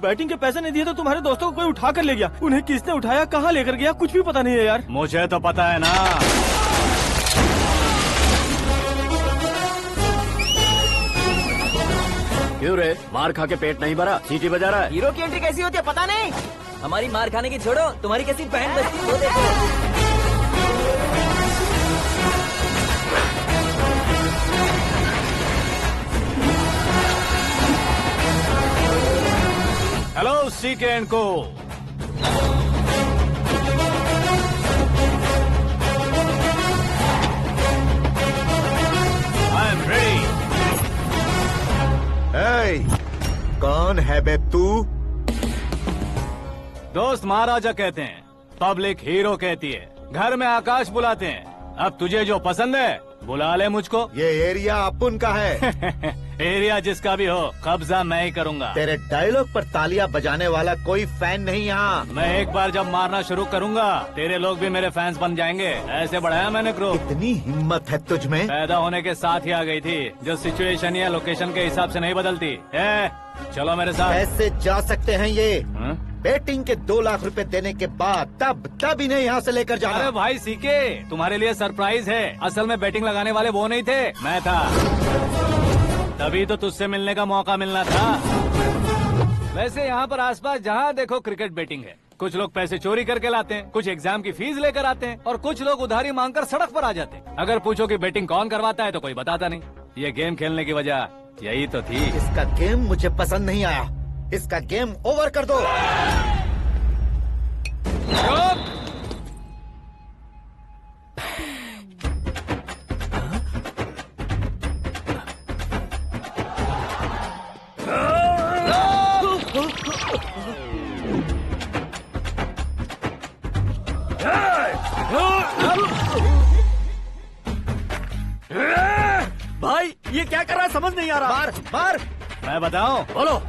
Batting के पैसे नहीं दिए तो तुम्हारे दोस्तों को कोई उठा कर ले गया। उन्हें किसने उठाया, कहाँ लेकर गया, कुछ भी पता नहीं है यार। मुझे तो पता है ना। क्यों रे, मार खा के पेट नहीं भरा, सीटी बजा रहा है? हीरो की एंट्री कैसी होती है पता नहीं। हमारी मार खाने की छोड़ो, तुम्हारी कैसी बहन बचती है वो देखो। हेलो सीके एंड को। I am ready. कौन है बे तू? दोस्त महाराजा कहते हैं, पब्लिक हीरो कहती है, घर में आकाश बुलाते हैं। अब तुझे जो पसंद है बुला ले मुझको। ये एरिया अपुन का है। एरिया जिसका भी हो, कब्जा मैं ही करूंगा। तेरे डायलॉग पर तालियां बजाने वाला कोई फैन नहीं यहाँ। मैं एक बार जब मारना शुरू करूंगा, तेरे लोग भी मेरे फैंस बन जाएंगे। ऐसे बढ़ाया मैंने ग्रुप। इतनी हिम्मत है तुझ में? पैदा होने के साथ ही आ गई थी, जो सिचुएशन या लोकेशन के हिसाब से नहीं बदलती। चलो मेरे साथ। कैसे जा सकते हैं ये? हा? बेटिंग के 2 लाख रुपए देने के बाद तब इन्हें यहाँ से लेकर जाना। अरे भाई सीके, तुम्हारे लिए सरप्राइज है। असल में बैटिंग लगाने वाले वो नहीं थे, मैं था। तभी तो तुझसे मिलने का मौका मिलना था। वैसे यहाँ पर आसपास जहाँ देखो क्रिकेट बैटिंग है। कुछ लोग पैसे चोरी करके लाते हैं, कुछ एग्जाम की फीस लेकर आते हैं, और कुछ लोग उधारी मांगकर सड़क पर आ जाते हैं। अगर पूछो कि बैटिंग कौन करवाता है तो कोई बताता नहीं। ये गेम खेलने की वजह यही तो थी। इसका गेम मुझे पसंद नहीं आया। इसका गेम ओवर कर दो। भाई ये क्या कर रहा है, समझ नहीं आ रहा। मार मार। मैं बताऊं? बोलो।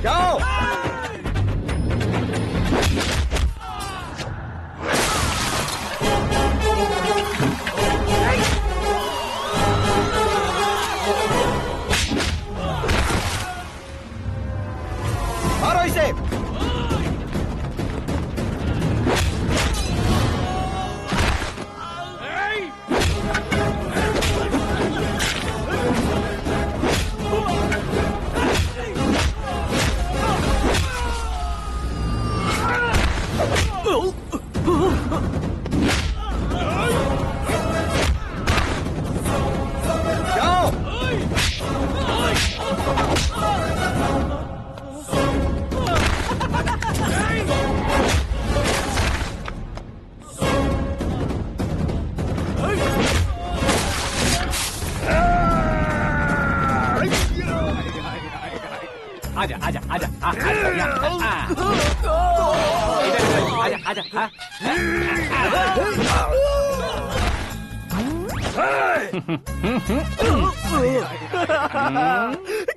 जाओ। मारो इसे। आजा आजा आजा आजा आजा।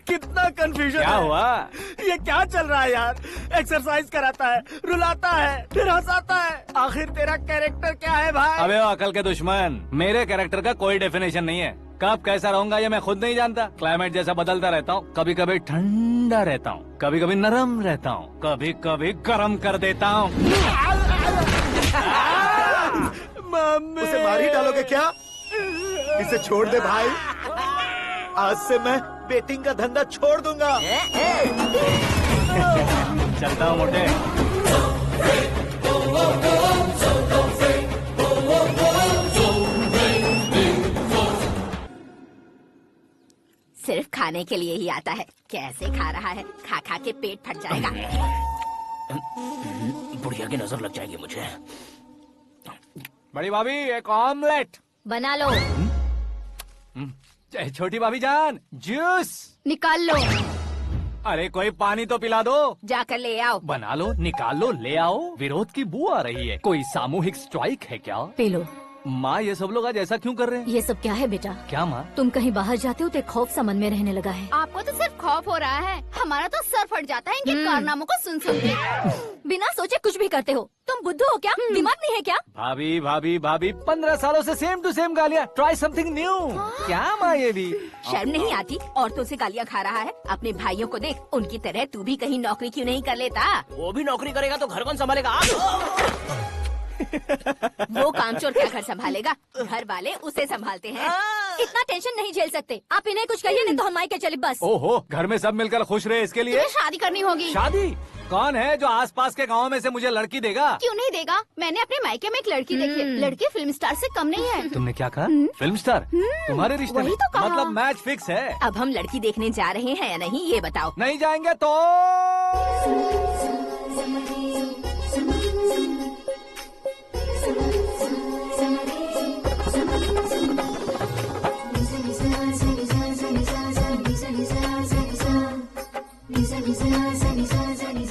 कितना कंफ्यूजन क्या है। हुआ? ये क्या चल रहा है यार? एक्सरसाइज कराता है, रुलाता है, फिर हंसाता है। आखिर तेरा कैरेक्टर क्या है भाई? अबे ओ अकल के दुश्मन, मेरे कैरेक्टर का कोई डेफिनेशन नहीं है। कब कैसा रहूंगा ये मैं खुद नहीं जानता। क्लाइमेट जैसा बदलता रहता हूँ, कभी कभी ठंडा रहता हूँ, कभी कभी नरम रहता हूँ, कभी कभी गर्म कर देता हूँ। मम्मी। उसे मार ही डालोगे क्या? इसे छोड़ दे भाई। आज से मैं बेटिंग का धंधा छोड़ दूंगा। चलता हूँ मोटे। सिर्फ खाने के लिए ही आता है। कैसे खा रहा है, खा खा के पेट फट जाएगा। बुढ़िया की नजर लग जाएगी मुझे। बड़ी भाभी एक ऑमलेट। बना लो। छोटी भाभी जान जूस। निकाल लो। अरे कोई पानी तो पिला दो। जाकर ले आओ। बना लो, निकाल लो, ले आओ। विरोध की बू आ रही है। कोई सामूहिक स्ट्राइक है क्या? P low. माँ ये सब लोग आज ऐसा क्यों कर रहे हैं? ये सब क्या है बेटा? क्या माँ? तुम कहीं बाहर जाते हो तो एक खौफ सा मन में रहने लगा है। आपको तो सिर्फ खौफ हो रहा है, हमारा तो सर फट जाता है इनके कारनामों को सुन सुन के। बिना सोचे कुछ भी करते हो। तुम बुद्धू हो क्या? दिमाग नहीं है क्या? भाभी भाभी भाभी 15 सालों से सेम टू सेम गालियाँ। Try something new. क्या माँ ये भी? शर्म नहीं आती? औरतों से गालियाँ खा रहा है। अपने भाइयों को देख, उनकी तरह तू भी कहीं नौकरी क्यों नहीं कर लेता? वो भी नौकरी करेगा तो घर कौन संभालेगा? वो कामचोर क्या घर संभालेगा? घर वाले उसे संभालते हैं। इतना टेंशन नहीं झेल सकते। आप इन्हें कुछ कहिए नहीं तो हम मायके चले बस। ओहो, घर में सब मिलकर खुश रहे इसके लिए। तुम्हें शादी करनी होगी। शादी? कौन है जो आसपास के गाँव में से मुझे लड़की देगा? क्यों नहीं देगा? मैंने अपने मायके में एक लड़की देखी है। लड़की फिल्म स्टार से कम नहीं है। तुमने क्या कहा? Film star? तुम्हारे रिश्ते में? वही तो कहा। मतलब मैच फिक्स है? अब हम लड़की देखने जा रहे हैं या नहीं ये बताओ। नहीं जाएंगे तो?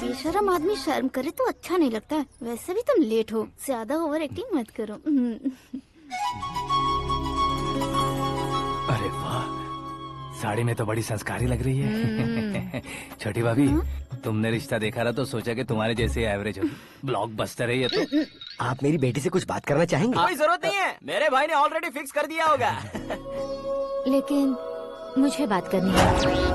बेशरम आदमी शर्म करे तो अच्छा नहीं लगता है। वैसे भी तुम लेट हो, ज्यादा ओवर एक्टिंग मत करो। अरे वाह, साड़ी में तो बड़ी संस्कारी लग रही है। छोटी भाभी, तुमने रिश्ता देखा था तो सोचा कि तुम्हारे जैसे एवरेज हो। ब्लॉकबस्टर है ये तो। आप मेरी बेटी से कुछ बात करना चाहेंगे? कोई जरूरत नहीं है, मेरे भाई ने ऑलरेडी फिक्स कर दिया होगा। लेकिन मुझे बात करनी है।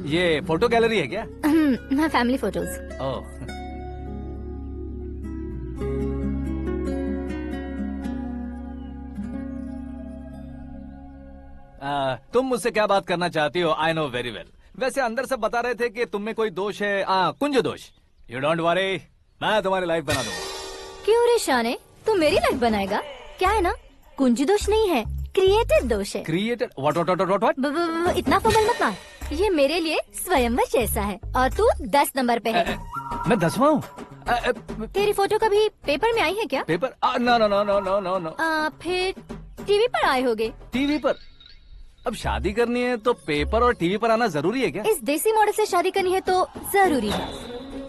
ये फोटो गैलरी है क्या? हाँ, फैमिली फोटोज। ओह, तुम मुझसे क्या बात करना चाहती हो? I know very well. वैसे अंदर सब बता रहे थे कि तुम में कोई दोष है। कुंज दोष। यू डोंट वरी, मैं तुम्हारी लाइफ बना दूंगा। क्यों रे शाने, तू मेरी लाइफ बनाएगा? क्या है ना, कुंज दोष नहीं है, क्रिएटेड दोष है। क्रिएटेड? व्हाट? इतना फबल मत मार। ये मेरे लिए स्वयंवर जैसा है और तू 10 नंबर पे है। मैं 10वां हूँ? तेरी फोटो कभी पेपर में आई है क्या? Paper? No no no no no no no. फिर टीवी पर आए होगे। टीवी पर? अब शादी करनी है तो पेपर और टीवी पर आना जरूरी है क्या? इस देसी मॉडल से शादी करनी है तो जरूरी है।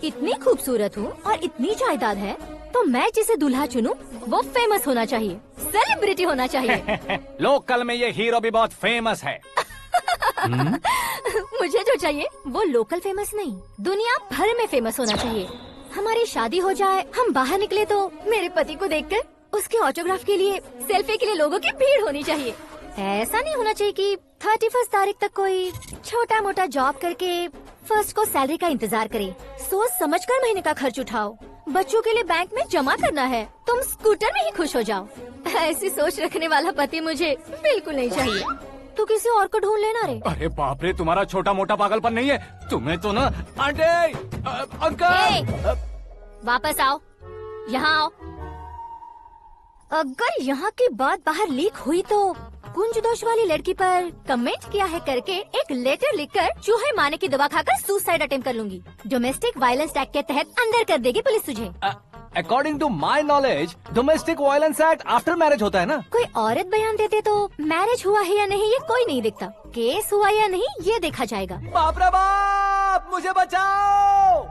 इतनी खूबसूरत हूँ और इतनी जायदाद है तो मैं जिसे दूल्हा चुनूं वो फेमस होना चाहिए, सेलिब्रिटी होना चाहिए। लोकल में ये हीरो भी बहुत फेमस है। मुझे जो चाहिए वो लोकल फेमस नहीं, दुनिया भर में फेमस होना चाहिए। हमारी शादी हो जाए, हम बाहर निकले तो मेरे पति को देखकर उसके ऑटोग्राफ के लिए, सेल्फी के लिए लोगों की भीड़ होनी चाहिए। ऐसा नहीं होना चाहिए कि 31 तारीख तक कोई छोटा मोटा जॉब करके फर्स्ट को सैलरी का इंतजार करे। सोच समझकर महीने का खर्च उठाओ। बच्चों के लिए बैंक में जमा करना है, तुम स्कूटर में ही खुश हो जाओ। ऐसी सोच रखने वाला पति मुझे बिल्कुल नहीं चाहिए। तू किसी और को ढूंढ लेना रे। अरे बाप रे, तुम्हारा छोटा मोटा पागलपन नहीं है? तुम्हें तो ना आंटी, अंकल। वापस आओ, यहाँ आओ। अगर यहाँ की बात बाहर लीक हुई तो कुंज दोष वाली लड़की पर कमेंट किया है करके एक लेटर लिखकर चूहे मारने की दवा खाकर सुसाइड अटेम्प्ट कर लूंगी। डोमेस्टिक वायलेंस एक्ट के तहत अंदर कर देगी पुलिस तुझे। According to my knowledge domestic violence act after marriage होता है ना। कोई औरत बयान देते तो मैरिज हुआ है या नहीं ये कोई नहीं देखता, केस हुआ या नहीं ये देखा जाएगा। बाप रे बाप, मुझे बचाओ।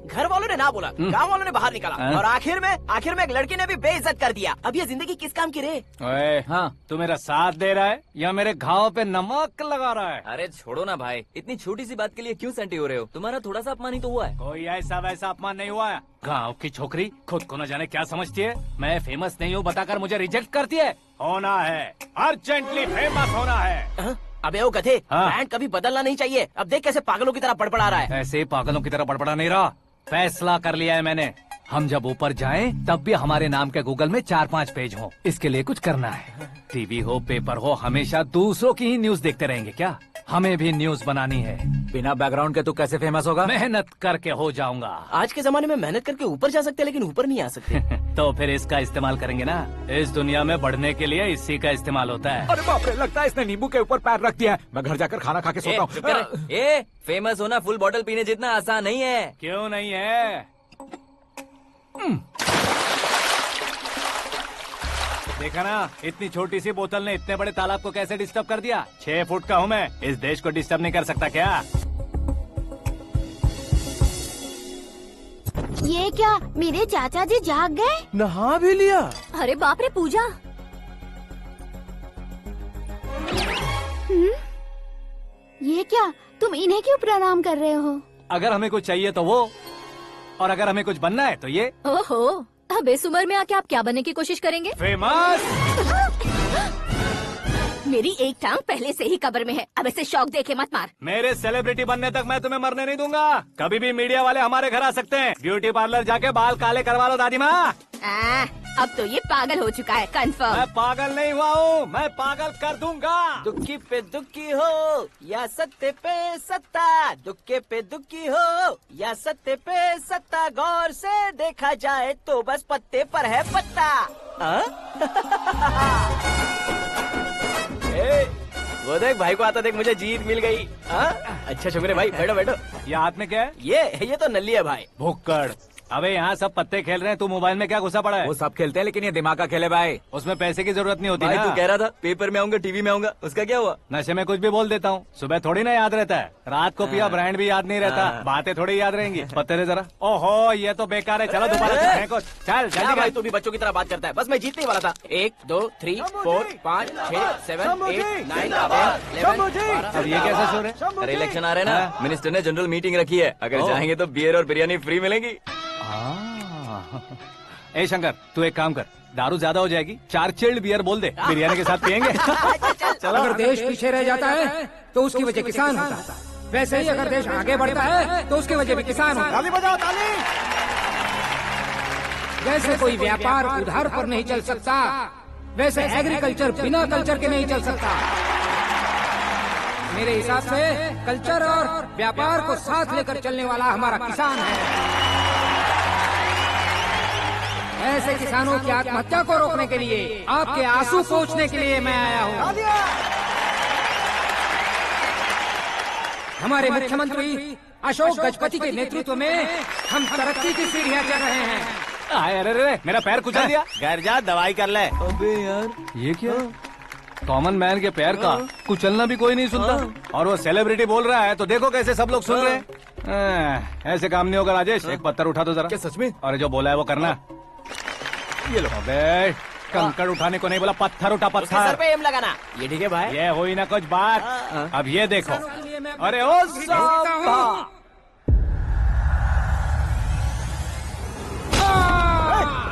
घर वालों ने ना बोला, गांव वालों ने बाहर निकाला, और आखिर में एक लड़की ने भी बेइज्जत कर दिया। अब ये जिंदगी किस काम की रे? ओए, हाँ, तू मेरा साथ दे रहा है या मेरे घाव पे नमक लगा रहा है? अरे छोड़ो ना भाई, इतनी छोटी सी बात के लिए क्यों सेंटी हो रहे हो? तुम्हारा थोड़ा सा अपमान ही तो हुआ है। कोई ऐसा वैसा अपमान नहीं हुआ है। गाँव की छोकरी खुद को न जाने क्या समझती है। मैं फेमस नहीं हूँ बताकर मुझे रिजेक्ट करती है। होना है, अर्जेंटली फेमस होना है। अबे ओ गधे, हाँ। ब्रांड कभी बदलना नहीं चाहिए। अब देख कैसे पागलों की तरह बड़बड़ा रहा है। ऐसे ही पागलों की तरह बड़बड़ा नहीं रहा, फैसला कर लिया है मैंने। हम जब ऊपर जाएं तब भी हमारे नाम के गूगल में 4-5 पेज हो। इसके लिए कुछ करना है। टीवी हो, पेपर हो, हमेशा दूसरों की ही न्यूज देखते रहेंगे क्या? हमें भी न्यूज बनानी है। बिना बैकग्राउंड के तू कैसे फेमस होगा? मेहनत करके हो जाऊंगा। आज के जमाने में मेहनत करके ऊपर जा सकते हैं, लेकिन ऊपर नहीं आ सकते। तो फिर इसका इस्तेमाल करेंगे ना। इस दुनिया में बढ़ने के लिए इसी का इस्तेमाल होता है। अरे बाप रे, लगता है इसने नींबू के ऊपर पैर रख दिया है। मैं घर जाकर खाना खा के सोता चुप कर। ए, फेमस होना फुल बॉटल पीने जितना आसान नहीं है। क्यों नहीं है? देखा ना, इतनी छोटी सी बोतल ने इतने बड़े तालाब को कैसे डिस्टर्ब कर दिया। 6 फुट का हूँ मैं, इस देश को डिस्टर्ब नहीं कर सकता क्या? ये क्या, मेरे चाचा जी जाग गए? नहा भी लिया? अरे बाप रे पूजा, ये क्या, तुम इन्हें क्यों प्रणाम कर रहे हो? अगर हमें कुछ चाहिए तो वो, और अगर हमें कुछ बनना है तो ये। ओहो, अब इस उम्र में आके आप क्या बनने की कोशिश करेंगे? फेमस। मेरी एक टांग पहले से ही कब्र में है, अब इसे शौक देके मत मार। मेरे सेलिब्रिटी बनने तक मैं तुम्हें मरने नहीं दूंगा। कभी भी मीडिया वाले हमारे घर आ सकते हैं। ब्यूटी पार्लर जाके बाल काले करवा लो दादी माँ। अब तो ये पागल हो चुका है, कंफर्म। मैं पागल नहीं हुआ हूँ, मैं पागल कर दूंगा। दुखी पे दुखी हो या सत्ते पे सत्ता, दुखे पे दुखी हो या सत्ते पे सत्ता, गौर से देखा जाए तो बस पत्ते पर है पत्ता। वो देख भाई को आता देख, मुझे जीत मिल गई। अच्छा शुक्र भाई, बैठो बैठो। ये हाथ में क्या है? ये तो नल्ली है भाई। भुक्कड़। अबे यहाँ सब पत्ते खेल रहे हैं, तू मोबाइल में क्या घुसा पड़ा है? वो सब खेलते हैं लेकिन ये दिमाग का खेल है भाई। उसमें पैसे की जरूरत नहीं होती भाई ना। तू कह रहा था पेपर में आऊंगा, टीवी में आऊंगा, उसका क्या हुआ? नशे में कुछ भी बोल देता हूँ, सुबह थोड़ी ना याद रहता है। रात को पिया ब्रांड भी याद नहीं रहता, बातें थोड़ी याद रहेंगी। पत्ते दे जरा। ओहो, ये तो बेकार है। चलो दोबारा फेंको। चल क्या जल्दी भाई, कर। तू भी बच्चों की तरह बात करता है। बस मैं जीतने वाला था। 1 2 3 4 5 6 7 8 9 10 11 अब ये कैसा शोर है? अरे इलेक्शन आ रहे हैं ना, मिनिस्टर ने जनरल मीटिंग रखी है। अगर चाहेंगे तो बियर और बिरयानी फ्री मिलेगी। ए शंकर, तू एक काम कर, दारू ज्यादा हो जाएगी, 4 चिल्ड बियर बोल दे, बिरयानी के साथ पियेंगे। चलो। अगर देश पीछे रह जाता है तो उसकी वजह किसान होता है, वैसे ही अगर देश आगे बढ़ता है तो उसकी वजह भी किसान होता है। ताली बजाओ, ताली। जैसे कोई व्यापार उधार पर नहीं चल सकता, वैसे एग्रीकल्चर बिना कल्चर के नहीं चल सकता। मेरे हिसाब से कल्चर और व्यापार को साथ लेकर चलने वाला हमारा किसान है। ऐसे किसानों की आत्महत्या को रोकने के लिए, आपके आंसू पोंछने के लिए मैं आया हूँ। हमारे मुख्यमंत्री अशोक गजपति के नेतृत्व में हम तरक्की की सीढ़ियाँ चढ़ रहे हैं। अरे अरे, मेरा पैर कुचल दिया। घर जा, दवाई कर ले। अबे यार, ये क्या? कॉमन मैन के पैर का कुचलना भी कोई नहीं सुनता, और वो सेलिब्रिटी बोल रहा है तो देखो कैसे सब लोग सुन रहे हैं। ऐसे काम नहीं होगा राजेश, एक पत्थर उठा दो जरा। क्या सच में? और जो बोला है वो करना। ये लो। अबे कंकड़ उठाने को नहीं बोला, पत्थर उठा, उसके सर पत्थर। पे एम लगाना। ये ठीक है भाई। ये हुई ना कुछ बात। अब ये देखो। अरे ओ साहब,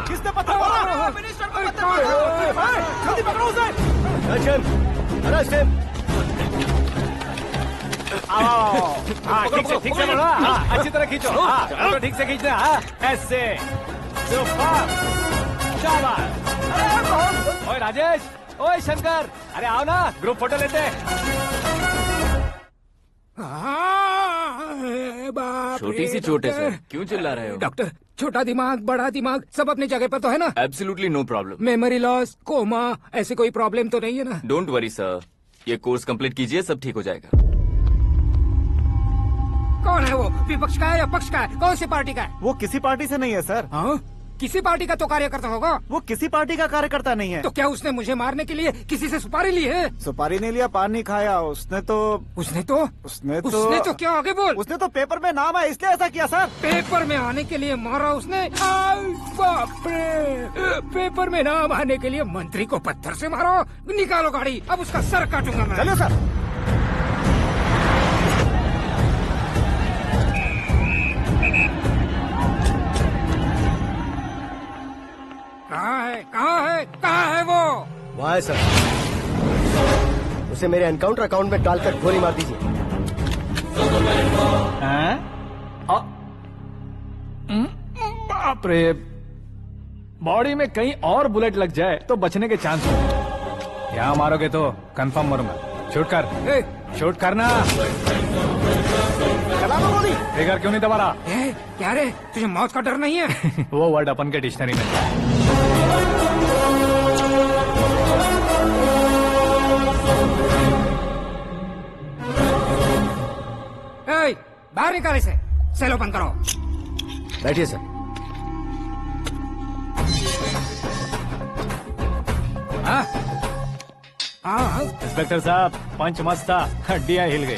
किसने पत्थर मारा? मिनिस्टर को पत्थर मारा। जल्दी पकड़ो उसे। Arrest him. आओ। हाँ, ठीक से बढ़ो। हाँ, अच्छी तरह खींचो। हाँ, तो ठीक से खींचना। हाँ, ऐसे। ओए राजेश, ओए शंकर, अरे आओ ना, ग्रुप फोटो लेते हैं। छोटी सी चोट है सर, क्यों चिल्ला रहे हो? डॉक्टर, छोटा दिमाग बड़ा दिमाग सब अपनी जगह पर तो है ना? Absolutely no problem. Memory loss, coma, ऐसी कोई प्रॉब्लम तो नहीं है ना? डोंट वरी सर, ये कोर्स कंप्लीट कीजिए, सब ठीक हो जाएगा। कौन है वो? विपक्ष का है या पक्ष का है? कौन सी पार्टी का है? वो किसी पार्टी से नहीं है सर। हाँ? किसी पार्टी का तो कार्यकर्ता होगा। वो किसी पार्टी का कार्यकर्ता नहीं है। तो क्या उसने मुझे मारने के लिए किसी से सुपारी ली है? सुपारी नहीं लिया, पान नहीं खाया। उसने तो क्या आगे बोल? उसने तो पेपर में नाम है इसलिए ऐसा किया सर। पेपर में आने के लिए मारा उसने? आई बाप रे! पेपर में नाम आने के लिए मंत्री को पत्थर से मारो? निकालो गाड़ी, अब उसका सर काटूंगा मैं। चलो सर। कहाँ है वो? वहाँ है सर। उसे मेरे एनकाउंटर अकाउंट में डालकर गोली मार दीजिए। बाप रे, बॉडी में कहीं और बुलेट लग जाए तो बचने के चांस होंगे। यहाँ मारोगे तो कंफर्म मरूंगा। शूट कर, शूट करना। चला दो गोली। फिगर क्यों नहीं दबा रहा? क्या रे, तुझे मौत का डर नहीं है? वो वर्ड अपन के डिक्शनरी में है। बाहर निकाल इसे। सेल ओपन करो। बैठिए सर। इंस्पेक्टर साहब, पंच मस्त था, हड्डियां हिल गई।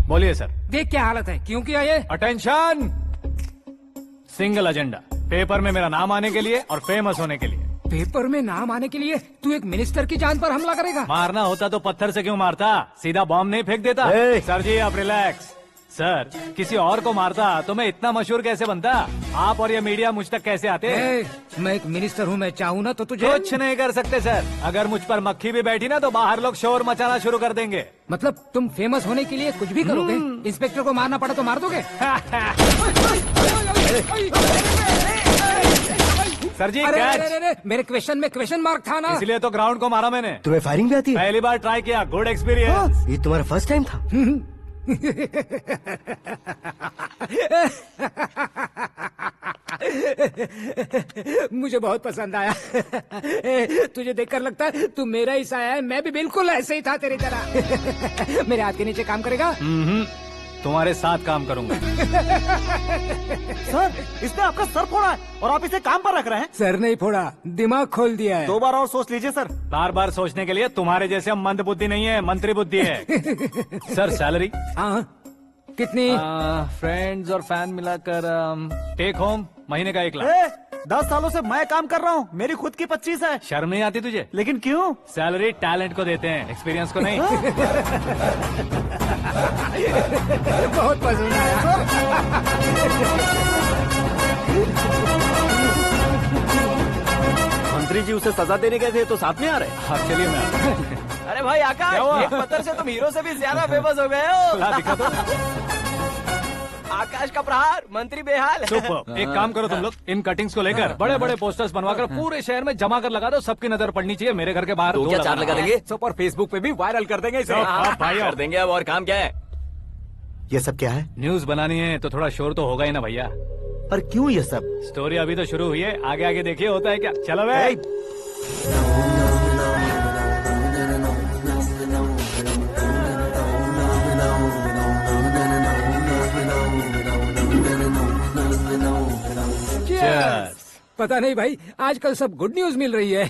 बोलिए सर। देख क्या हालत है, क्यों किया ये? अटेंशन, सिंगल एजेंडा, पेपर में मेरा नाम आने के लिए और फेमस होने के लिए। पेपर में नाम आने के लिए तू एक मिनिस्टर की जान पर हमला करेगा? मारना होता तो पत्थर से क्यों मारता, सीधा बॉम्ब नहीं फेंक देता। सर जी आप रिलैक्स। सर, किसी और को मारता तो मैं इतना मशहूर कैसे बनता? आप और ये मीडिया मुझ तक कैसे आते? मैं एक मिनिस्टर हूँ, मैं चाहूँ ना तो तुझे कुछ नहीं कर सकते सर। अगर मुझ पर मक्खी भी बैठी ना तो बाहर लोग शोर मचाना शुरू कर देंगे। मतलब तुम फेमस होने के लिए कुछ भी करोगे? इंस्पेक्टर को मारना पड़ा तो मार दोगे? सर जी अरे, मेरे क्वेश्चन में क्वेश्चन मार्क था ना, इसलिए तो ग्राउंड को मारा मैंने। तुम्हें फायरिंग भी आती है? पहली बार ट्राई किया, गुड एक्सपीरियंस। ये तुम्हारा फर्स्ट टाइम था? मुझे बहुत पसंद आया। तुझे देखकर लगता है तू मेरा ही साया है। मैं भी बिल्कुल ऐसे ही था तेरी तरह। मेरे हाथ के नीचे काम करेगा? तुम्हारे साथ काम करूंगा। सर, इसने आपका सर फोड़ा है और आप इसे काम पर रख रहे हैं? सर नहीं फोड़ा, दिमाग खोल दिया है। 2 बार और सोच लीजिए सर। बार बार सोचने के लिए तुम्हारे जैसे मंद बुद्धि नहीं है, मंत्री बुद्धि है। Sir salary? हाँ, कितनी? फ्रेंड्स और फैन मिलाकर टेक होम महीने का 1 लाख। 10 सालों से मैं काम कर रहा हूँ, मेरी खुद की 25 है। शर्म नहीं आती तुझे? लेकिन क्यों? सैलरी टैलेंट को देते हैं, एक्सपीरियंस को नहीं। बहुत पसंद आया। मंत्री जी उसे सजा देने गए थे तो साथ में आ रहे? हाँ चलिए मैं। अरे भाई आकाश, एक पत्थर से तुम हीरो से भी ज्यादा फेमस हो गए हो। दिखा दो। आकाश का प्रहार, मंत्री बेहाल। सुपर। एक काम करो तुम लोग, इन कटिंग्स को लेकर बड़े बड़े पोस्टर्स बनवाकर पूरे शहर में जमा कर लगा दो। सबकी नजर पड़नी चाहिए मेरे घर के बाहर। तो क्या 4 लगा देंगे? सुपर, फेसबुक पे भी वायरल कर देंगे इसे। भाई कर देंगे। अब और काम क्या है? ये सब क्या है? न्यूज बनानी है तो थोड़ा शोर तो होगा ही ना भैया। पर क्यों ये सब? स्टोरी अभी तो शुरू हुई है, आगे आगे देखिए होता है क्या। चलो भाई। पता नहीं भाई, आजकल सब गुड न्यूज मिल रही है।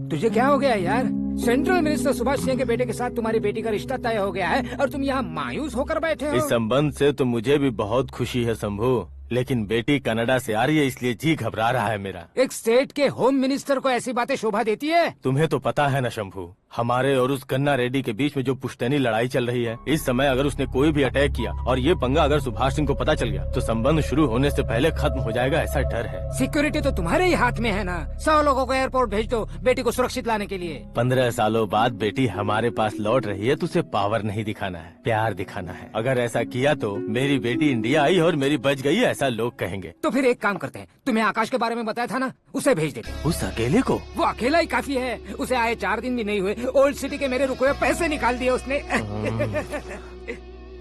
तुझे क्या हो गया यार? सेंट्रल मिनिस्टर सुभाष सिंह के बेटे के साथ तुम्हारी बेटी का रिश्ता तय हो गया है और तुम यहाँ मायूस होकर बैठे हो। इस संबंध से तो मुझे भी बहुत खुशी है शंभू, लेकिन बेटी कनाडा से आ रही है इसलिए जी घबरा रहा है मेरा। एक स्टेट के होम मिनिस्टर को ऐसी बातें शोभा देती है? तुम्हें तो पता है ना शंभू, हमारे और उस गन्ना रेड्डी के बीच में जो पुश्तैनी लड़ाई चल रही है। इस समय अगर उसने कोई भी अटैक किया और ये पंगा अगर सुभाष सिंह को पता चल गया तो संबंध शुरू होने से पहले खत्म हो जाएगा, ऐसा डर है। सिक्योरिटी तो तुम्हारे ही हाथ में है ना। 100 लोगों को एयरपोर्ट भेज दो बेटी को सुरक्षित लाने के लिए। 15 सालों बाद बेटी हमारे पास लौट रही है तो उसे पावर नहीं दिखाना है, प्यार दिखाना है। अगर ऐसा किया तो मेरी बेटी इंडिया आई और मेरी बच गई, ऐसा लोग कहेंगे। तो फिर एक काम करते हैं, तुम्हें आकाश के बारे में बताया था ना, उसे भेज देते। उस अकेले को? वो अकेला ही काफी है। उसे आए 4 दिन भी नहीं हुए, ओल्ड सिटी के मेरे रुके हुए पैसे निकाल दिए उसने।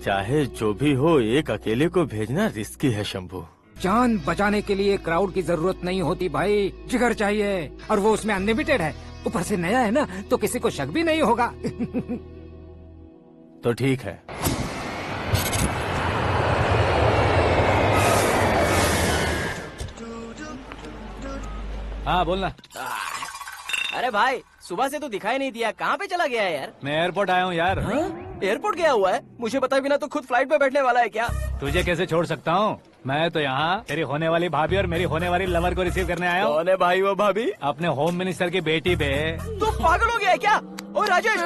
चाहे जो भी हो, एक अकेले को भेजना रिस्की है शंभू। जान बचाने के लिए क्राउड की जरूरत नहीं होती भाई, जिगर चाहिए, और वो उसमें अनलिमिटेड है। ऊपर से नया है ना, तो किसी को शक भी नहीं होगा। तो ठीक है। हाँ बोलना। अरे भाई, सुबह से तो दिखाई नहीं दिया, कहाँ पे चला गया है यार? मैं एयरपोर्ट आया हूँ यार। एयरपोर्ट गया हुआ है? मुझे बताए बिना तो खुद फ्लाइट पे बैठने वाला है क्या? तुझे कैसे छोड़ सकता हूँ? मैं तो यहाँ तेरी होने वाली भाभी और मेरी होने वाली लवर को रिसीव करने आया हूँ। कौन है भाई वो भाभी? अपने होम मिनिस्टर की बेटी पे। तो पागल हो गया है क्या? ओए राजेश,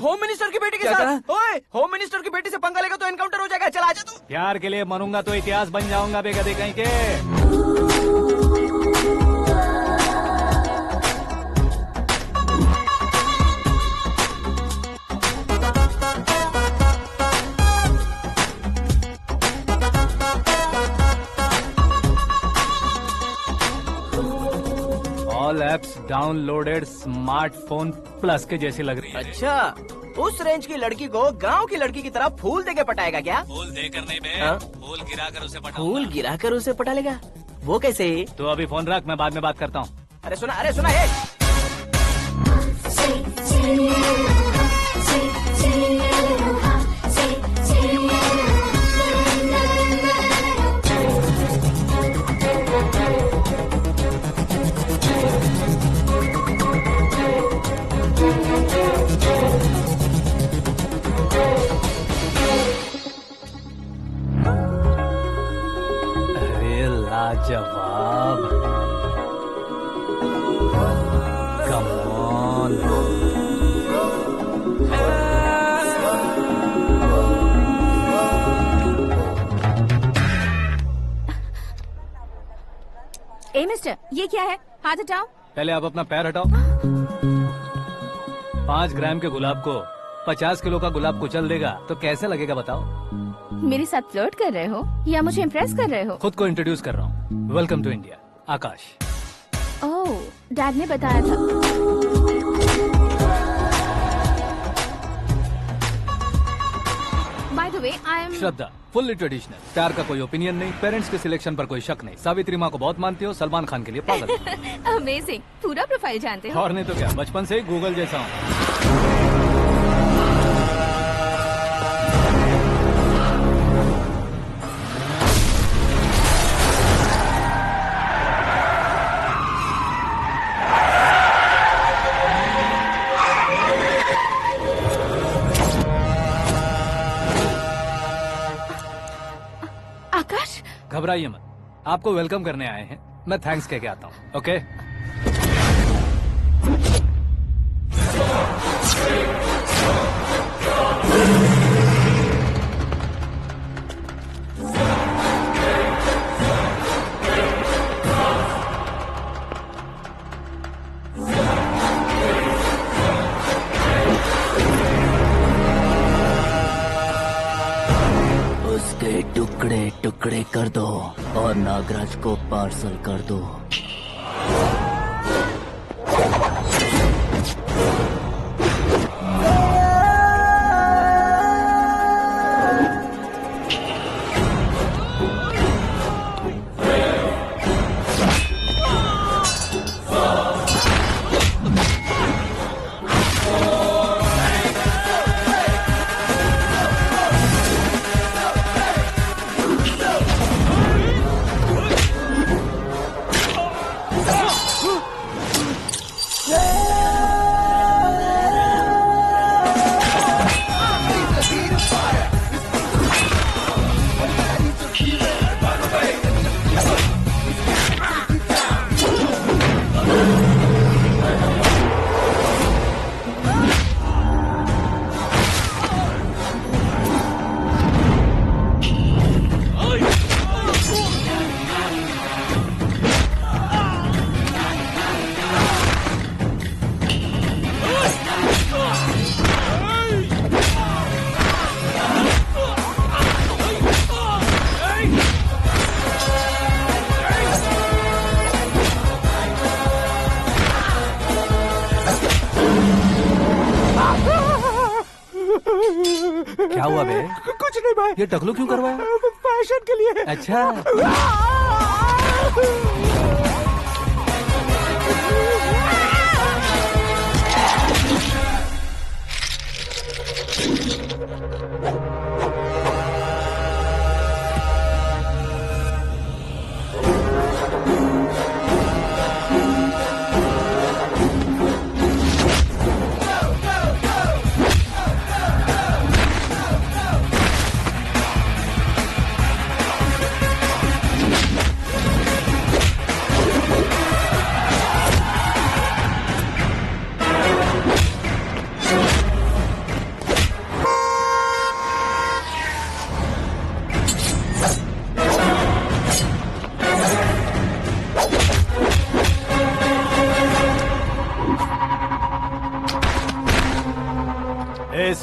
होम मिनिस्टर की बेटी के साथ? ओए, होम मिनिस्टर की बेटी से पंगा लेगा तो एनकाउंटर हो जाएगा। चल आजा तू। प्यार के लिए मरूंगा तो इतिहास बन जाऊंगा बेगदे कहीं के। All apps downloaded smartphone plus के जैसी लग रही है। अच्छा, उस रेंज की लड़की को गांव की लड़की की तरह फूल देके पटाएगा क्या? फूल देकर नहीं बे, हाँ? फूल गिराकर उसे पटा। फूल गिराकर उसे पटा लेगा? वो कैसे? तो अभी फोन रख, मैं बाद में बात करता हूँ। अरे सुना है। अरे लाजवाब, कम ऑन। ए मिस्टर, ये क्या है? हाथ हटाओ। पहले आप अपना पैर हटाओ। 5 ग्राम के गुलाब को 50 किलो का गुलाब कुचल देगा तो कैसे लगेगा बताओ? मेरे साथ फ्लर्ट कर रहे हो या मुझे इम्प्रेस कर रहे हो? खुद को इंट्रोड्यूस कर रहा हूँ। Welcome to India, Akash. Oh, dad ने बताया था। By the way, I am Shraddha, fully traditional. प्यार का कोई ओपिनियन नहीं, पेरेंट्स के सिलेक्शन पर कोई शक नहीं। सावित्री माँ को बहुत मानती हो, सलमान खान के लिए पागल हो। अमेजिंग, पूरा प्रोफाइल जानते हो। और नहीं तो क्या, बचपन से ही गूगल जैसा हूँ। आकाश, घबराइए मत, आपको वेलकम करने आए हैं। मैं थैंक्स कह के आता हूँ। ओके? उसके टुकड़े टुकड़े कर दो और नागराज को पार्सल कर दो। क्या हुआ बे? कुछ नहीं भाई। ये टकलू क्यों करवाया? फैशन के लिए। अच्छा,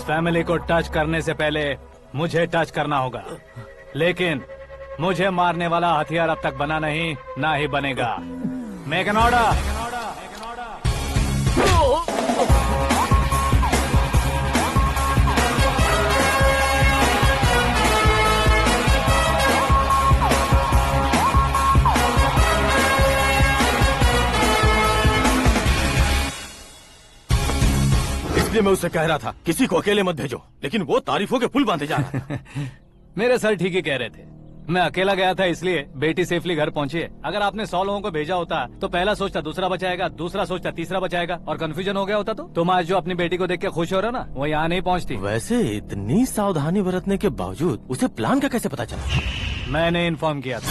फैमिली को टच करने से पहले मुझे टच करना होगा, लेकिन मुझे मारने वाला हथियार अब तक बना नहीं, ना ही बनेगा। Make an order. इसलिए मैं उससे कह रहा था किसी को अकेले मत भेजो, लेकिन वो तारीफों के पुल बांधे जा रहा था। मेरे सर ठीक ही कह रहे थे। मैं अकेला गया था इसलिए बेटी सेफली घर पहुंची है। अगर आपने 100 लोगों को भेजा होता तो पहला सोचता दूसरा बचाएगा, दूसरा सोचता तीसरा बचाएगा, और कंफ्यूजन हो गया होता तो तुम आज जो अपनी बेटी को देख के खुश हो रहे हो ना, वो यहाँ नहीं पहुँचती। वैसे इतनी सावधानी बरतने के बावजूद उसे प्लान का कैसे पता चला? मैंने इन्फॉर्म किया था।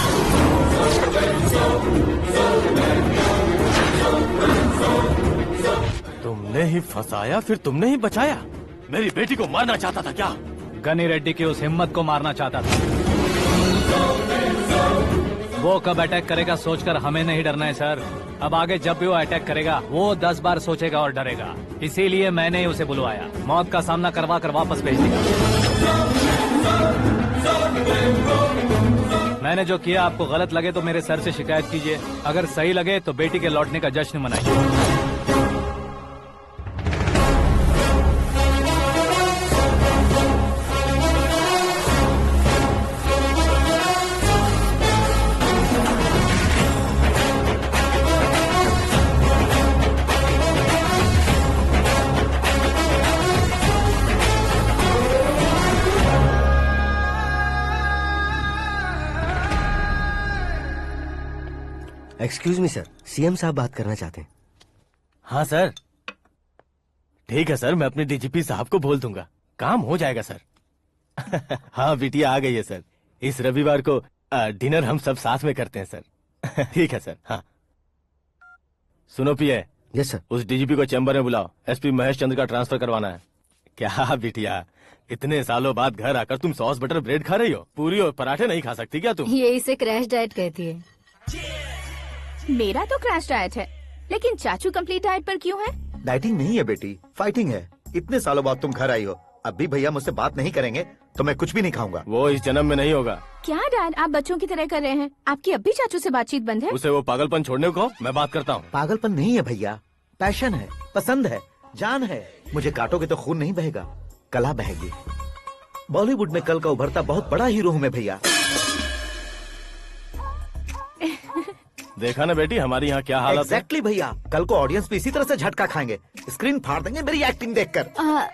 तुमने ही फंसाया, फिर तुमने ही बचाया। मेरी बेटी को मारना चाहता था क्या? गनी रेड्डी की उस हिम्मत को मारना चाहता था। वो कब अटैक करेगा सोचकर हमें नहीं डरना है सर। अब आगे जब भी वो अटैक करेगा वो 10 बार सोचेगा और डरेगा। इसीलिए मैंने ही उसे बुलवाया। मौत का सामना करवा कर वापस भेज दिया। मैंने जो किया आपको गलत लगे तो मेरे सर से शिकायत कीजिए, अगर सही लगे तो बेटी के लौटने का जश्न मनाइए। एक्सक्यूज मी सर, सीएम साहब बात करना चाहते हैं। हाँ सर, ठीक है सर, मैं अपने डीजीपी साहब को बोल दूंगा, काम हो जाएगा सर। हाँ बिटिया आ गई है सर। इस रविवार को डिनर हम सब साथ में करते हैं सर। ठीक है सर। हाँ सुनो पिए। Yes sir. उस डीजीपी को चैम्बर में बुलाओ, एसपी महेश चंद्र का ट्रांसफर करवाना है। क्या बिटिया, इतने सालों बाद घर आकर तुम सॉस बटर ब्रेड खा रही हो? पूरी और पराठे नहीं खा सकती क्या तुम? ये इसे क्रैश डाइट कहती है। मेरा तो क्रैश डाइट है, लेकिन चाचू कंप्लीट डाइट पर क्यों है? डाइटिंग नहीं है बेटी, फाइटिंग है। इतने सालों बाद तुम घर आई हो, अब भी भैया मुझसे बात नहीं करेंगे तो मैं कुछ भी नहीं खाऊंगा। वो इस जन्म में नहीं होगा। क्या डैड, आप बच्चों की तरह कर रहे हैं? आपकी अब भी चाचू से बातचीत बंद है? उसे वो पागलपन छोड़ने को मैं बात करता हूँ। पागलपन नहीं है भैया, पैशन है, पसंद है, जान है। मुझे काटोगे तो खून नहीं बहेगा, कला बहेगी। बॉलीवुड में कल का उभरता बहुत बड़ा हीरो हूँ मैं भैया। देखा ना बेटी हमारी यहाँ क्या हालत है। एग्जैक्टली भैया, कल को ऑडियंस भी इसी तरह से झटका खाएंगे, स्क्रीन फाड़ देंगे मेरी एक्टिंग देखकर।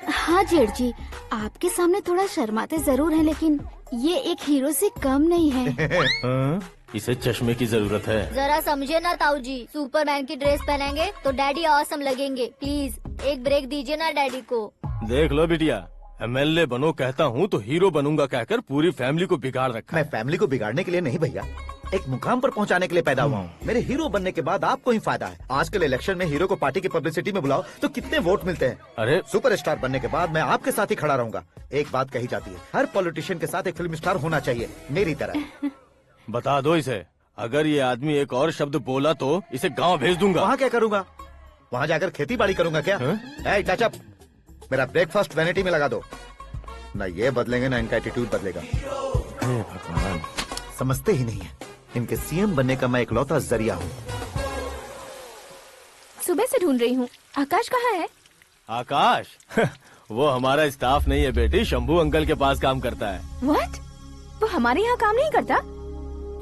हाँ जेठ जी, आपके सामने थोड़ा शर्माते जरूर हैं, लेकिन ये एक हीरो से कम नहीं है। इसे चश्मे की जरूरत है। जरा समझे ना ताऊ जी, सुपरमैन की ड्रेस पहनेंगे तो डैडी ऑसम लगेंगे। प्लीज एक ब्रेक दीजिए ना डैडी को। देख लो बिटिया, एमएलए बनो कहता हूँ तो हीरो बनूंगा कहकर पूरी फैमिली को बिगाड़ रखा। मैं फैमिली को बिगाड़ने के लिए नहीं भैया, एक मुकाम पर पहुंचाने के लिए पैदा हुआ हूँ। मेरे हीरो बनने के बाद आपको ही फायदा है। आजकल इलेक्शन में हीरो को पार्टी की पब्लिसिटी में बुलाओ तो कितने वोट मिलते हैं। अरे सुपरस्टार बनने के बाद मैं आपके साथ ही खड़ा रहूंगा। एक बात कही जाती है, हर पॉलिटिशियन के साथ एक फिल्म स्टार होना चाहिए, मेरी तरह। बता दो इसे, अगर ये आदमी एक और शब्द बोला तो इसे गाँव भेज दूंगा। वहाँ क्या करूँगा? वहाँ जाकर खेती बाड़ी करूँगा क्या? चाचा, मेरा ब्रेकफास्ट वैनिटी में लगा दो। न ये बदलेंगे न इनका एटीट्यूड बदलेगा। भगवान, समझते ही नहीं है, इनके सीएम बनने का मैं इकलौता जरिया हूँ। सुबह से ढूंढ रही हूँ, आकाश कहाँ है? आकाश? वो हमारा स्टाफ नहीं है बेटी, शंभू अंकल के पास काम करता है। व्हाट? वो हमारे यहाँ काम नहीं करता?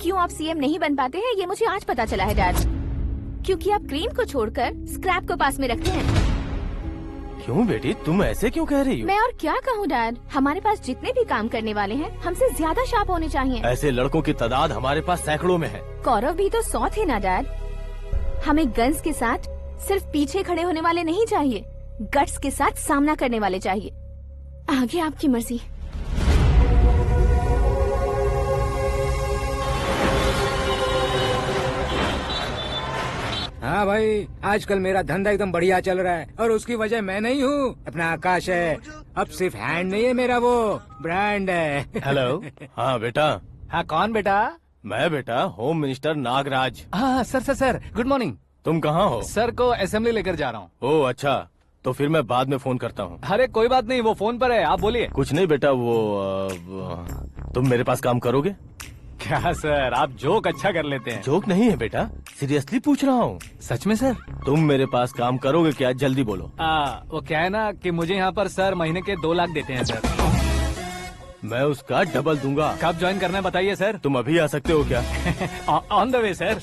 क्यों आप सीएम नहीं बन पाते हैं, ये मुझे आज पता चला है डैड। क्योंकि आप क्रीम को छोड़कर स्क्रैप को पास में रखते हैं। क्यों बेटी, तुम ऐसे क्यों कह रही हो? मैं और क्या कहूँ डैड, हमारे पास जितने भी काम करने वाले हैं हमसे ज्यादा शार्प होने चाहिए। ऐसे लड़कों की तादाद हमारे पास सैकड़ों में है। कौरव भी तो 100 थे ना डैड। हमें गन्स के साथ सिर्फ पीछे खड़े होने वाले नहीं चाहिए, गट्स के साथ सामना करने वाले चाहिए। आगे आपकी मर्जी। हाँ भाई, आजकल मेरा धंधा एकदम बढ़िया चल रहा है और उसकी वजह मैं नहीं हूँ, अपना आकाश है। अब सिर्फ हैंड नहीं है मेरा, वो ब्रांड है। हेलो। हाँ बेटा। हाँ कौन बेटा? मैं बेटा होम मिनिस्टर नागराज। हाँ sir sir sir, good morning. तुम कहाँ हो? सर को असेंबली लेकर जा रहा हूँ। ओह अच्छा, तो फिर मैं बाद में फोन करता हूँ। अरे कोई बात नहीं, वो फोन पर है, आप बोलिए। कुछ नहीं बेटा, तुम मेरे पास काम करोगे? क्या सर, आप जोक अच्छा कर लेते हैं। जोक नहीं है बेटा, सीरियसली पूछ रहा हूँ। सच में सर? तुम मेरे पास काम करोगे क्या? जल्दी बोलो। वो क्या है ना कि मुझे यहाँ पर सर महीने के 2 लाख देते हैं सर। मैं उसका डबल दूंगा। कब ज्वाइन करना है बताइए सर। तुम अभी आ सकते हो क्या? On the way sir.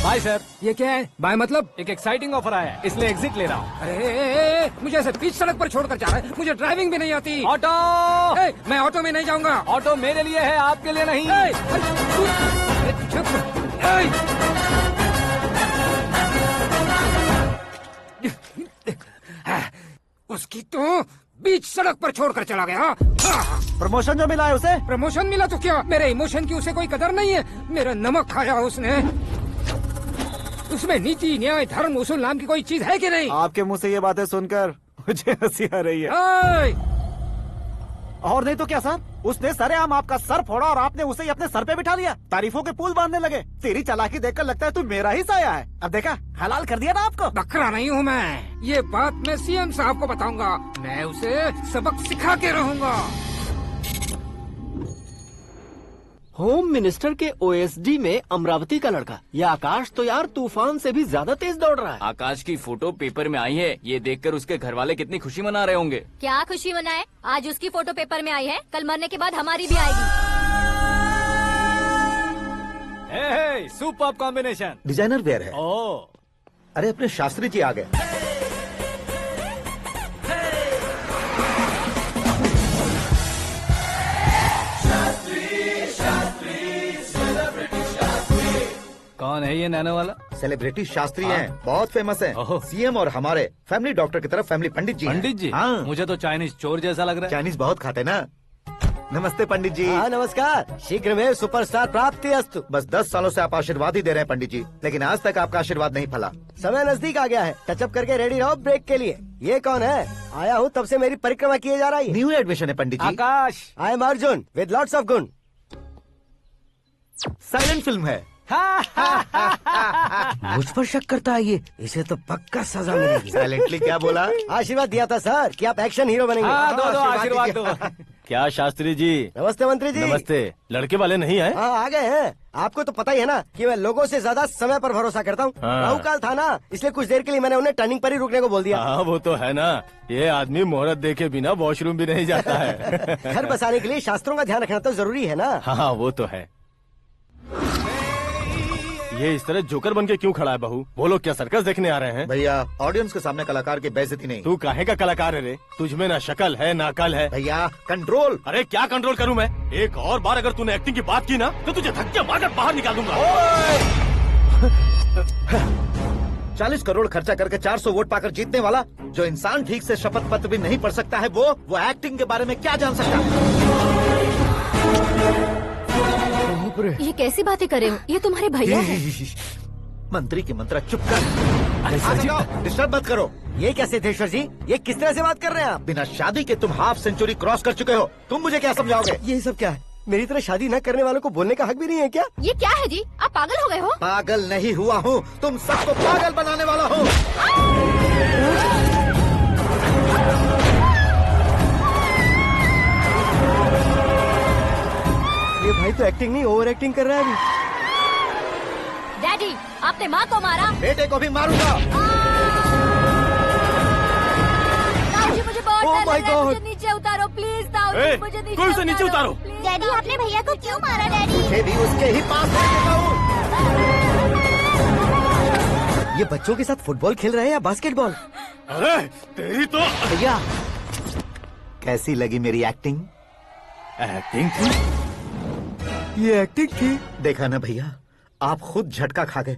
Bye sir. ये क्या है? बाय मतलब? एक एक्साइटिंग ऑफर आया है, इसलिए एग्जिट ले रहा हूँ। अरे मुझे ऐसे बीच सड़क पर छोड़कर जा रहा है, मुझे ड्राइविंग भी नहीं आती। ऑटो! मैं ऑटो में नहीं जाऊंगा। ऑटो मेरे लिए है, आपके लिए नहीं। उसकी तो बीच सड़क पर छोड़कर चला गया। प्रमोशन जो मिला है उसे? प्रमोशन मिला तो क्या, मेरे इमोशन की उसे कोई कदर नहीं है। मेरा नमक खाया उसने। उसमें नीति, न्याय, धर्म, उसूल नाम की कोई चीज है कि नहीं? आपके मुंह से ये बातें सुनकर मुझे हंसी आ रही है। और नहीं तो क्या सर, उसने सरेआम आपका सर फोड़ा और आपने उसे ही अपने सर पे बिठा लिया। तारीफों के पुल बांधने लगे। तेरी चालाकी देखकर लगता है तू मेरा ही साया है। अब देखा, हलाल कर दिया ना आपको। बकरा नहीं हूँ मैं, ये बात मैं सीएम साहब को बताऊंगा। मैं उसे सबक सिखा के रहूंगा। होम मिनिस्टर के ओएसडी में अमरावती का लड़का, ये आकाश तो यार तूफान से भी ज्यादा तेज दौड़ रहा है। आकाश की फोटो पेपर में आई है, ये देखकर उसके घर वाले कितनी खुशी मना रहे होंगे। क्या खुशी मनाए? आज उसकी फोटो पेपर में आई है, कल मरने के बाद हमारी भी आएगी। Super combination. डिजाइनर वेयर है। अरे अपने शास्त्री जी आ गए। कौन है ये नैनो वाला? सेलिब्रिटी शास्त्री हैं, बहुत फेमस हैं। सीएम और हमारे फैमिली डॉक्टर की तरफ फैमिली पंडित जी हैं। पंडित जी? हाँ। मुझे तो चाइनीज चोर जैसा लग रहा है। चाइनीज बहुत खाते ना। नमस्ते पंडित जी। हाँ नमस्कार, शीघ्र में सुपरस्टार प्राप्ति अस्तु। बस 10 सालों से आप आशीर्वाद ही दे रहे हैं पंडित जी, लेकिन आज तक आपका आशीर्वाद नहीं फला। समय नजदीक आ गया है, टचअप करके रेडी रहो ब्रेक के लिए। ये कौन है? आया हूँ तब से मेरी परिक्रमा किए जा रही है। न्यू एडमिशन है Pandit ji. Akash. I am Arjun with lots of गुण। साइलेंट फिल्म है। मुझ पर शक करता है ये, इसे तो पक्का सजा मिलेगी। साइलेंटली क्या बोला? आशीर्वाद दिया था सर कि आप एक्शन हीरो बनेंगे। दो आशीर्वाद दो। क्या शास्त्री जी? नमस्ते मंत्री जी। नमस्ते। लड़के वाले नहीं आए? हाँ आ गए हैं। आपको तो पता ही है ना कि मैं लोगों से ज्यादा समय पर भरोसा करता हूँ। राहु काल था ना, इसलिए कुछ देर के लिए मैंने उन्हें टर्निंग पर ही रुकने को बोल दिया। हाँ वो तो है ना, ये आदमी मुहूर्त देखे बिना वॉशरूम भी नहीं जाता है। घर बसाने के लिए शास्त्रों का ध्यान रखना तो जरूरी है ना। हाँ वो तो है। ये इस तरह जोकर बन के क्यों खड़ा है बहू? वो लोग क्या सर्कस देखने आ रहे हैं? भैया ऑडियंस के सामने कलाकार की बेइज्जती नहीं। तू काहे का कलाकार है रे? तुझमें ना शक्ल है ना अकल है। भैया कंट्रोल। अरे क्या कंट्रोल करूं मैं? एक और बार अगर तूने एक्टिंग की बात की ना तो तुझे धक्के मारकर बाहर निकाल दूंगा। 40 करोड़ खर्चा करके 400 वोट पाकर जीतने वाला, जो इंसान ठीक से शपथ पत्र भी नहीं पढ़ सकता है, वो एक्टिंग के बारे में क्या जान सकता है? ये कैसी बातें कर रहे हो? ये तुम्हारे भैया हैं। मंत्री की मंत्रा चुप कर। डिस्टर्ब मत करो। ये क्या सिद्धेश्वर जी, ये किस तरह से बात कर रहे हैं आप? बिना शादी के तुम हाफ सेंचुरी क्रॉस कर चुके हो, तुम मुझे क्या समझाओगे? ये सब क्या है? मेरी तरह शादी न करने वालों को बोलने का हक भी नहीं है क्या? ये क्या है जी? आप पागल हो गए हो? पागल नहीं हुआ हूँ, तुम सबको पागल बनाने वाला हूँ। ये भाई तो एक्टिंग नहीं ओवर एक्टिंग कर रहा है अभी। डैडी, आपने माँ को मारा। बेटे को भी मारूंगा। ताऊजी मुझे बहुत Oh डर my लग रहा है, God! मुझे नीचे उतारो प्लीज। ताऊजी मुझे कोई उसे नीचे उतारो। डैडी आपने भैया को क्यों मारा डैडी? मुझे भी उसके ही पास लेके जाऊं। ये बच्चों के साथ फुटबॉल खेल रहे हैं या बास्केटबॉल? अरे तेरी तो। भैया कैसी लगी मेरी एक्टिंग? एक्टिंग थी? ये एक्टिंग थी? देखा ना भैया, आप खुद झटका खा गए।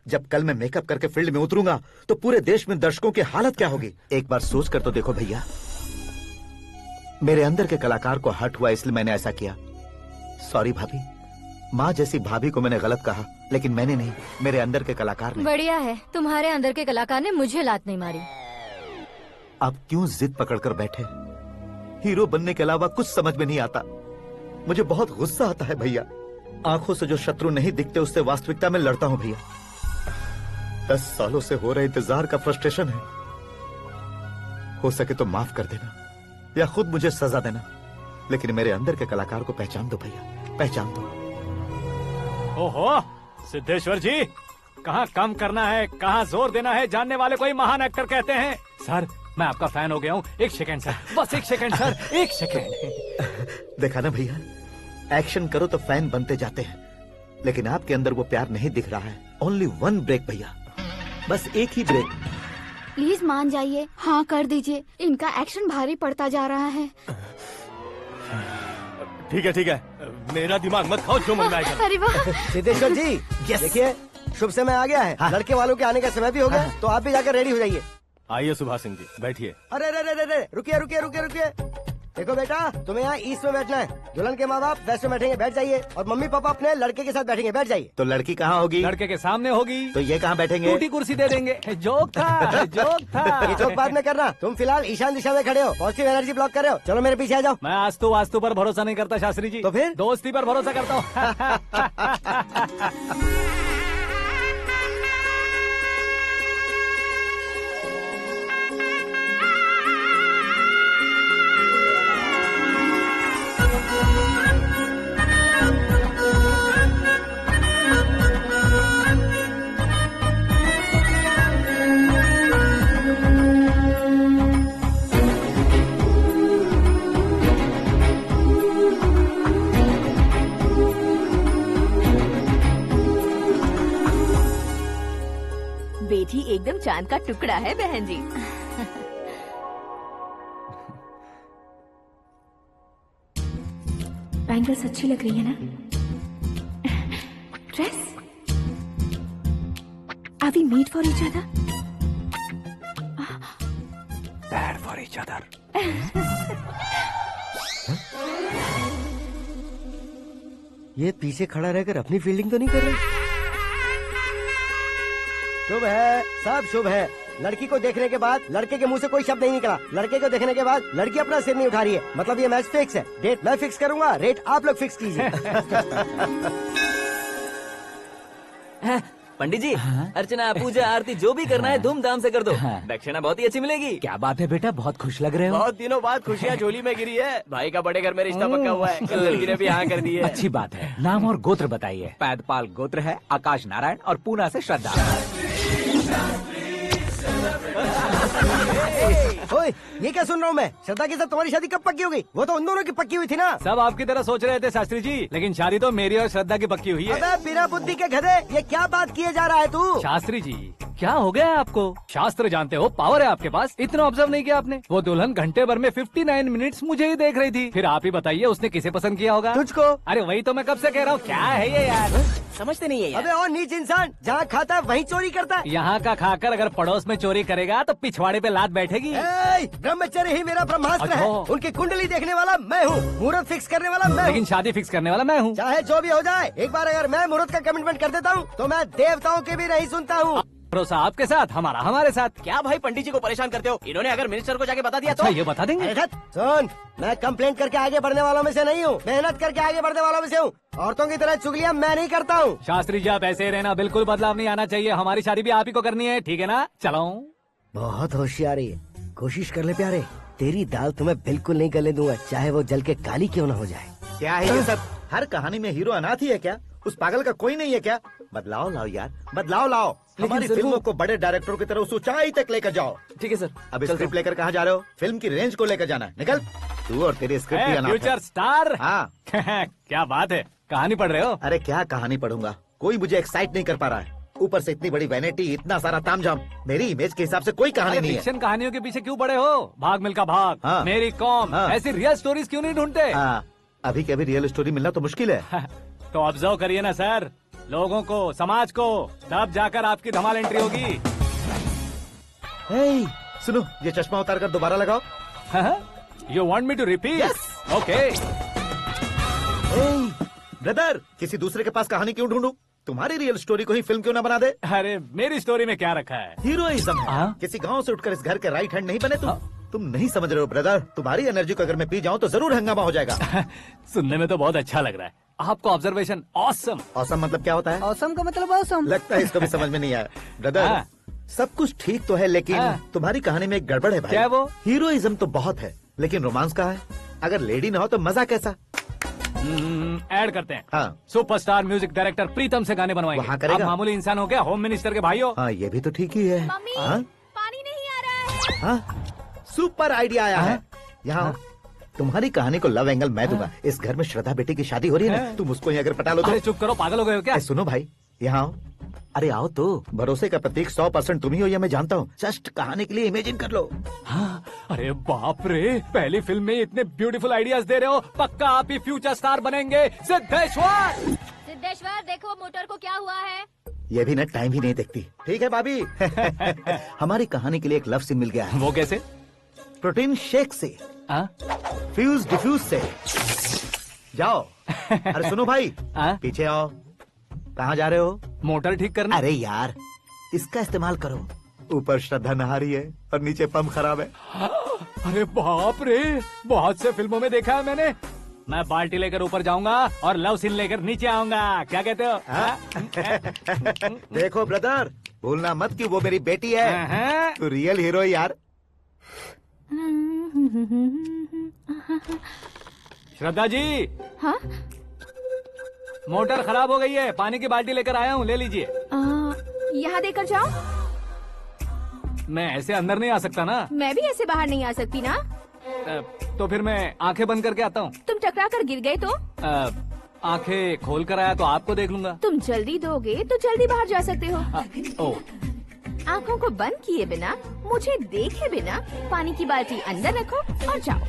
जब कल मैं मेकअप करके फील्ड में उतरूंगा तो पूरे देश में दर्शकों की हालत क्या होगी? एक बार सोच कर तो देखो भैया। मेरे अंदर के कलाकार को हर्ट हुआ इसलिए मैंने ऐसा किया। सॉरी भाभी। माँ जैसी भाभी को मैंने गलत कहा, लेकिन मैंने नहीं, मेरे अंदर के कलाकार ने। बढ़िया है, तुम्हारे अंदर के कलाकार ने मुझे लात नहीं मारी। आप क्यों जिद पकड़कर बैठे? हीरो बनने के अलावा कुछ समझ में नहीं आता। मुझे बहुत गुस्सा आता है भैया। आंखों से जो शत्रु नहीं दिखते उससे वास्तविकता में लड़ता हूं भैया। 10 सालों से हो रहे इंतजार का फ्रस्ट्रेशन है। हो सके तो माफ कर देना या खुद मुझे सजा देना, लेकिन मेरे अंदर के कलाकार को पहचान दो भैया, पहचान दो। ओहो सिद्धेश्वर जी, कहाँ कम करना है कहाँ जोर देना है जानने वाले को ही महान एक्टर कहते हैं। सर मैं आपका फैन हो गया हूँ। एक सेकंड सर, बस एक सेकंड सर, एक सेकंड। देखा ना भैया, एक्शन करो तो फैन बनते जाते हैं, लेकिन आपके अंदर वो प्यार नहीं दिख रहा है। ओनली 1 ब्रेक भैया, बस एक ही ब्रेक। प्लीज मान जाइए, हाँ कर दीजिए। इनका एक्शन भारी पड़ता जा रहा है। ठीक है, मेरा दिमाग मत खाओ, जो मंगाएगा। अरे वाह सिद्धेश्वर जी, देखिए शुभ समय आ गया है। लड़के वालों के आने का समय भी हो गया, तो आप भी जाकर रेडी हो जाइए। आइए सुभाष सिंह जी, बैठिए। अरे रुकिए। देखो बेटा, तुम्हें यहाँ ईस्ट में बैठना है। दुल्हन के माँ बाप वेस्ट में बैठेंगे, बैठ जाइए। और मम्मी पापा अपने लड़के के साथ बैठेंगे, बैठ जाइए। तो लड़की कहाँ होगी? लड़के के सामने होगी। तो ये कहाँ बैठेंगे? टूटी कुर्सी दे देंगे। जोक था। ये जोक बाद में करना। तुम फिलहाल ईशान दिशा में खड़े हो, पॉजिटिव एनर्जी ब्लॉक कर रहे हो। चलो मेरे पीछे आ जाओ। मैं वास्तु पर भरोसा नहीं करता शास्त्री जी। तो फिर दोस्ती पर भरोसा करता हूँ। बेटी एकदम चांद का टुकड़ा है बहन जी। बैंगल्स अच्छी लग रही है ना? Dress? Are we made for each other? Bad for each other. ये पीछे खड़ा रहकर अपनी फील्डिंग तो नहीं कर रहा? शुभ है, सब शुभ है। लड़की को देखने के बाद लड़के के मुंह से कोई शब्द नहीं निकला। लड़के को देखने के बाद लड़की अपना सिर नहीं उठा रही है। मतलब ये मैच फिक्स है। डेट मैं फिक्स करूंगा, रेट आप लोग फिक्स कीजिए। पंडित जी, अर्चना पूजा आरती जो भी करना है धूमधाम से कर दो। दक्षिणा बहुत ही अच्छी मिलेगी। क्या बात है बेटा, बहुत खुश लग रहे हो। बहुत दिनों बाद खुशियाँ झोली में गिरी है। भाई का बड़े घर में रिश्ता पक्का हुआ है। कल लड़की ने भी हाँ कर दी है। अच्छी बात है। नाम और गोत्र बताइए। पैदपाल गोत्र है, आकाश नारायण, और पूना से श्रद्धा। ओए, ये क्या सुन रहा हूँ मैं? श्रद्धा के साथ तुम्हारी शादी कब पक्की हो गई? वो तो उन दोनों की पक्की हुई थी ना। सब आपकी तरह सोच रहे थे शास्त्री जी, लेकिन शादी तो मेरी और श्रद्धा की पक्की हुई है। अबे बिना बुद्धि के गधे, ये क्या बात किए जा रहा है तू? शास्त्री जी क्या हो गया है आपको? शास्त्र जानते हो, पावर है आपके पास। इतना ऑब्जर्व नहीं किया आपने? वो दुल्हन घंटे भर में 59 मिनट्स मुझे ही देख रही थी। फिर आप ही बताइए उसने किसे पसंद किया होगा? तुझको। अरे वही तो मैं कब से कह रहा हूँ, क्या है ये यार? समझते नहीं है यार। अबे और नीच इंसान, जहाँ खाता है वहीं चोरी करता है। यहाँ का खाकर अगर पड़ोस में चोरी करेगा तो पिछवाड़े पे लात बैठेगी। ब्रह्मचर्य ही मेरा ब्रह्मास्त्र है। अच्छा। उनकी कुंडली देखने वाला मैं हूँ, मुहूर्त फिक्स करने वाला मैं हूँ। लेकिन शादी फिक्स करने वाला मैं हूँ। चाहे जो भी हो जाए, एक बार अगर मैं मुहूर्त का कमिटमेंट कर देता हूँ तो मैं देवताओं के भी नहीं सुनता हूँ। भरोसा आपके साथ, हमारा हमारे साथ। क्या भाई पंडित जी को परेशान करते हो? इन्होंने अगर मिनिस्टर को जाके बता दिया अच्छा, तो ये बता देंगे? अरे सुन, मैं कंप्लेंट करके आगे बढ़ने वालों में से नहीं हूँ, मेहनत करके आगे बढ़ने वालों में से हूँ। औरतों की तरह चुगलियाँ मैं नहीं करता हूँ। शास्त्री जी आप ऐसे ही रहना, बिल्कुल बदलाव नहीं आना चाहिए। हमारी शादी भी आप ही को करनी है, ठीक है ना? चलो। बहुत होशियारी है, कोशिश कर ले प्यारे। तेरी दाल तुम्हें बिल्कुल नहीं गलने दूंगा, चाहे वो जल के काली क्यों न हो जाए। क्या है ये सब? हर कहानी में हीरो अनाथ ही है क्या? उस पागल का कोई नहीं है क्या? बदलाव लाओ यार, बदलाव लाओ। हमारी फिल्मों को बड़े डायरेक्टरों की तरह उस ऊंचाई तक लेकर जाओ। ठीक है सर। अब स्क्रिप्ट लेकर कहाँ जा रहे हो? फिल्म की रेंज को लेकर जाना है। निकल तू और तेरी स्क्रिप्ट भी अनाथ है। Future star. हाँ क्या बात है, कहानी पढ़ रहे हो? अरे क्या कहानी पढ़ूंगा, कोई मुझे एक्साइट नहीं कर पा रहा है। ऊपर से इतनी बड़ी वैनिटी, इतना सारा तामझाम। मेरी इमेज के हिसाब से कोई कहानी नहीं है। फिक्शन कहानियों के पीछे क्यों पड़े हो? भाग मिल्खा भाग, हाँ। मेरी कॉम, हाँ। ऐसी रियल स्टोरीज क्यों नहीं ढूंढते? हाँ, अभी के अभी रियल स्टोरी मिलना तो मुश्किल है। तो ऑब्जर्व करिए ना सर, लोगों को, समाज को, तब जाकर आपकी धमाल एंट्री होगी। सुनो, ये चश्मा उतार कर दोबारा लगाओ। You want me to repeat? Okay. Brother, किसी दूसरे के पास कहानी क्यों ढूंढूं? तुम्हारी रियल स्टोरी को ही फिल्म क्यों ना बना दे? अरे मेरी स्टोरी में क्या रखा है? हीरोइज्म है। किसी गांव से उठकर इस घर के राइट हैंड नहीं बने तुम। तुम नहीं समझ रहे हो ब्रदर, तुम्हारी एनर्जी को अगर मैं पी जाऊं तो जरूर हंगामा हो जाएगा। सुनने में तो बहुत अच्छा लग रहा है, आपको ऑब्जर्वेशन ऑसम। औसम मतलब क्या होता है? औसम का मतलब औसम। लगता है इसको भी समझ में नहीं आया। ब्रदर, हाँ। सब कुछ ठीक तो है, लेकिन हाँ। तुम्हारी कहानी में एक गड़बड़ है भाई। क्या है वो? हीरोइज्म तो बहुत है, लेकिन रोमांस कहाँ है? अगर लेडी ना हो तो मजा कैसा? ऐड करते हैं। हाँ। सुपरस्टार म्यूजिक डायरेक्टर प्रीतम से गाने बनवाएंगे। वहाँ करेगा? आप मामूली इंसान हो क्या, होम मिनिस्टर के भाई हो? हाँ, ये भी तो ठीक ही है। मम्मी हाँ? पानी नहीं आ रहा है। हाँ? सुपर आइडिया आया है। यहाँ आओ। तुम्हारी कहानी को लव एंगल मैं दूंगा। इस घर में श्रद्धा बेटी की शादी हो रही है ना, तुम उसको ही अगर पटा लो तो। अरे चुप करो, पागल हो गए हो क्या? सुनो भाई, यहाँ आओ। अरे आओ तो। भरोसे का प्रतीक 100% तुम ही हो, यह मैं जानता हूँ। जस्ट कहानी के लिए इमेजिन कर लो। हाँ, अरे बाप रे, पहली फिल्म में इतने ब्यूटीफुल आइडियाज दे रहे हो, पक्का आप ही फ्यूचर स्टार बनेंगे। सिद्धेश्वर, सिद्धेश्वर देखो मोटर को क्या हुआ है। ये भी ना टाइम ही नहीं देखती। ठीक है भाभी। हमारी कहानी के लिए एक लव सीन मिल गया है। वो कैसे? प्रोटीन शेक से, फ्यूज डिफ्यूज से। जाओ। अरे सुनो भाई, पीछे आओ। कहाँ जा रहे हो? मोटर ठीक करना। अरे यार, इसका इस्तेमाल करो। ऊपर श्रद्धा नहा रही है और नीचे पंप खराब है। अरे बाप रे, बहुत से फिल्मों में देखा है मैंने। मैं बाल्टी लेकर ऊपर जाऊंगा और लव सीन लेकर नीचे आऊंगा। क्या कहते हो? देखो ब्रदर, भूलना मत कि वो मेरी बेटी है। तू रियल हीरो है यार। श्रद्धा जी। हाँ? मोटर खराब हो गई है, पानी की बाल्टी लेकर आया हूँ, ले लीजिए। यहाँ देकर जाओ। मैं ऐसे अंदर नहीं आ सकता ना। मैं भी ऐसे बाहर नहीं आ सकती ना। तो फिर मैं आंखें बंद करके आता हूँ। तुम टकरा कर गिर गए तो? आंखें खोल कर आया तो आपको देख लूंगा। तुम जल्दी दोगे तो जल्दी बाहर जा सकते हो। आँखों को बंद किए बिना, मुझे देखे बिना पानी की बाल्टी अंदर रखो और जाओ।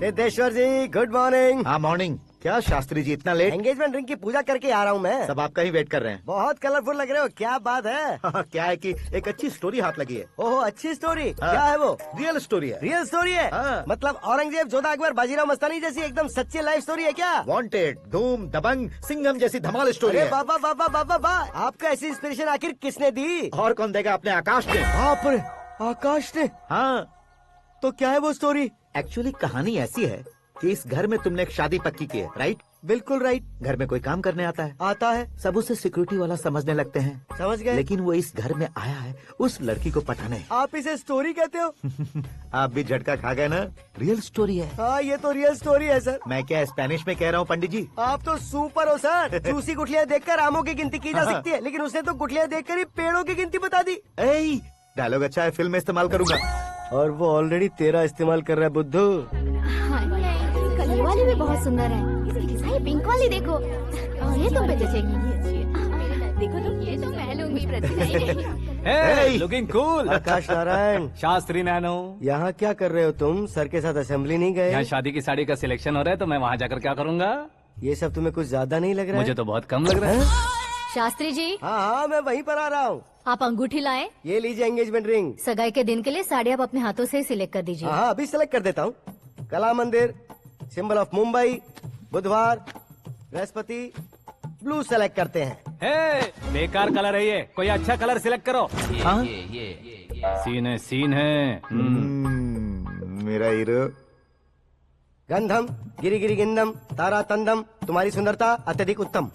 सिद्धेश्वर जी, गुड मॉर्निंग। हाँ मॉर्निंग। क्या शास्त्री जी इतना लेट? एंगेजमेंट रिंग की पूजा करके आ रहा हूँ मैं। सब आपका ही वेट कर रहे हैं। बहुत कलरफुल लग रहे हो, क्या बात है? क्या है कि एक अच्छी स्टोरी हाथ लगी है। ओह, अच्छी स्टोरी। क्या है वो? रियल स्टोरी है। रियल स्टोरी है? मतलब औरंगजेब, जोधा अकबर, बाजीराव मस्तानी जैसी एकदम सच्ची लाइफ स्टोरी है क्या? वांटेड, धूम, दबंग, सिंघम जैसी धमाल स्टोरी है। बाबा बाबा बाबा बा, आपको ऐसी इंस्पिरेशन आखिर किसने दी? और कौन देगा? अपने आकाश ने। बाप रे, आकाश ने? हाँ। तो क्या है वो स्टोरी? एक्चुअली कहानी ऐसी है कि इस घर में तुमने एक शादी पक्की की है, राइट? बिल्कुल राइट। घर में कोई काम करने आता है? आता है। सब उसे सिक्योरिटी वाला समझने लगते हैं। समझ गए। लेकिन वो इस घर में आया है उस लड़की को पटाने। आप इसे स्टोरी कहते हो? आप भी झटका खा गए ना? रियल स्टोरी है। हाँ, ये तो रियल स्टोरी है सर। मैं क्या स्पेनिश में कह रहा हूँ पंडित जी? आप तो सुपर हो सर। चूसी गुठलियाँ देखकर आमों की गिनती की जा सकती है, लेकिन उसने तो गुठलियाँ देखकर ही पेड़ों की गिनती बता दी। डायलॉग अच्छा है, फिल्म में इस्तेमाल करूंगा। और वो ऑलरेडी तेरा इस्तेमाल कर रहा है बुद्धू। ये वाली भी बहुत सुंदर है। ये पिंक वाली देखो, और ये तुम पे जचेगी। देखो तो ये तो मैं लूंगी। Hey, looking cool। आकाश नारायण। शास्त्री नैनो। यहाँ क्या कर रहे हो तुम? सर के साथ असेंबली नहीं गए? यहाँ शादी की साड़ी का सिलेक्शन हो रहा है, तो मैं वहाँ जाकर क्या करूँगा? ये सब तुम्हें कुछ ज्यादा नहीं लग रहा है? मुझे तो बहुत कम लग रहा है। शास्त्री जी। हाँ, मैं वहीं पर आ रहा हूँ। आप अंगूठी लाएं। ये लीजिए एंगेजमेंट रिंग। सगाई के दिन के लिए साड़ी आप अपने हाथों से ही सिलेक्ट कर दीजिए। हाँ, अभी सिलेक्ट कर देता हूँ। कला मंदिर, सिंबल ऑफ मुंबई, बुधवार, बृहस्पति, ब्लू सेलेक्ट करते हैं। बेकार कलर है ये, कोई अच्छा कलर सिलेक्ट करो। सीन है। मेरा हीरो। गंधम, गिरी गिरी गिंदम, तारा तंदम, तुम्हारी सुंदरता अत्यधिक उत्तम।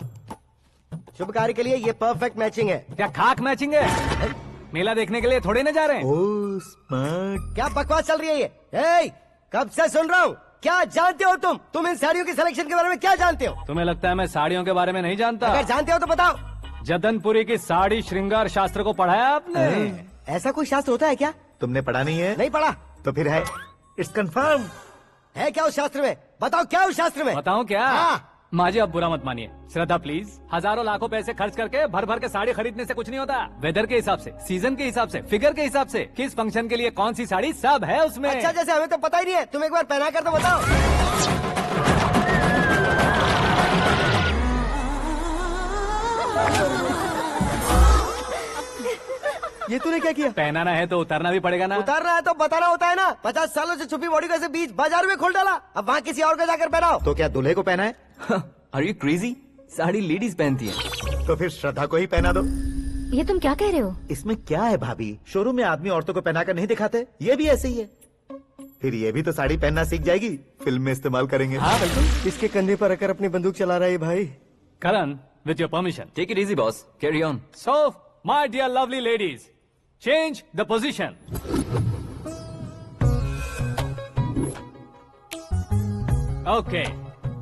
शुभ कार्य के लिए ये परफेक्ट मैचिंग है। क्या खाक मैचिंग है? मेला देखने के लिए थोड़े न जा रहे हैं। Oh smart. क्या बकवास चल रही है ये? कब से सुन रहा हूँ। क्या जानते हो तुम इन साड़ियों की सिलेक्शन के बारे में क्या जानते हो? तुम्हें लगता है मैं साड़ियों के बारे में नहीं जानता? अगर जानते हो तो बताओ। जदनपुरी की साड़ी श्रृंगार शास्त्र को पढ़ा है आपने? ऐसा कोई शास्त्र होता है क्या? तुमने पढ़ा नहीं है? नहीं पढ़ा। तो फिर है, इट्स कंफर्म। है क्या उस शास्त्र में? बताओ क्या उस शास्त्र में? बताऊं क्या? हाँ। माजी अब बुरा मत मानिए। श्रद्धा प्लीज, हजारों लाखों पैसे खर्च करके भर भर के साड़ी खरीदने से कुछ नहीं होता। वेदर के हिसाब से, सीजन के हिसाब से, फिगर के हिसाब से, किस फंक्शन के लिए कौन सी साड़ी, सब है उसमें। अच्छा, जैसे हमें तो पता ही नहीं है। तुम एक बार पहना कर तो बताओ। ये तूने क्या किया? पहनाना है तो उतारना भी पड़ेगा ना। उतारना है तो बताना होता है ना। 50 सालों से छुपी बॉडी को ऐसे बीच बाजार में खोल डाला, अब वहाँ किसी और को जाकर पहनाओ। तो क्या दूल्हे को पहना है? Are you crazy? Sari ladies पहनती है। तो फिर श्रद्धा को ही पहना दो। ये तुम क्या कह रहे हो? इसमें क्या है भाभी, शोरूम में आदमी औरतों को पहनाकर नहीं दिखाते, ये भी ऐसे ही है। फिर ये भी तो साड़ी पहनना सीख जाएगी, फिल्म में इस्तेमाल करेंगे। हाँ बिल्कुल। इसके कंधे पर रखकर अपनी बंदूक चला रहा है भाई। करण, with your permission. Take it easy, boss. Carry on. So, my dear lovely ladies, change the position. Okay.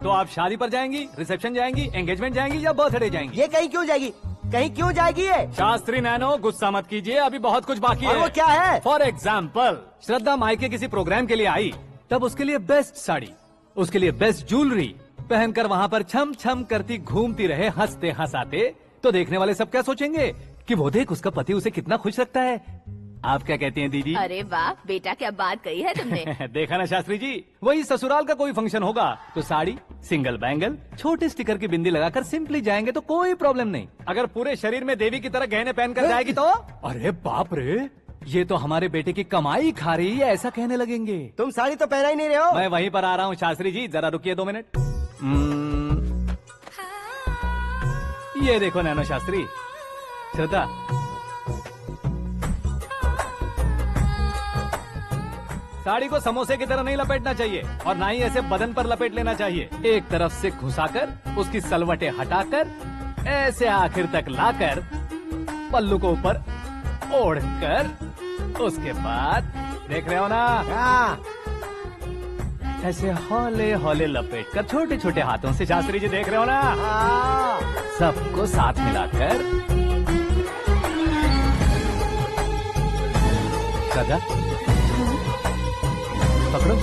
तो आप शादी पर जाएंगी, रिसेप्शन जाएंगी, एंगेजमेंट जाएंगी या बर्थडे जाएंगी? ये कहीं क्यों जाएगी? कहीं क्यों जाएगी ये? शास्त्री नैनो, गुस्सा मत कीजिए, अभी बहुत कुछ बाकी है। और वो क्या है? फॉर एग्जाम्पल, श्रद्धा मायके किसी प्रोग्राम के लिए आई, तब उसके लिए बेस्ट साड़ी, उसके लिए बेस्ट ज्वेलरी पहनकर वहाँ पर छम छम करती घूमती रहे, हंसते हंसाते, तो देखने वाले सब क्या सोचेंगे कि वो देख उसका पति उसे कितना खुश रखता है। आप क्या कहती हैं दीदी? अरे वाह बेटा, क्या बात कही है तुमने। देखा ना शास्त्री जी, वही ससुराल का कोई फंक्शन होगा तो साड़ी, सिंगल बैंगल, छोटे स्टिकर की बिंदी लगाकर सिंपली जाएंगे तो कोई प्रॉब्लम नहीं। अगर पूरे शरीर में देवी की तरह गहने पहनकर जाएगी तो अरे बाप रे, ये तो हमारे बेटे की कमाई खा रही है, ऐसा कहने लगेंगे। तुम साड़ी तो पहना ही नहीं रहे हो। मैं वहीं पर आ रहा हूँ शास्त्री जी, जरा रुकिए 2 मिनट। ये देखो नैनो शास्त्री, श्रद्धा, साड़ी को समोसे की तरह नहीं लपेटना चाहिए और ना ही ऐसे बदन पर लपेट लेना चाहिए। एक तरफ से घुसाकर, उसकी सलवटें हटाकर, ऐसे आखिर तक लाकर, पल्लू को ऊपर ओढ़कर, उसके बाद देख रहे हो ना, ऐसे हौले हौले लपेट कर छोटे छोटे हाथों से, शास्त्री जी देख रहे हो ना, सबको साथ मिलाकर, श्रद्धा पकड़ो।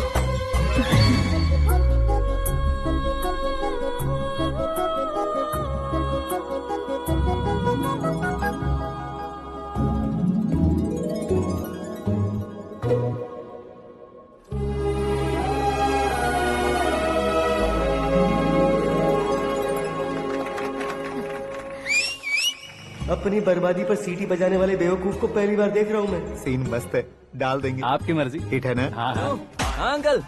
अपनी बर्बादी पर सीटी बजाने वाले बेवकूफ को पहली बार देख रहा हूँ मैं। सीन मस्त है, डाल देंगे। आपकी मर्जी। हिट है ना? हाँ हाँ। हाँ अंकल,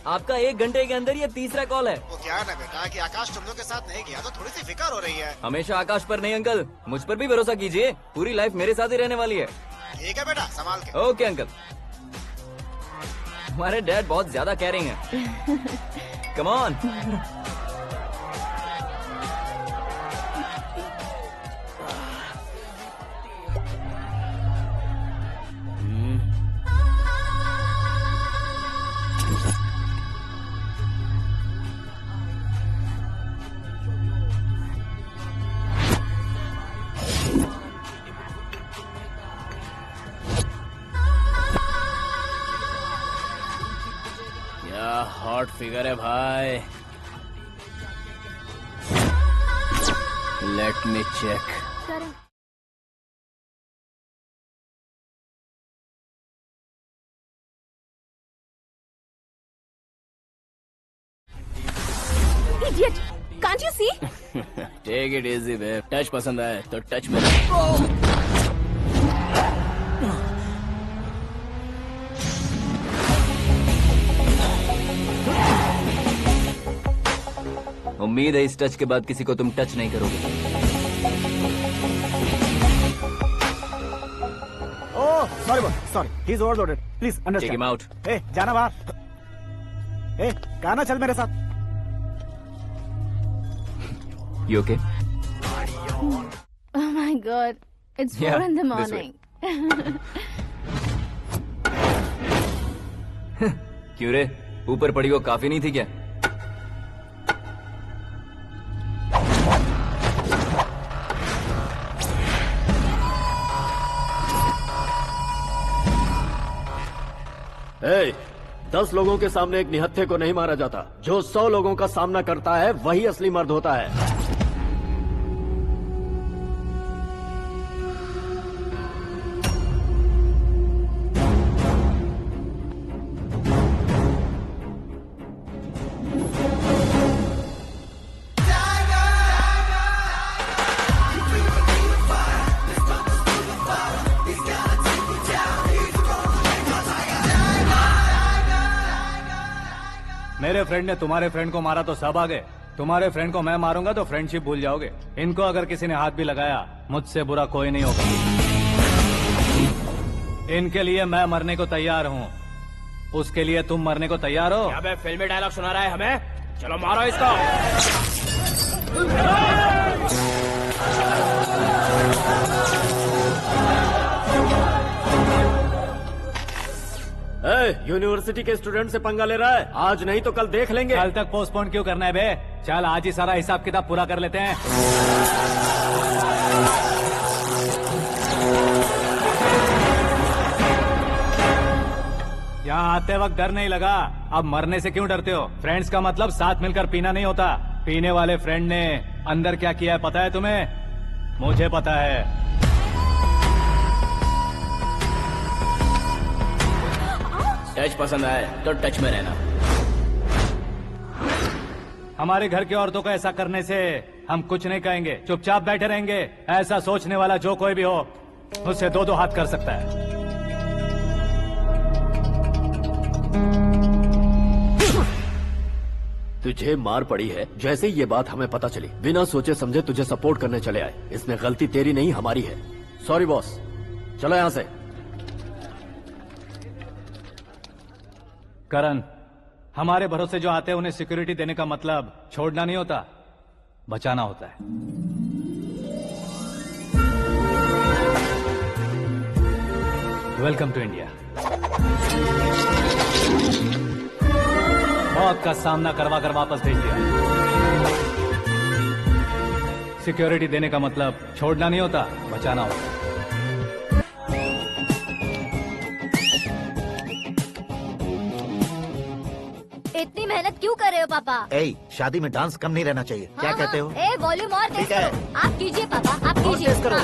आपका 1 घंटे के अंदर ये तीसरा कॉल है। वो क्या है ना बेटा कि आकाश तुम लोग के साथ नहीं गया तो थोड़ी सी फिक्र हो रही है। हमेशा आकाश पर नहीं अंकल, मुझ पर भी भरोसा कीजिए, पूरी लाइफ मेरे साथ ही रहने वाली है। ठीक है बेटा, संभाल के। Okay uncle. हमारे डैड बहुत ज्यादा केयरिंग है। Come on. हॉट फिगर है भाई। Let me check. Idiot! Can't you see? Take it easy babe. Touch पसंद आए तो टच में। उम्मीद है इस टच के बाद किसी को तुम टच नहीं करोगे। Oh sorry sorry, he is overloaded, please understand. Take him out. ए जाना बाहर। ए गाना चल मेरे साथ। You okay? Oh my God! It's 4 in the morning. क्यों रे, ऊपर पड़ी वो काफी नहीं थी क्या? Hey, 10 लोगों के सामने एक निहत्थे को नहीं मारा जाता। जो 100 लोगों का सामना करता है वही असली मर्द होता है। मेरे फ्रेंड ने तुम्हारे फ्रेंड को मारा तो सब आ गए, तुम्हारे फ्रेंड को मैं मारूंगा तो फ्रेंडशिप भूल जाओगे। इनको अगर किसी ने हाथ भी लगाया, मुझसे बुरा कोई नहीं होगा। इनके लिए मैं मरने को तैयार हूँ, उसके लिए तुम मरने को तैयार हो? अबे फिल्मी डायलॉग सुना रहा है हमें, चलो मारो इसको। यूनिवर्सिटी के स्टूडेंट से पंगा ले रहा है, आज नहीं तो कल देख लेंगे। कल तक पोस्टपोन क्यों करना है बे? चल आज ही सारा हिसाब किताब पूरा कर लेते हैं। यहाँ आते वक्त डर नहीं लगा, अब मरने से क्यों डरते हो? फ्रेंड्स का मतलब साथ मिलकर पीना नहीं होता। पीने वाले फ्रेंड ने अंदर क्या किया है पता है तुम्हें? मुझे पता है। टच पसंद आए तो टच में रहना। हमारे घर की औरतों को ऐसा करने से हम कुछ नहीं कहेंगे, चुपचाप बैठे रहेंगे। ऐसा सोचने वाला जो कोई भी हो, उससे दो हाथ कर सकता है। तुझे मार पड़ी है, जैसे ये बात हमें पता चली बिना सोचे समझे तुझे सपोर्ट करने चले आए। इसमें गलती तेरी नहीं हमारी है। सॉरी बॉस, चलो यहाँ से। करण, हमारे भरोसे जो आते हैं उन्हें सिक्योरिटी देने का मतलब छोड़ना नहीं होता, बचाना होता है। Welcome to India. मौत का सामना करवा कर वापस भेज दिया। सिक्योरिटी देने का मतलब छोड़ना नहीं होता, बचाना होता है। इतनी मेहनत क्यों कर रहे हो पापा? शादी में डांस कम नहीं रहना चाहिए। क्या कहते हो? वॉल्यूम और तेज करो। आप कीजिए पापा, आप कीजिए। तेज करो।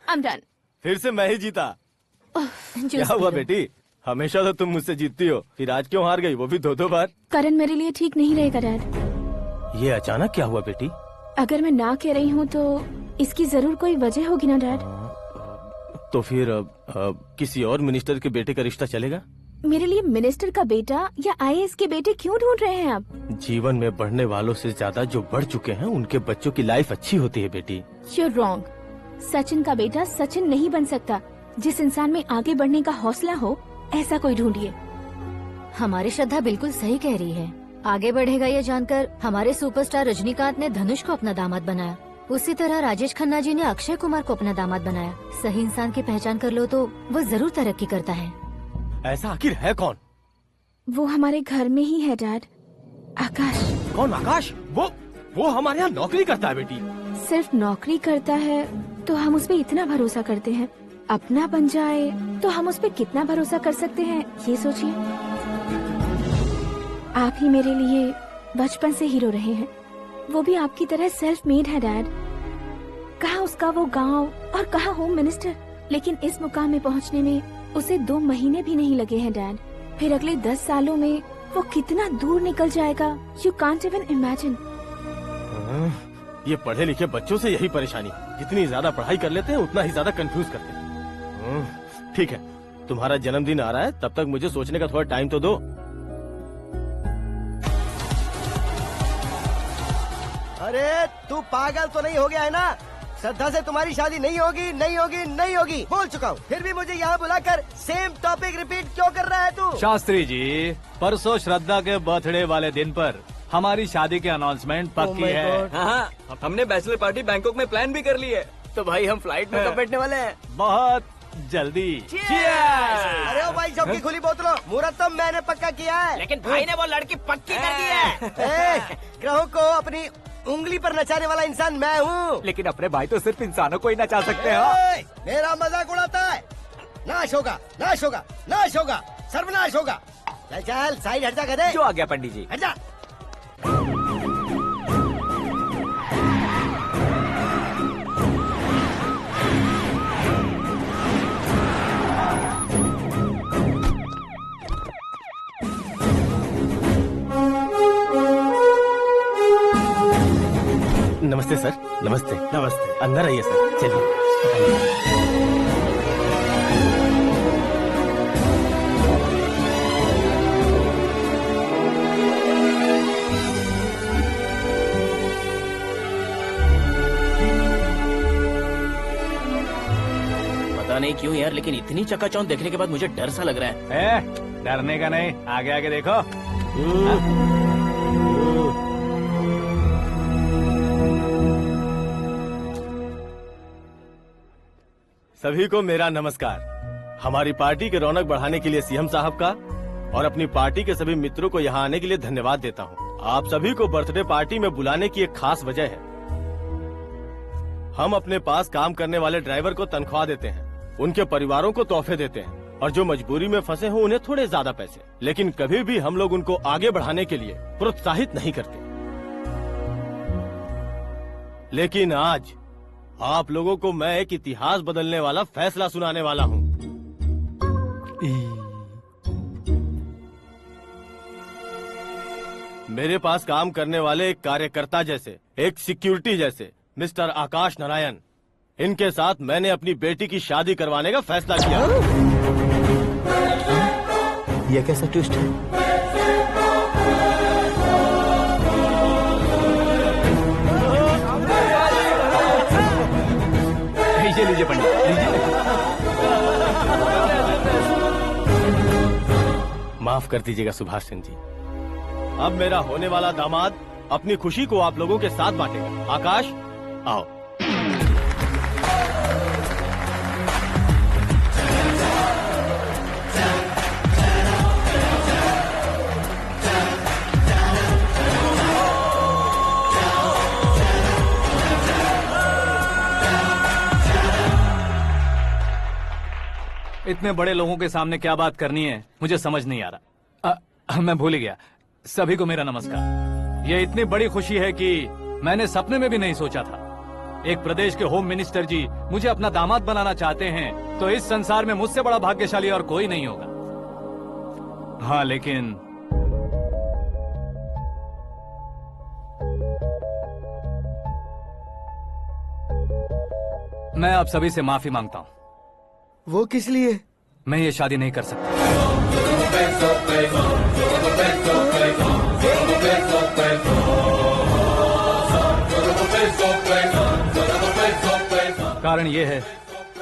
I'm done. फिर से मैं ही जीता। क्या हुआ बेटी? हमेशा तो तुम मुझसे जीतती हो, फिर आज क्यों हार गई, वो भी दो बार? करण मेरे लिए ठीक नहीं रहेगा डैड। ये अचानक क्या हुआ बेटी? अगर मैं ना कह रही हूँ तो इसकी जरूर कोई वजह होगी ना डैड। तो फिर किसी और मिनिस्टर के बेटे का रिश्ता चलेगा? मेरे लिए मिनिस्टर का बेटा या IAS के बेटे क्यों ढूंढ रहे हैं आप? जीवन में बढ़ने वालों से ज्यादा जो बढ़ चुके हैं उनके बच्चों की लाइफ अच्छी होती है बेटी। You're wrong. सचिन का बेटा सचिन नहीं बन सकता। जिस इंसान में आगे बढ़ने का हौसला हो, ऐसा कोई ढूंढिए। हमारी श्रद्धा बिल्कुल सही कह रही है। आगे बढ़ेगा ये जानकर हमारे सुपरस्टार रजनीकांत ने धनुष को अपना दामाद बनाया, उसी तरह राजेश खन्ना जी ने अक्षय कुमार को अपना दामाद बनाया। सही इंसान की पहचान कर लो तो वो जरूर तरक्की करता है। ऐसा आखिर है कौन? वो हमारे घर में ही है डैड, आकाश। कौन आकाश? वो हमारे यहाँ नौकरी करता है बेटी। सिर्फ नौकरी करता है तो हम उस पे इतना भरोसा करते हैं, अपना बन जाए तो हम उस पे कितना भरोसा कर सकते हैं, ये सोचिए। आप ही मेरे लिए बचपन से हीरो रहे हैं, वो भी आपकी तरह सेल्फ मेड है डैड। कहाँ उसका वो गांव और कहाँ होम मिनिस्टर, लेकिन इस मुकाम में पहुँचने में उसे 2 महीने भी नहीं लगे हैं डैड। फिर अगले 10 सालों में वो कितना दूर निकल जाएगा, यू कांट इवन इमेजिन। ये पढ़े लिखे बच्चों से यही परेशानी, जितनी ज्यादा पढ़ाई कर लेते हैं उतना ही ज्यादा कंफ्यूज करते हैं। ठीक है, तुम्हारा जन्मदिन आ रहा है, तब तक मुझे सोचने का थोड़ा टाइम तो दो। अरे तू पागल तो नहीं हो गया है ना? श्रद्धा से तुम्हारी शादी नहीं होगी, नहीं होगी, नहीं होगी, बोल चुका हूँ। फिर भी मुझे यहाँ बुलाकर सेम टॉपिक रिपीट क्यों कर रहा है तू? शास्त्री जी, परसों श्रद्धा के बर्थडे वाले दिन पर हमारी शादी की अनाउंसमेंट पक्की है। हाँ, हमने बैचलर पार्टी बैंकॉक में प्लान भी कर ली है, तो भाई हम फ्लाइट में कब बैठने वाले हैं? बहुत जल्दी। अरे ओ भाई, सबकी खुली बोतलों, मुहूर्त तो मैंने पक्का किया है, लेकिन भाई ने वो लड़की पक्की कर दी है। ग्रहों को अपनी उंगली पर नचाने वाला इंसान मैं हूँ। लेकिन अपने भाई तो सिर्फ इंसानों को ही नचा सकते हैं। मेरा मजाक उड़ाता है? नाश होगा, नाश होगा, नाश होगा, सर्वनाश होगा। चल चल साइड हट जा, गधे। जो आ गया पंडित जी। हट जा। नमस्ते सर। नमस्ते। नमस्ते। अंदर आइए सर, चलिए। नहीं क्यों यार, लेकिन इतनी चकाचौंध देखने के बाद मुझे डर सा लग रहा है। डरने का नहीं, आगे आगे देखो। सभी को मेरा नमस्कार। हमारी पार्टी के रौनक बढ़ाने के लिए सीएम साहब का और अपनी पार्टी के सभी मित्रों को यहाँ आने के लिए धन्यवाद देता हूँ। आप सभी को बर्थडे पार्टी में बुलाने की एक खास वजह है। हम अपने पास काम करने वाले ड्राइवर को तनख्वाह देते हैं, उनके परिवारों को तोहफे देते हैं और जो मजबूरी में फंसे हो उन्हें थोड़े ज्यादा पैसे, लेकिन कभी भी हम लोग उनको आगे बढ़ाने के लिए प्रोत्साहित नहीं करते। लेकिन आज आप लोगों को मैं एक इतिहास बदलने वाला फैसला सुनाने वाला हूँ। मेरे पास काम करने वाले एक कार्यकर्ता जैसे, एक सिक्योरिटी जैसे मिस्टर आकाश नारायण, इनके साथ मैंने अपनी बेटी की शादी करवाने का फैसला किया। ये कैसा ट्विस्ट है? लीजिए पंडित, लीजिए। माफ कर दीजिएगा सुभाष सिंह जी। अब मेरा होने वाला दामाद अपनी खुशी को आप लोगों के साथ बांटेगा। आकाश, आओ। इतने बड़े लोगों के सामने क्या बात करनी है मुझे समझ नहीं आ रहा। मैं भूल ही गया। सभी को मेरा नमस्कार। ये इतनी बड़ी खुशी है कि मैंने सपने में भी नहीं सोचा था। एक प्रदेश के होम मिनिस्टर जी मुझे अपना दामाद बनाना चाहते हैं तो इस संसार में मुझसे बड़ा भाग्यशाली और कोई नहीं होगा। हाँ, लेकिन मैं आप सभी से माफी मांगता हूँ। वो किस लिए? मैं ये शादी नहीं कर सकता। कारण ये है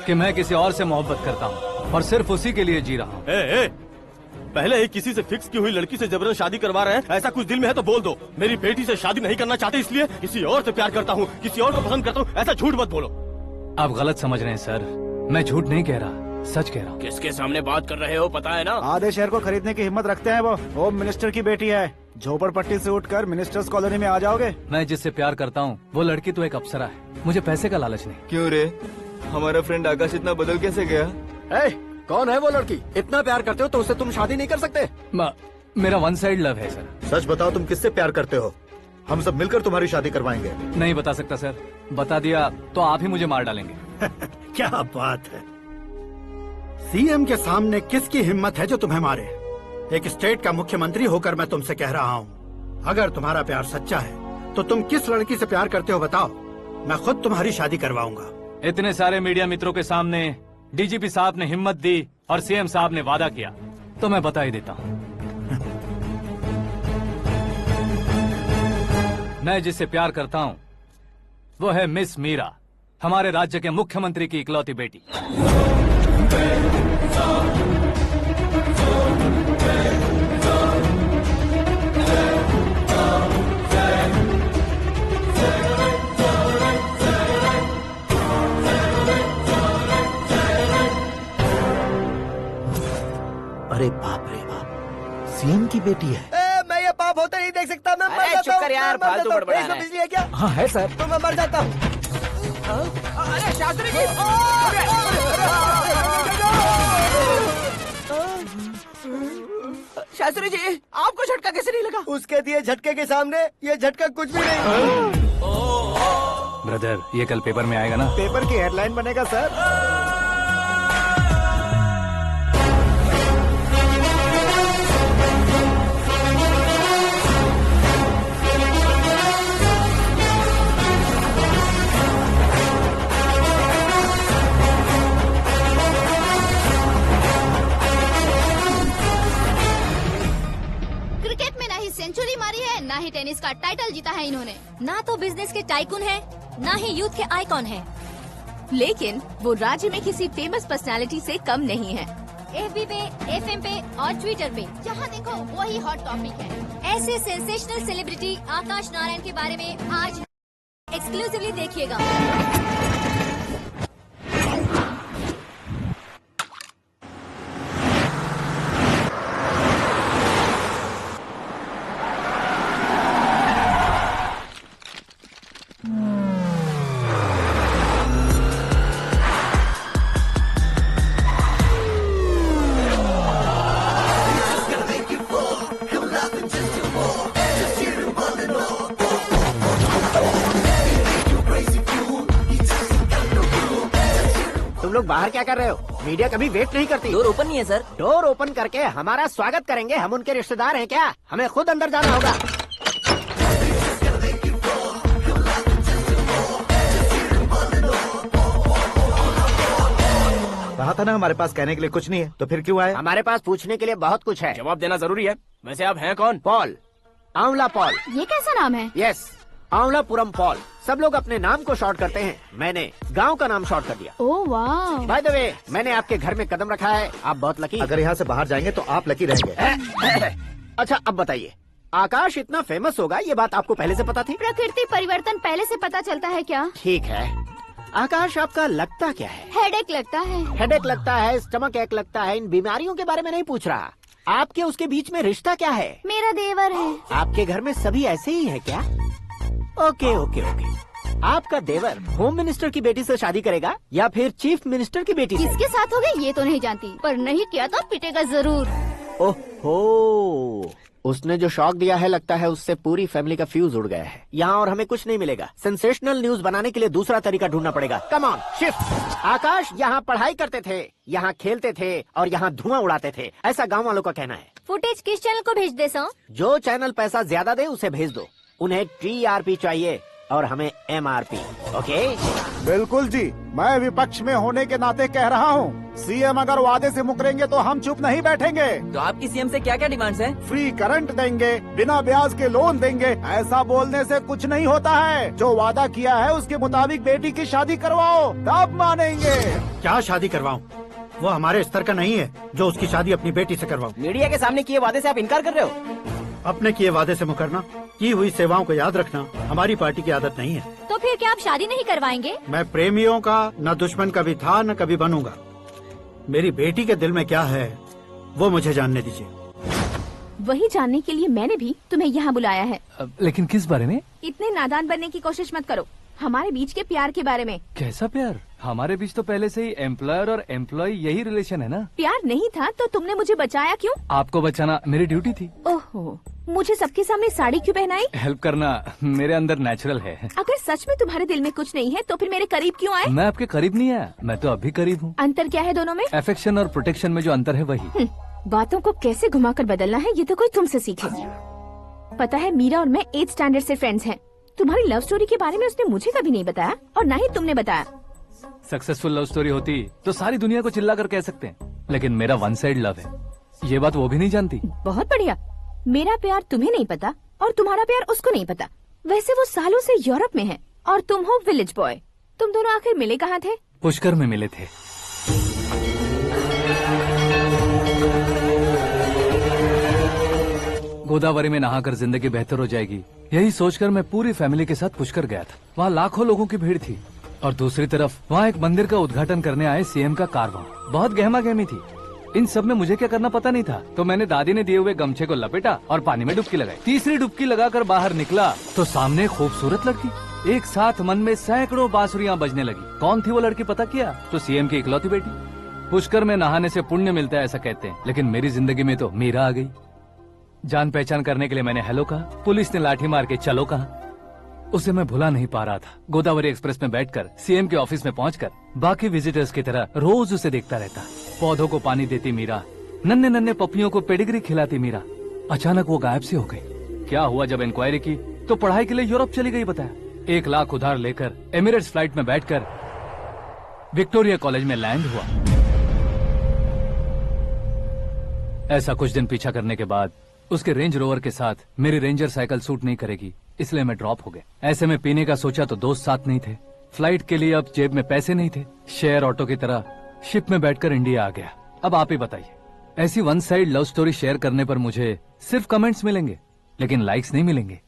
कि मैं किसी और से मोहब्बत करता हूँ और सिर्फ उसी के लिए जी रहा हूँ। पहले ही किसी से फिक्स की हुई लड़की से जबरन शादी करवा रहे हैं। ऐसा कुछ दिल में है तो बोल दो। मेरी बेटी से शादी नहीं करना चाहते इसलिए किसी और से प्यार करता हूँ, किसी और को पसंद करता हूँ, ऐसा झूठ मत बोलो। आप गलत समझ रहे हैं सर, मैं झूठ नहीं कह रहा, सच कह रहा हूँ। किसके सामने बात कर रहे हो पता है ना? आधे शहर को खरीदने की हिम्मत रखते हैं वो। होम मिनिस्टर की बेटी है। झोपड़पट्टी से उठकर मिनिस्टर्स कॉलोनी में आ जाओगे। मैं जिससे प्यार करता हूँ वो लड़की तो एक अप्सरा है। मुझे पैसे का लालच नहीं। क्यों रे, हमारा फ्रेंड आकाश इतना बदल कैसे गया? कौन है वो लड़की? इतना प्यार करते हो तो उससे तुम शादी नहीं कर सकते? मेरा वन साइड लव है सर। सच बताओ, तुम किससे प्यार करते हो? हम सब मिलकर तुम्हारी शादी करवाएंगे। नहीं बता सकता सर, बता दिया तो आप ही मुझे मार डालेंगे। क्या बात है, सीएम के सामने किसकी हिम्मत है जो तुम्हें मारे? एक स्टेट का मुख्यमंत्री होकर मैं तुमसे कह रहा हूँ, अगर तुम्हारा प्यार सच्चा है तो तुम किस लड़की से प्यार करते हो बताओ, मैं खुद तुम्हारी शादी करवाऊंगा। इतने सारे मीडिया मित्रों के सामने डीजीपी साहब ने हिम्मत दी और सीएम साहब ने वादा किया तो मैं बता ही देता हूँ। मैं जिससे प्यार करता हूँ वो है मिस मीरा, हमारे राज्य के मुख्यमंत्री की इकलौती बेटी। अरे बाप रे बाप, सीएम की बेटी है। मैं ये पाप होते नहीं देख सकता। मैं मर जाता हूँ। यार, फालतू बड़बड़ा रहा है। बिजली है क्या? हाँ है सर। तो मैं मर जाता हूँ। अरे शास्त्री जी, शास्त्री जी, आपको झटका कैसे नहीं लगा? उसके दिए झटके के सामने ये झटका कुछ भी नहीं। ब्रदर, ये कल पेपर में आएगा ना? पेपर की हेडलाइन बनेगा सर। सेंचुरी मारी है, ना ही टेनिस का टाइटल जीता है इन्होंने। ना तो बिजनेस के टाइकून है, ना ही यूथ के आइकॉन है। लेकिन वो राज्य में किसी फेमस पर्सनालिटी से कम नहीं है। FB पे, FM पे और ट्विटर पे जहाँ देखो वही हॉट टॉपिक है। ऐसे सेंसेशनल सेलिब्रिटी आकाश नारायण के बारे में आज एक्सक्लूसिवली देखिएगा। तुम लोग बाहर क्या कर रहे हो? मीडिया कभी वेट नहीं करती। डोर ओपन नहीं है सर। डोर ओपन करके हमारा स्वागत करेंगे? हम उनके रिश्तेदार हैं क्या? हमें खुद अंदर जाना होगा। कहा था ना हमारे पास कहने के लिए कुछ नहीं है, तो फिर क्यों आए? हमारे पास पूछने के लिए बहुत कुछ है। जवाब देना जरूरी है। वैसे आप हैं कौन? पॉल, आंवला पॉल। ये कैसा नाम है? Yes, Aanwalapuram Paul. सब लोग अपने नाम को शॉर्ट करते हैं, मैंने गांव का नाम शॉर्ट कर दिया। ओह वाह। बाय द वे, मैंने आपके घर में कदम रखा है, आप बहुत लकी। अगर यहाँ से बाहर जाएंगे तो आप लकी रहेंगे। अच्छा अब बताइए, आकाश इतना फेमस होगा ये बात आपको पहले से पता थी? प्रकृति परिवर्तन पहले से पता चलता है क्या? ठीक है, आकाश आपका लगता क्या है? हेडेक लगता है। हेडेक लगता है, स्टमक एक लगता है, इन बीमारियों के बारे में नहीं पूछ रहा। आपके उसके बीच में रिश्ता क्या है? मेरा देवर है। आपके घर में सभी ऐसे ही है क्या? Okay okay okay. आपका देवर होम मिनिस्टर की बेटी से शादी करेगा या फिर चीफ मिनिस्टर की बेटी से? किसके साथ होगा ये तो नहीं जानती, पर नहीं किया तो पिटेगा जरूर। ओहो, उसने जो शॉक दिया है लगता है उससे पूरी फैमिली का फ्यूज उड़ गया है। यहाँ और हमें कुछ नहीं मिलेगा। सेंसेशनल न्यूज बनाने के लिए दूसरा तरीका ढूंढना पड़ेगा। Come on, shift. आकाश यहाँ पढ़ाई करते थे, यहाँ खेलते थे और यहाँ धुआं उड़ाते थे, ऐसा गाँव वालों का कहना है। फुटेज किस चैनल को भेज दे सो? जो चैनल पैसा ज्यादा दे उसे भेज दो। उन्हें TRP चाहिए और हमें MRP। ओके? बिल्कुल जी, मैं विपक्ष में होने के नाते कह रहा हूँ, सीएम अगर वादे से मुकरेंगे तो हम चुप नहीं बैठेंगे। तो आपकी सीएम से क्या क्या डिमांड्स हैं? फ्री करंट देंगे, बिना ब्याज के लोन देंगे। ऐसा बोलने से कुछ नहीं होता है। जो वादा किया है उसके मुताबिक बेटी की शादी करवाओ, तब मानेंगे। क्या शादी करवाऊं? वो हमारे स्तर का नहीं है जो उसकी शादी अपनी बेटी से करवाऊं। मीडिया के सामने किए वादे से आप इनकार कर रहे हो? अपने किए वादे से मुकरना, की हुई सेवाओं को याद रखना हमारी पार्टी की आदत नहीं है। तो फिर क्या आप शादी नहीं करवाएंगे? मैं प्रेमियों का न दुश्मन कभी था न कभी बनूंगा। मेरी बेटी के दिल में क्या है वो मुझे जानने दीजिए। वही जानने के लिए मैंने भी तुम्हें यहाँ बुलाया है। लेकिन किस बारे में? इतने नादान बनने की कोशिश मत करो। हमारे बीच के प्यार के बारे में। कैसा प्यार? हमारे बीच तो पहले से ही एम्प्लॉयर और एम्प्लॉय यही रिलेशन है ना। प्यार नहीं था तो तुमने मुझे बचाया क्यों? आपको बचाना मेरी ड्यूटी थी। ओहो, मुझे सबके सामने साड़ी क्यों पहनाई? हेल्प करना मेरे अंदर नेचुरल है। अगर सच में तुम्हारे दिल में कुछ नहीं है तो फिर मेरे करीब क्यों आए? मैं आपके करीब नहीं आया, मैं तो अभी करीब हूँ। अंतर क्या है दोनों में? अफेक्शन और प्रोटेक्शन में जो अंतर है वही। बातों को कैसे घुमाकर बदलना है ये तो कोई तुमसे सीखे। पता है, मीरा और मैं 8th स्टैंडर्ड से फ्रेंड्स हैं। तुम्हारी लव स्टोरी के बारे में उसने मुझे कभी नहीं बताया और न ही तुमने बताया। सक्सेसफुल लव स्टोरी होती तो सारी दुनिया को चिल्ला कर कह सकते हैं, लेकिन मेरा वन साइड लव है, ये बात वो भी नहीं जानती। बहुत बढ़िया। मेरा प्यार तुम्हें नहीं पता और तुम्हारा प्यार उसको नहीं पता। वैसे वो सालों से यूरोप में है और तुम हो विलेज बॉय। तुम दोनों आखिर मिले कहाँ थे? पुष्कर में मिले थे। गोदावरी में नहाकर जिंदगी बेहतर हो जाएगी, यही सोचकर मैं पूरी फैमिली के साथ पुष्कर गया था। वहाँ लाखों लोगों की भीड़ थी और दूसरी तरफ वहाँ एक मंदिर का उद्घाटन करने आए सीएम का कारवां। बहुत गहमा गहमी थी। इन सब में मुझे क्या करना पता नहीं था, तो मैंने दादी ने दिए हुए गमछे को लपेटा और पानी में डुबकी लगाई। तीसरी डुबकी लगाकर बाहर निकला तो सामने खूबसूरत लड़की। एक साथ मन में सैकड़ों बांसुरियां बजने लगी। कौन थी वो लड़की पता किया? तो सीएम की इकलौती बेटी। पुष्कर में नहाने से पुण्य मिलता है ऐसा कहते हैं, लेकिन मेरी जिंदगी में तो मीरा आ गई। जान पहचान करने के लिए मैंने हेलो कहा, पुलिस ने लाठी मार के चलो कहा। उसे मैं भुला नहीं पा रहा था। गोदावरी एक्सप्रेस में बैठकर सीएम के ऑफिस में पहुंचकर बाकी विजिटर्स की तरह रोज उसे देखता रहता। पौधों को पानी देती मीरा, नन्हे नन्हे पपियों को पेडिग्री खिलाती मीरा। अचानक वो गायब सी हो गई। क्या हुआ? जब इंक्वायरी की तो पढ़ाई के लिए यूरोप चली गई बताया। 1 लाख उधार लेकर एमिरेट्स फ्लाइट में बैठकर विक्टोरिया कॉलेज में लैंड हुआ। ऐसा कुछ दिन पीछा करने के बाद उसके रेंज रोवर के साथ मेरी रेंजर साइकिल सूट नहीं करेगी, इसलिए मैं ड्रॉप हो गया। ऐसे में पीने का सोचा तो दोस्त साथ नहीं थे। फ्लाइट के लिए अब जेब में पैसे नहीं थे। शेयर ऑटो की तरह शिप में बैठकर इंडिया आ गया। अब आप ही बताइए, ऐसी one side love story share करने पर मुझे सिर्फ कमेंट्स मिलेंगे, लेकिन लाइक्स नहीं मिलेंगे।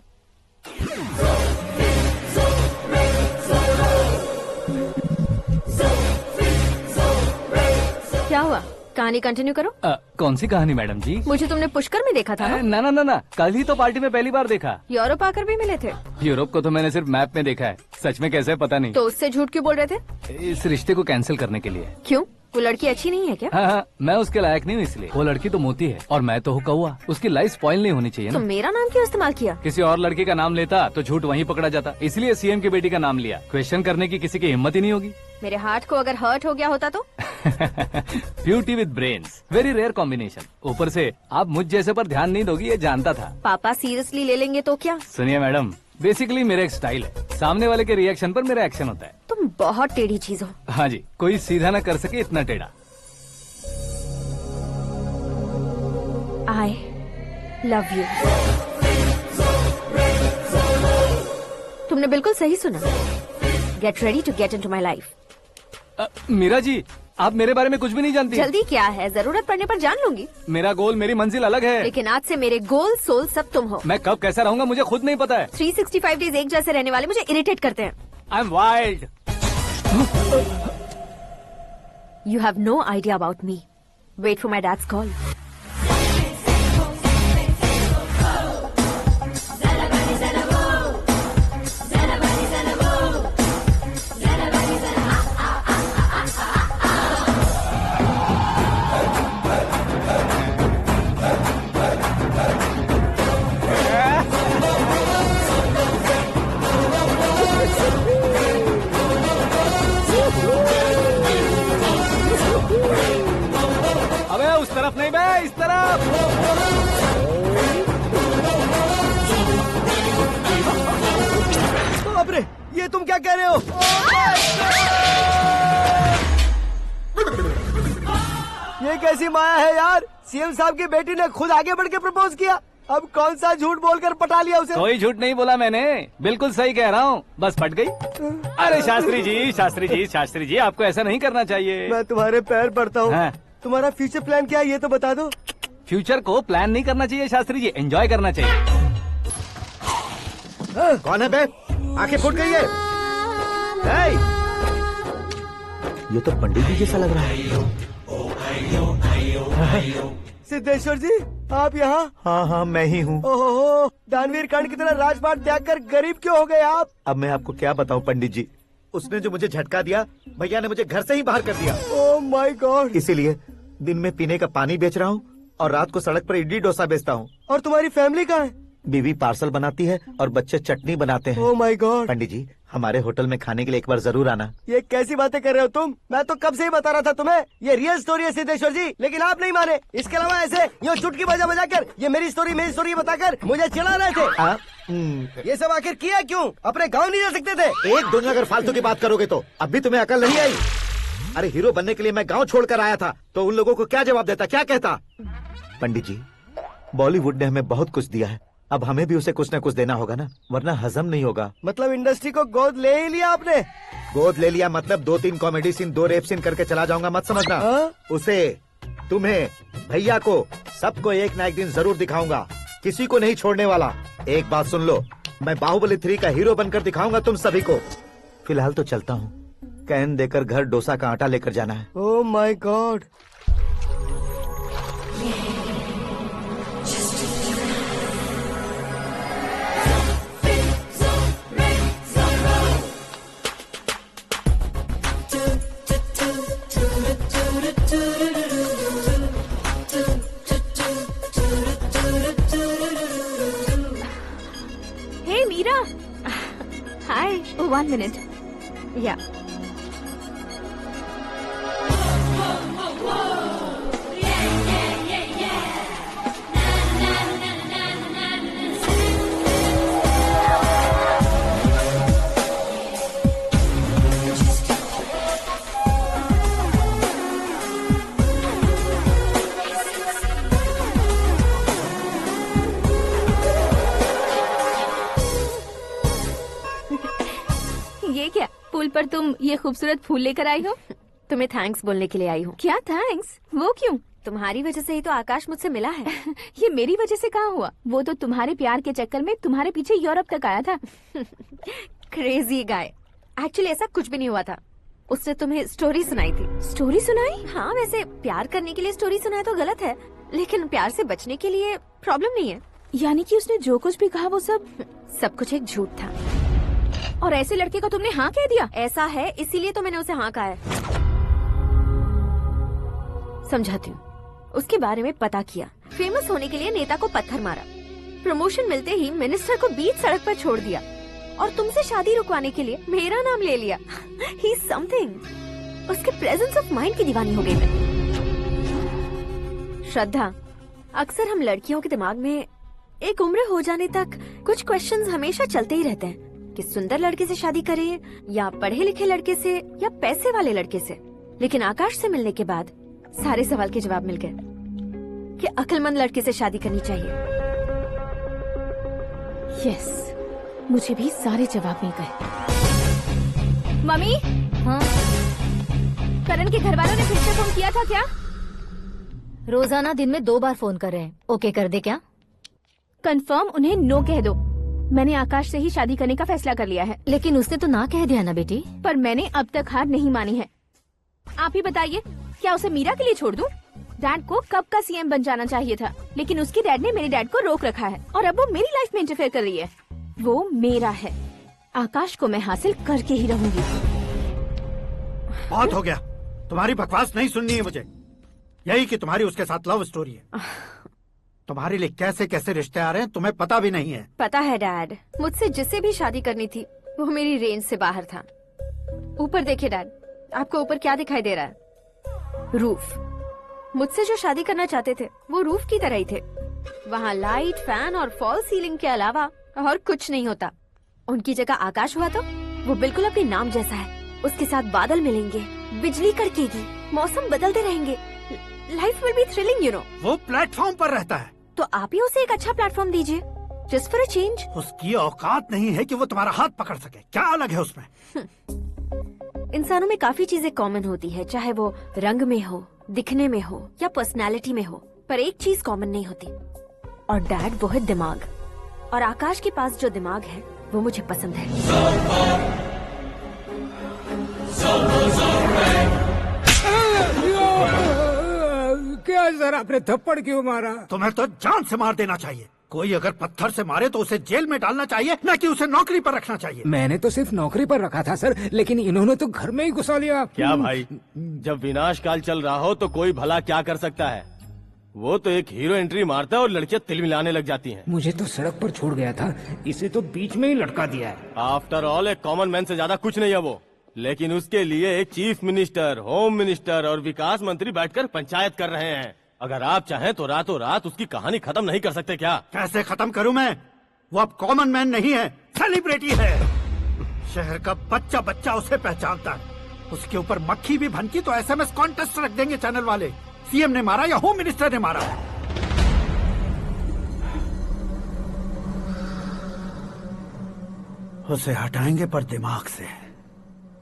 क्या हुआ? कहानी कंटिन्यू करो। कौन सी कहानी मैडम जी? मुझे तुमने पुष्कर में देखा था ना? ना ना ना ना, कल ही तो पार्टी में पहली बार देखा। यूरोप आकर भी मिले थे? यूरोप को तो मैंने सिर्फ मैप में देखा है, सच में कैसे पता नहीं। तो उससे झूठ क्यों बोल रहे थे? इस रिश्ते को कैंसिल करने के लिए। क्यों? वो लड़की अच्छी नहीं है क्या? हाँ, मैं उसके लायक नहीं हूँ इसलिए। वो लड़की तो मोती है और मैं तो हूँ कौवा। उसकी लाइफ स्पॉइल नहीं होनी चाहिए तो ना। मेरा नाम क्यों इस्तेमाल किया? किसी और लड़की का नाम लेता तो झूठ वहीं पकड़ा जाता, इसलिए सीएम की बेटी का नाम लिया। क्वेश्चन करने की किसी की हिम्मत ही नहीं होगी। मेरे हार्ट को अगर हर्ट हो गया होता तो? Beauty with brains, very rare combination. ऊपर से आप मुझ जैसे पर ध्यान नहीं दोगी ये जानता था। पापा सीरियसली ले लेंगे तो क्या? सुनिए मैडम, बेसिकली मेरा एक स्टाइल है, सामने वाले के रिएक्शन पर मेरा एक्शन होता है। तुम बहुत टेढ़ी चीज हो। हाँ जी, कोई सीधा न कर सके इतना टेढ़ा। I love you। तुमने बिल्कुल सही सुना। Get ready to get into my life। Meera ji, आप मेरे बारे में कुछ भी नहीं जानती। जल्दी क्या है, जरूरत पड़ने पर जान लूंगी। मेरा गोल, मेरी मंजिल अलग है। लेकिन आज से मेरे गोल सोल सब तुम हो। मैं कब कैसा रहूंगा मुझे खुद नहीं पता है। 365 डेज एक जैसे रहने वाले मुझे इरिटेट करते हैं। I am wild. You have no idea about me। Wait for my dad's call। अबे उस तरफ नहीं बे, इस तरफ। बाप रे, ये तुम क्या कह रहे हो? ये कैसी माया है यार? सीएम साहब की बेटी ने खुद आगे बढ़ के प्रपोज किया। अब कौन सा झूठ बोलकर पटा लिया उसे? कोई झूठ नहीं बोला मैंने, बिल्कुल सही कह रहा हूँ, बस फट गई। अरे शास्त्री जी, शास्त्री जी, शास्त्री जी, आपको ऐसा नहीं करना चाहिए। मैं तुम्हारे पैर पड़ता हूँ। हाँ। तुम्हारा फ्यूचर प्लान क्या है ये तो बता दो। फ्यूचर को प्लान नहीं करना चाहिए शास्त्री जी, एंजॉय करना चाहिए। कौन है बे? आंखें फूट गई है। ये तो पंडित जी जैसा लग रहा है। सिद्धेश्वर जी, आप यहाँ? हाँ हाँ, मैं ही हूँ। ओहो, दानवीर कांड की तरह राजपाट त्याग कर गरीब क्यों हो गए आप? अब मैं आपको क्या बताऊँ पंडित जी, उसने जो मुझे झटका दिया, भैया ने मुझे घर से ही बाहर कर दिया। Oh my God. इसीलिए दिन में पीने का पानी बेच रहा हूँ और रात को सड़क पर इडली डोसा बेचता हूँ। और तुम्हारी फैमिली कहाँ है? बीवी पार्सल बनाती है और बच्चे चटनी बनाते हैं। Oh my God. पंडित जी, हमारे होटल में खाने के लिए एक बार जरूर आना। ये कैसी बातें कर रहे हो तुम? मैं तो कब से ही बता रहा था तुम्हें, ये रियल स्टोरी है सिद्धेश्वर जी, लेकिन आप नहीं माने। इसके अलावा ऐसे यूँ चुटकी बजा कर ये मेरी स्टोरी बताकर मुझे चिढ़ा रहे थे। ये सब आखिर किया क्यों? अपने गाँव नहीं जा सकते थे? एक दिन अगर फालतू की बात करोगे तो अब भी तुम्हें अकल नहीं आई। अरे हीरो बनने के लिए मैं गाँव छोड़कर आया था, तो उन लोगों को क्या जवाब देता, क्या कहता? पंडित जी, बॉलीवुड ने हमें बहुत कुछ दिया है, अब हमें भी उसे कुछ न कुछ देना होगा ना, वरना हजम नहीं होगा। मतलब इंडस्ट्री को गोद ले ही लिया आपने? गोद ले लिया मतलब 2-3 कॉमेडी सीन, 2 रेप सीन करके चला जाऊंगा मत समझना। उसे, तुम्हें, भैया को, सबको एक ना एक दिन जरूर दिखाऊंगा, किसी को नहीं छोड़ने वाला। एक बात सुन लो, मैं बाहुबली 3 का हीरो बनकर दिखाऊंगा तुम सभी को। फिलहाल तो चलता हूँ, कैन देकर घर डोसा का आटा लेकर जाना है। Oh my God. Hey Meera। Hi। Oh, 1 minute। Yeah। फूल पर तुम ये खूबसूरत फूल लेकर आई हो? तुम्हें थैंक्स बोलने के लिए आई हूँ। क्या थैंक्स? वो क्यों? तुम्हारी वजह से ही तो आकाश मुझसे मिला है। ये मेरी वजह से कहाँ हुआ? वो तो तुम्हारे प्यार के चक्कर में तुम्हारे पीछे यूरोप तक आया था। Crazy guy. एक्चुअली ऐसा कुछ भी नहीं हुआ था। उसने तुम्हें स्टोरी सुनाई थी। स्टोरी सुनाई? हाँ, वैसे प्यार करने के लिए स्टोरी सुनाए तो गलत है, लेकिन प्यार से बचने के लिए प्रॉब्लम नहीं है। यानी कि उसने जो कुछ भी कहा वो सब कुछ एक झूठ था। और ऐसे लड़के को तुमने हाँ कह दिया? ऐसा है, इसीलिए तो मैंने उसे हाँ कहा है। समझाती हूँ। उसके बारे में पता किया, फेमस होने के लिए नेता को पत्थर मारा, प्रमोशन मिलते ही मिनिस्टर को बीच सड़क पर छोड़ दिया और तुमसे शादी रुकवाने के लिए मेरा नाम ले लिया। ही समथिंग। उसके प्रेजेंस ऑफ माइंड की दीवानी हो गई मैं। श्रद्धा, अक्सर हम लड़कियों के दिमाग में एक उम्र हो जाने तक कुछ क्वेश्चंस हमेशा चलते ही रहते हैं कि सुंदर लड़के से शादी करें या पढ़े लिखे लड़के से या पैसे वाले लड़के से। लेकिन आकाश से मिलने के बाद सारे सवाल के जवाब मिल गए कि अक्लमंद लड़के से शादी करनी चाहिए। यस, मुझे भी सारे जवाब मिल गए। मम्मी, हाँ? करण के घर वालों ने फिर से फोन किया था क्या? रोजाना दिन में 2 बार फोन कर रहे हैं। ओके कर दे क्या? कंफर्म उन्हें नो कह दो। मैंने आकाश से ही शादी करने का फैसला कर लिया है। लेकिन उसने तो ना कह दिया ना बेटी। पर मैंने अब तक हार नहीं मानी है। आप ही बताइए, क्या उसे मीरा के लिए छोड़ दूं? डैड को कब का सीएम बन जाना चाहिए था, लेकिन उसके डैड ने मेरे डैड को रोक रखा है और अब वो मेरी लाइफ में इंटरफेयर कर रही है। वो मेरा है। आकाश को मैं हासिल करके ही रहूंगी। बहुत हो गया, तुम्हारी बकवास नहीं सुननी है मुझे। यही कि तुम्हारी उसके साथ लव स्टोरी है। तुम्हारे लिए कैसे कैसे रिश्ते आ रहे हैं तुम्हें पता भी नहीं है। पता है डैड, मुझसे जिसे भी शादी करनी थी वो मेरी रेंज से बाहर था। ऊपर देखिए डैड, आपको ऊपर क्या दिखाई दे रहा है? रूफ। मुझसे जो शादी करना चाहते थे वो रूफ की तरह ही थे। वहाँ लाइट, फैन और फॉल सीलिंग के अलावा और कुछ नहीं होता। उनकी जगह आकाश हुआ तो वो बिल्कुल अपने नाम जैसा है। उसके साथ बादल मिलेंगे, बिजली कड़केगी, मौसम बदलते रहेंगे। Life will be thrilling, you know. वो प्लेटफॉर्म पर रहता है तो आप ही उसे एक अच्छा प्लेटफॉर्म दीजिए, जस्ट फॉर अ चेंज। उसकी औकात नहीं है कि वो तुम्हारा हाथ पकड़ सके। क्या अलग है उसमें? इंसानों में काफी चीजें कॉमन होती है, चाहे वो रंग में हो, दिखने में हो या पर्सनालिटी में हो, पर एक चीज कॉमन नहीं होती, और डैड वो है दिमाग। और आकाश के पास जो दिमाग है वो मुझे पसंद है। क्या सर, आपने थप्पड़ क्यों मारा? तुम्हें तो जान से मार देना चाहिए। कोई अगर पत्थर से मारे तो उसे जेल में डालना चाहिए, न कि उसे नौकरी पर रखना चाहिए। मैंने तो सिर्फ नौकरी पर रखा था सर, लेकिन इन्होंने तो घर में ही घुसा लिया। क्या भाई, जब विनाश काल चल रहा हो तो कोई भला क्या कर सकता है? वो तो एक हीरो एंट्री मारता है और लड़कियां तिल मिलाने लग जाती हैं। मुझे तो सड़क पर छोड़ गया था, इसे तो बीच में ही लटका दिया है। आफ्टर ऑल एक कॉमन मैन से ज्यादा कुछ नहीं है वो, लेकिन उसके लिए एक चीफ मिनिस्टर, होम मिनिस्टर और विकास मंत्री बैठकर पंचायत कर रहे हैं। अगर आप चाहें तो रातों रात उसकी कहानी खत्म नहीं कर सकते क्या? कैसे खत्म करूं मैं? वो अब कॉमन मैन नहीं है, सेलिब्रिटी है। शहर का बच्चा बच्चा उसे पहचानता है। उसके ऊपर मक्खी भी भनकी तो एसएमएस कॉन्टेस्ट रख देंगे चैनल वाले। सीएम ने मारा या होम मिनिस्टर ने मारा। उसे हटाएंगे पर दिमाग से।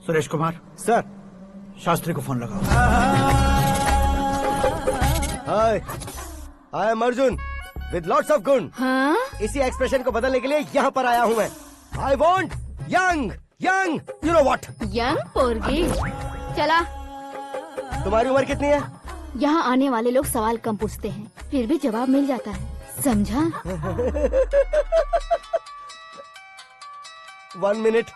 सुरेश कुमार सर, शास्त्री को फोन लगाओ। Hi, I am Arjun with lots of गुण। हाँ? इसी एक्सप्रेशन को बदलने के लिए यहाँ पर आया हूँ मैं। I want young young, you know what? Young पोरगी। चला। तुम्हारी उम्र कितनी है? यहाँ आने वाले लोग सवाल कम पूछते हैं, फिर भी जवाब मिल जाता है, समझा? 1 मिनट।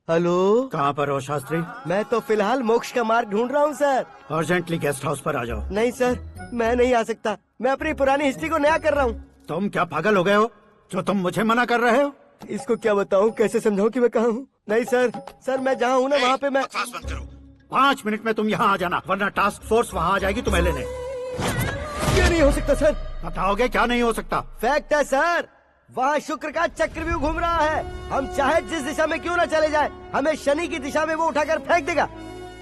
हेलो, कहाँ पर हो शास्त्री? मैं तो फिलहाल मोक्ष का मार्ग ढूंढ रहा हूँ सर। अर्जेंटली गेस्ट हाउस पर आ जाओ। नहीं सर, मैं नहीं आ सकता। मैं अपनी पुरानी हिस्ट्री को नया कर रहा हूँ। तुम क्या पागल हो गए हो जो तुम मुझे मना कर रहे हो? इसको क्या बताऊँ, कैसे समझाऊँ कि मैं कहाँ हूँ? नहीं सर, सर मैं जहाँ हूँ ना वहाँ पे मैं। 5 मिनट में तुम यहाँ आ जाना, वरना टास्क फोर्स वहाँ आ जाएगी तुम्हें लेने। क्या नहीं हो सकता सर? बताओगे क्या नहीं हो सकता? फैक्ट है सर, वहाँ शुक्र का चक्रव्यूह घूम रहा है। हम चाहे जिस दिशा में क्यों न चले जाए, हमें शनि की दिशा में वो उठाकर फेंक देगा।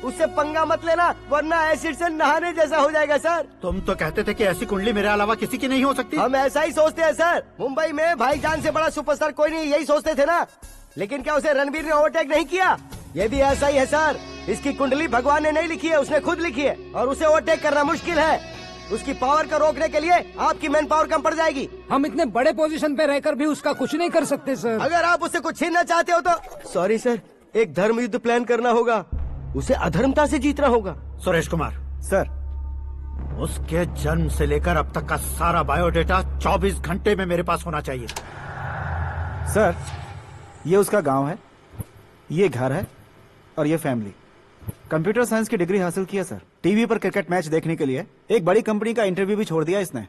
उससे पंगा मत लेना, वरना एसिड से नहाने जैसा हो जाएगा सर। तुम तो कहते थे कि ऐसी कुंडली मेरे अलावा किसी की नहीं हो सकती। हम ऐसा ही सोचते हैं सर। मुंबई में भाईजान से बड़ा सुपरस्टार कोई नहीं, यही सोचते थे ना। लेकिन क्या उसे रणवीर ने ओवरटेक नहीं किया? ये भी ऐसा ही है सर। इसकी कुंडली भगवान ने नहीं लिखी है, उसने खुद लिखी है और उसे ओवरटेक करना मुश्किल है। उसकी पावर को रोकने के लिए आपकी मैन पावर कम पड़ जाएगी। हम इतने बड़े पोजीशन पे रहकर भी उसका कुछ नहीं कर सकते सर। अगर आप उससे कुछ छीनना चाहते हो तो सॉरी सर, एक धर्म युद्ध प्लान करना होगा। उसे अधर्मता से जीतना होगा। सुरेश कुमार सर, उसके जन्म से लेकर अब तक का सारा बायोडेटा 24 घंटे में मेरे पास होना चाहिए। सर, ये उसका गांव है, ये घर है और ये फैमिली। कंप्यूटर साइंस की डिग्री हासिल की है सर। टीवी पर क्रिकेट मैच देखने के लिए एक बड़ी कंपनी का इंटरव्यू भी छोड़ दिया इसने।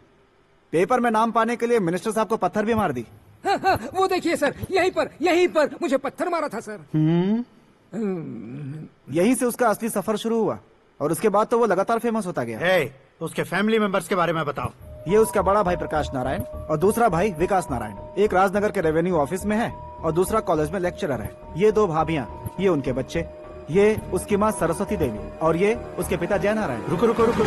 पेपर में नाम पाने के लिए मिनिस्टर साहब को पत्थर भी मार दी। हाँ, वो देखिए सर, यहीं पर मुझे पत्थर मारा था सर। यहीं से उसका असली सफर शुरू हुआ और उसके बाद तो वो लगातार फेमस होता गया। उसके फैमिली मेंबर्स के बारे में बताओ। ये उसका बड़ा भाई प्रकाश नारायण और दूसरा भाई विकास नारायण। एक राजनगर के रेवेन्यू ऑफिस में है और दूसरा कॉलेज में लेक्चरर है। ये 2 भाभियां, ये उनके बच्चे, ये उसकी माँ सरस्वती देवी और ये उसके पिता जय नारायण। रुको रुको रुको,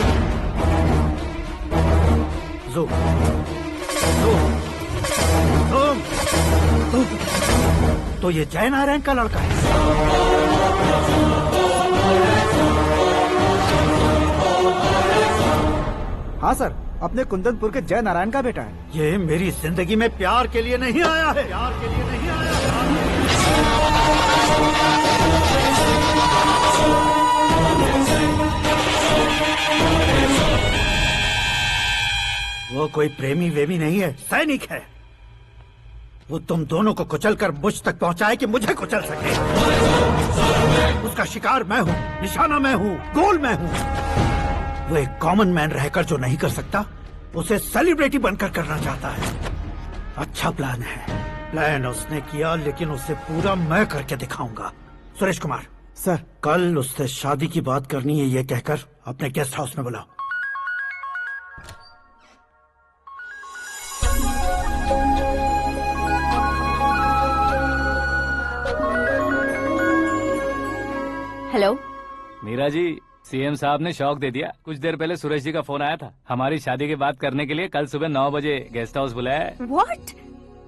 तो ये जय नारायण का लड़का है। हाँ सर, अपने कुंदनपुर के जय नारायण का बेटा है। ये मेरी जिंदगी में प्यार के लिए नहीं आया है। प्यार के लिए नहीं आया वो कोई प्रेमी वेमी नहीं है, सैनिक है। वो तुम दोनों को कुचलकर मुझ तक पहुंचाए कि मुझे कुचल सके। उसका शिकार मैं हूँ, निशाना मैं हूँ, गोल मैं हूँ। वो एक कॉमन मैन रहकर जो नहीं कर सकता, उसे सेलिब्रिटी बनकर करना चाहता है। अच्छा प्लान है। प्लान उसने किया, लेकिन उसे पूरा मैं करके दिखाऊंगा। सुरेश कुमार सर, कल उससे शादी की बात करनी है, ये कहकर अपने गेस्ट हाउस में बुलाओ। हेलो मीरा जी, सीएम साहब ने शौक दे दिया। कुछ देर पहले सुरेश जी का फोन आया था, हमारी शादी की बात करने के लिए कल सुबह 9 बजे गेस्ट हाउस बुलाया है। What?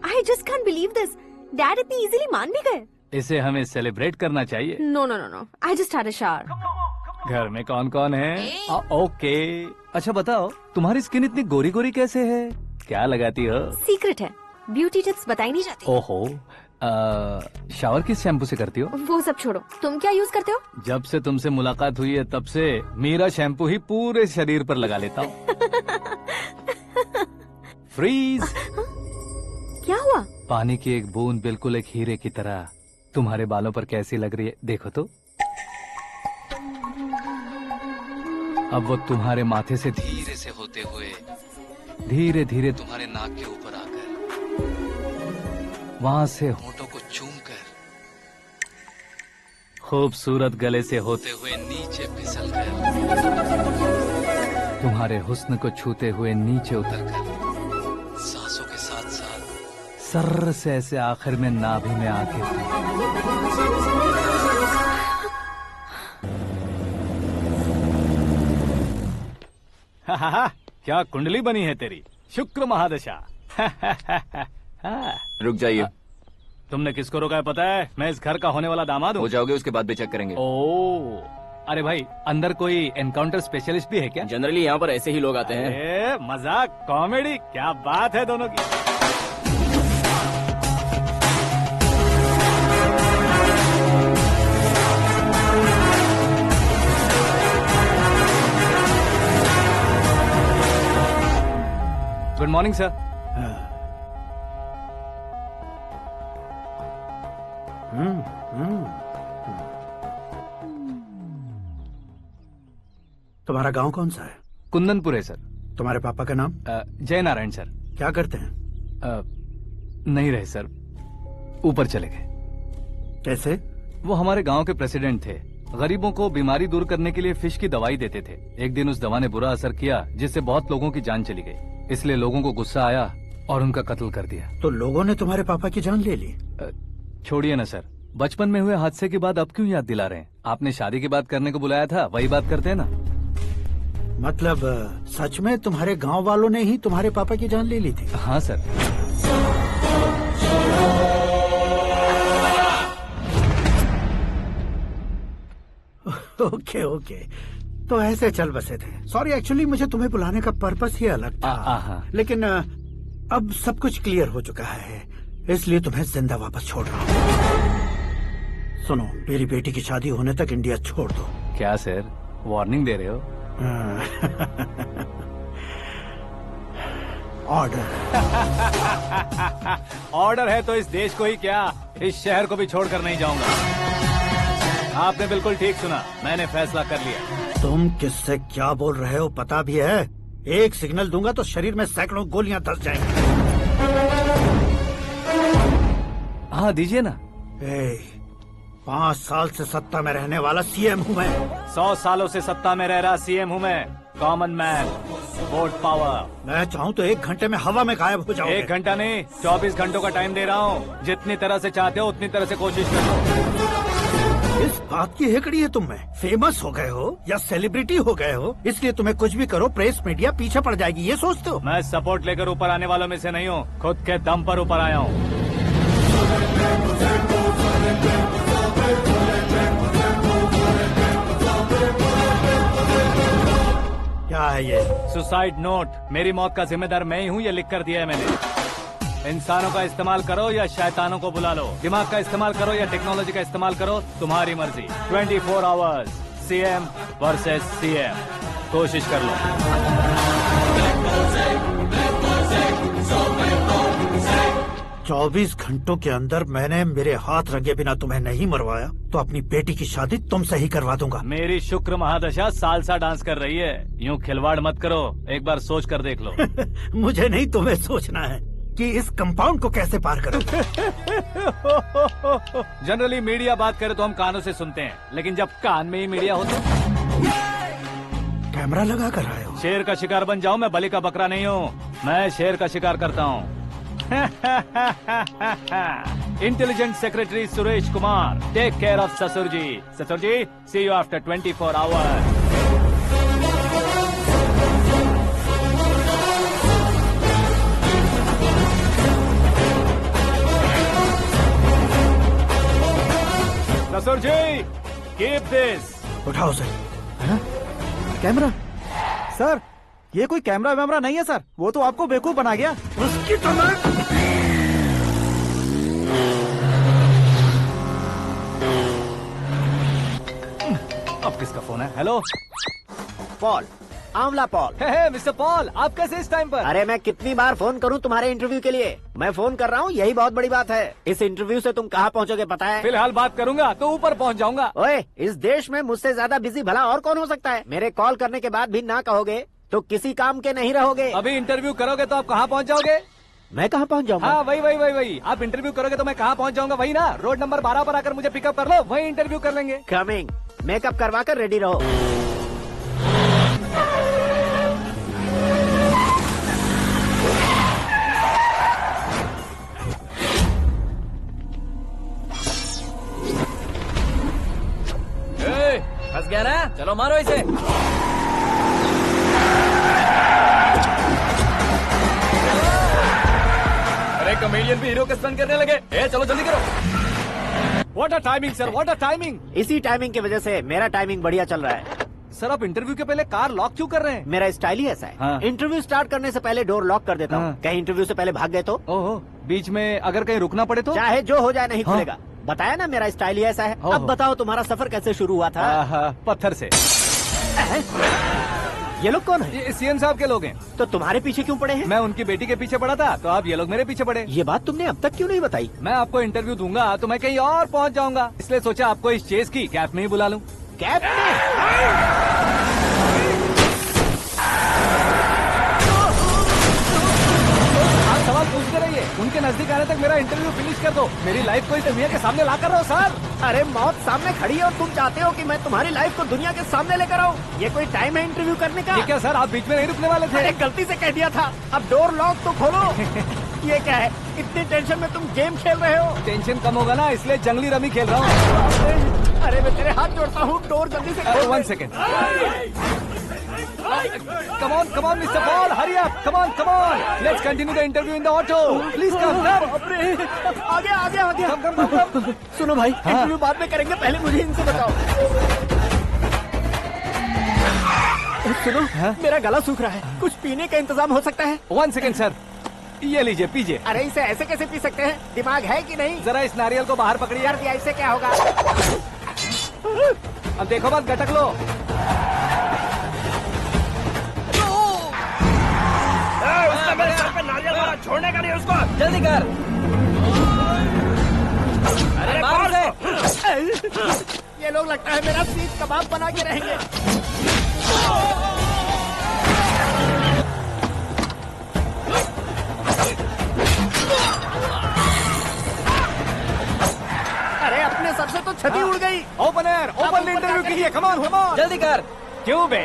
I just can't believe this. Dad इतनी इजीली मान भी गए। इसे हमें सेलिब्रेट करना चाहिए। No, no, no, no. I just had a shower. घर में कौन कौन है? ओके। अच्छा बताओ, तुम्हारी स्किन इतनी गोरी गोरी कैसे है? क्या लगाती हो? सीक्रेट है, ब्यूटी टिप्स बताई नहीं जाती। ओहो, शावर किस शैम्पू से करती हो? वो सब छोड़ो, तुम क्या यूज करते हो? जब से तुमसे मुलाकात हुई है तब से मेरा शैम्पू ही पूरे शरीर पर लगा लेता हूँ। फ्रीज। क्या हुआ? पानी की एक बूंद बिल्कुल एक हीरे की तरह तुम्हारे बालों पर कैसी लग रही है, देखो तो। अब वो तुम्हारे माथे से धीरे से होते हुए धीरे धीरे तुम्हारे नाक के ऊपर आकर वहां से होठों को चूमकर खूबसूरत गले से होते हुए नीचे फिसलकर तुम्हारे हुस्न को छूते हुए नीचे उतरकर सांसों के साथ साथ सर्र से ऐसे आखिर में नाभि में आके क्या कुंडली बनी है तेरी, शुक्र महादशा। रुक जाइए। तुमने किसको रोका है पता है? मैं इस घर का होने वाला दामाद हूँ। हो जाओगे उसके बाद भी चेक करेंगे। ओ, अरे भाई, अंदर कोई एनकाउंटर स्पेशलिस्ट भी है क्या? जनरली यहाँ पर ऐसे ही लोग आते हैं। मजाक, कॉमेडी, क्या बात है दोनों की। Good morning sir. तुम्हारा गांव कौन सा है? कुंदनपुर है सर। तुम्हारे पापा का नाम? जय नारायण सर। क्या करते हैं? नहीं रहे सर, ऊपर चले गए। कैसे? वो हमारे गांव के प्रेसिडेंट थे। गरीबों को बीमारी दूर करने के लिए फिश की दवाई देते थे। एक दिन उस दवा ने बुरा असर किया जिससे बहुत लोगों की जान चली गई। इसलिए लोगों को गुस्सा आया और उनका कत्ल कर दिया। तो लोगों ने तुम्हारे पापा की जान ले ली? छोड़िए ना सर, बचपन में हुए हादसे के बाद अब क्यों याद दिला रहे हैं? आपने शादी की बात करने को बुलाया था, वही बात करते हैं ना। मतलब सच में तुम्हारे गांव वालों ने ही तुम्हारे पापा की जान ले ली थी? हाँ सर। ओके ओके, तो ऐसे चल बसे थे। सॉरी, एक्चुअली मुझे तुम्हें बुलाने का पर्पस ही अलग था, लेकिन अब सब कुछ क्लियर हो चुका है, इसलिए तुम्हें जिंदा वापस छोड़ रहा हूँ। सुनो, मेरी बेटी की शादी होने तक इंडिया छोड़ दो। क्या सर, वार्निंग दे रहे हो? ऑर्डर। ऑर्डर है तो इस देश को ही क्या, इस शहर को भी छोड़कर नहीं जाऊंगा। आपने बिल्कुल ठीक सुना, मैंने फैसला कर लिया। तुम किससे क्या बोल रहे हो पता भी है? एक सिग्नल दूंगा तो शरीर में सैकड़ों गोलियां धस जाएंगी। हाँ दीजिए ना। 5 साल से सत्ता में रहने वाला सीएम हूँ मैं। 100 सालों से सत्ता में रह रहा सीएम हूँ मैं। Common man, vote power. मैं चाहूँ तो 1 घंटे में हवा में गायब हो जाऊँ। 1 घंटा नहीं, 24 घंटों का टाइम दे रहा हूँ। जितनी तरह से चाहते हो उतनी तरह से कोशिश करो। इस बात की हेकड़ी है तुम में। फेमस हो गए हो या सेलिब्रिटी हो गए हो, इसलिए तुम्हें कुछ भी करो प्रेस मीडिया पीछे पड़ जाएगी, ये सोचते हो? मैं सपोर्ट लेकर ऊपर आने वालों में से नहीं हूँ, खुद के दम पर ऊपर आया हूँ। क्या है ये? Suicide note. मेरी मौत का जिम्मेदार मैं ही हूँ, ये लिख कर दिया है मैंने। इंसानों का इस्तेमाल करो या शैतानों को बुला लो, दिमाग का इस्तेमाल करो या टेक्नोलॉजी का इस्तेमाल करो, तुम्हारी मर्जी। 24 आवर्स, सीएम वर्सेस सीएम, कोशिश कर लो। 24 घंटों के अंदर मैंने मेरे हाथ रंगे बिना तुम्हें नहीं मरवाया तो अपनी बेटी की शादी तुमसे ही करवा दूंगा। मेरी शुक्र महादशा सालसा डांस कर रही है, यूँ खिलवाड़ मत करो, एक बार सोच कर देख लो। मुझे नहीं, तुम्हें सोचना है कि इस कंपाउंड को कैसे पार करो। जनरली मीडिया बात करे तो हम कानों से सुनते हैं, लेकिन जब कान में ही मीडिया हो तो कैमरा लगा कर आए हो। शेर का शिकार बन जाऊं, मैं बलि का बकरा नहीं हूँ, मैं शेर का शिकार करता हूँ। Intelligent secretary Suresh Kumar, take care of ससुर जी। ससुर जी, सी यू आफ्टर 24 आवर्स। ससुर जी, कीप दिस। उठाओ सर। कैमरा? सर, ये कोई कैमरा वैमरा नहीं है सर, वो तो आपको बेवकूफ बना गया। उसकी तो मैं... अब किसका फोन है? हेलो पॉल, आंवला पॉल। मिस्टर पॉल, आप कैसे इस टाइम पर? अरे मैं कितनी बार फोन करूं तुम्हारे इंटरव्यू के लिए? मैं फोन कर रहा हूं, यही बहुत बड़ी बात है। इस इंटरव्यू से तुम कहां पहुंचोगे पता है? फिलहाल बात करूंगा तो ऊपर पहुंच जाऊंगा। ओए, इस देश में मुझसे ज्यादा बिजी भला और कौन हो सकता है? मेरे कॉल करने के बाद भी ना कहोगे तो किसी काम के नहीं रहोगे। अभी इंटरव्यू करोगे तो आप कहाँ पहुँच जाओगे? मैं कहाँ पहुँच जाऊंगा? हाँ, वही। आप इंटरव्यू करोगे तो मैं कहाँ पहुँच जाऊंगा? वही ना, रोड नंबर 12 पर आकर मुझे पिकअप कर लो, वही इंटरव्यू कर लेंगे। कमिंग। मेकअप करवा कर रेडी रहो। फंस गया ना, चलो मारो इसे। अरे कमेडियन भी हीरो का स्टंट करने लगे। चलो जल्दी करो। What a timing sir, what a timing. इसी टाइमिंग की वजह से मेरा टाइमिंग बढ़िया चल रहा है। सर, आप इंटरव्यू के पहले कार लॉक क्यों कर रहे हैं? मेरा स्टाइल ही ऐसा है। हाँ। इंटरव्यू स्टार्ट करने से पहले डोर लॉक कर देता हूँ। कहीं इंटरव्यू से पहले भाग गए तो? ओहो, बीच में अगर कहीं रुकना पड़े तो? चाहे जो हो जाए नहीं खुलेगा। बताया ना, मेरा स्टाइल ही ऐसा है। अब बताओ तुम्हारा सफर कैसे शुरू हुआ था? पत्थर से। ये लोग कौन है? ये सीएम साहब के लोग हैं। तो तुम्हारे पीछे क्यों पड़े हैं? मैं उनकी बेटी के पीछे पड़ा था, तो आप ये लोग मेरे पीछे पड़े। ये बात तुमने अब तक क्यों नहीं बताई? मैं आपको इंटरव्यू दूंगा तो मैं कहीं और पहुंच जाऊंगा, इसलिए सोचा आपको इस चेस की कैप में ही बुला लूं। कैप में? सवाल पूछते रहिए, उनके नजदीक आने तक मेरा इंटरव्यू फिनिश कर दो। मेरी लाइफ को इस दुनिया के सामने ला कर रहो सर। अरे मौत सामने खड़ी है और तुम चाहते हो कि मैं तुम्हारी लाइफ को दुनिया के सामने लेकर आऊं? ये कोई टाइम है इंटरव्यू करने का? ठीक है सर, आप बीच में नहीं रुकने वाले थे। अरे गलती से कह दिया था। अब डोर लॉक तो खोलो। ये क्या है? इतनी टेंशन में तुम गेम खेल रहे हो? टेंशन कम होगा ना, इसलिए जंगली रमी खेल रहा हूँ। अरे मैं तेरे हाथ जोड़ता हूँ, डोर जल्दी से खोल। 1 second. Come on, Mr. Paul, hurry up! Come on! Let's continue the interview in the auto. Please come. आ गया। Come. सुनो भाई, इंटरव्यू बाद में करेंगे, पहले मुझे इनसे बताओ। सुनो, मेरा गला सूख रहा है, कुछ पीने का इंतजाम हो सकता है? 1 सेकेंड सर, ये लीजिए पीजिए। अरे इसे ऐसे कैसे पी सकते हैं? दिमाग है कि नहीं? जरा इस नारियल को बाहर पकड़िए। यार दिया इससे क्या होगा? अब देखो मत, गटक लो। उसने मेरे सर पे नारियल मारा, छोड़ने का नहीं उसको। जल्दी कर। अरे मार उसे। ये लोग लगता है मेरा सीख कबाब बना के रहेंगे। अरे अपने सर से तो छती उड़ गई। ओपनर, ओपन इंटरव्यू कीजिए। कम ऑन, कम ऑन, जल्दी कर। क्यों बे?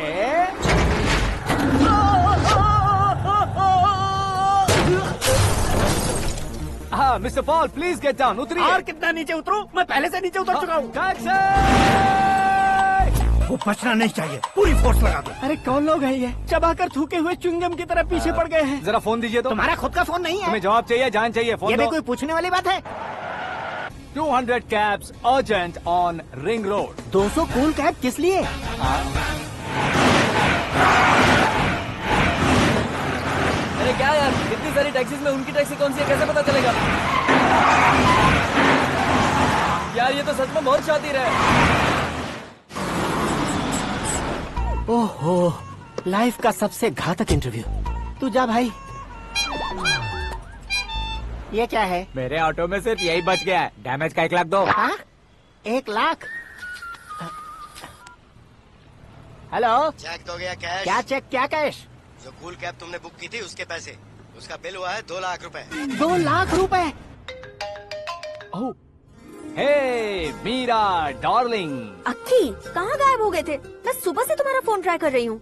हाँ mister Paul, please get down. उतरिए। और कितना नीचे उतरूं? मैं पहले से नीचे उतर चुका हूँ। वो बचना नहीं चाहिए, पूरी फोर्स लगा दो। अरे कौन लोग हैं ये? चबाकर थूके हुए च्युइंगम की तरह पीछे पड़ गए हैं। जरा फोन दीजिए तो। तुम्हारा खुद का फोन नहीं है? तुम्हें जवाब चाहिए, जान चाहिए, फोन ये दो। भी कोई पूछने वाली बात है? 200 cabs urgent on Ring Road। 200 cool cab किस लिए? अरे क्या यार, इतनी सारी टैक्सीज में उनकी टैक्सी कौन सी है, कैसे पता चलेगा? यार ये तो सच में बहुत शातिर है। ओहो, लाइफ का सबसे घातक इंटरव्यू। तू जा भाई। ये क्या है? मेरे ऑटो में सिर्फ यही बच गया है। डैमेज का 1 लाख दो। 1 लाख? हेलो, चेक तो गया कैश। क्या चेक, क्या कैश? जो कूल कैब तुमने बुक की थी उसके पैसे, उसका बिल हुआ है 2 लाख रुपए। 2 लाख रुपए? हे मीरा डार्लिंग। अक्की, कहाँ गायब हो गए थे? मैं सुबह से तुम्हारा फोन ट्राई कर रही हूँ।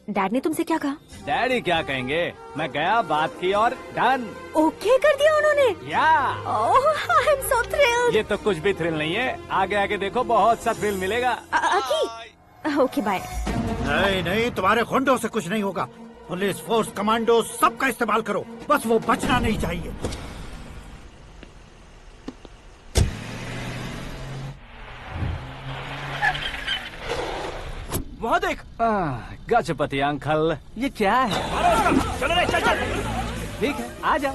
डैड ने तुमसे क्या कहा? डैडी क्या कहेंगे, मैं गया, बात की और डन। ओके कर दिया उन्होंने? या। ओह, आई एम सो थ्रिल्ड। ये तो कुछ भी थ्रिल नहीं है, आगे आगे देखो बहुत सा थ्रिल मिलेगा। अक्की, ओके बाय। नहीं नहीं, तुम्हारे गुंडों से कुछ नहीं होगा। पुलिस फोर्स, कमांडो, सबका इस्तेमाल करो, बस वो बचना नहीं चाहिए। वहाँ देख। गजपति अंकल, ये क्या है? चलो रे, चल चल। ठीक है, आ जाओ।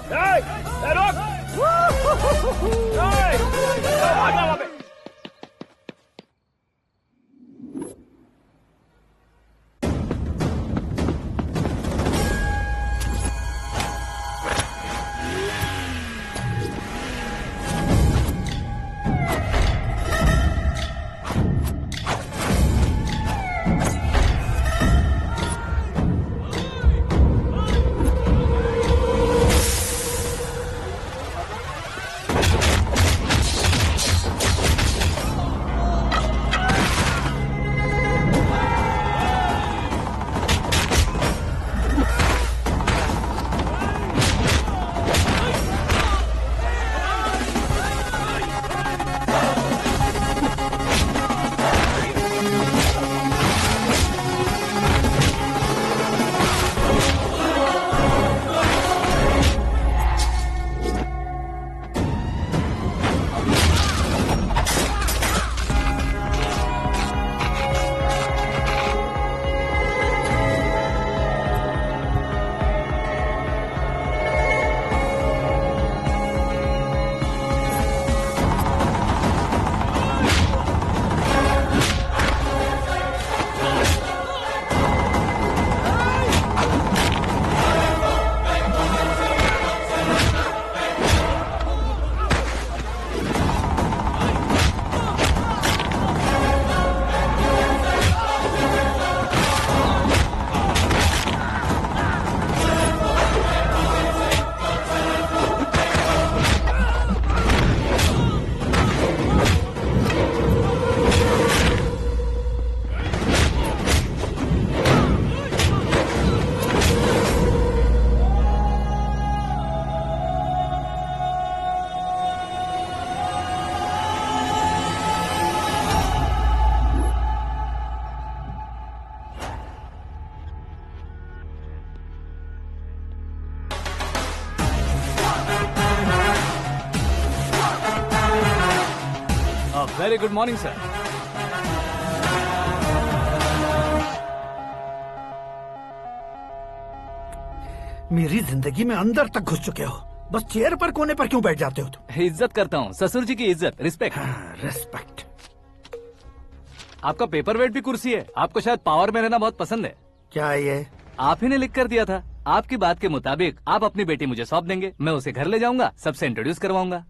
Very good morning sir. मेरी जिंदगी में अंदर तक घुस चुके हो, बस चेयर पर कोने पर क्यों बैठ जाते हो तुम? इज्जत करता हूँ, ससुर जी की इज्जत, रिस्पेक्ट। रिस्पेक्ट। आपका पेपर वेट भी कुर्सी है। आपको शायद पावर में रहना बहुत पसंद है। क्या ये? आप ही ने लिख कर दिया था। आपकी बात के मुताबिक आप अपनी बेटी मुझे सौंप देंगे, मैं उसे घर ले जाऊंगा, सबसे इंट्रोड्यूस करवाऊंगा।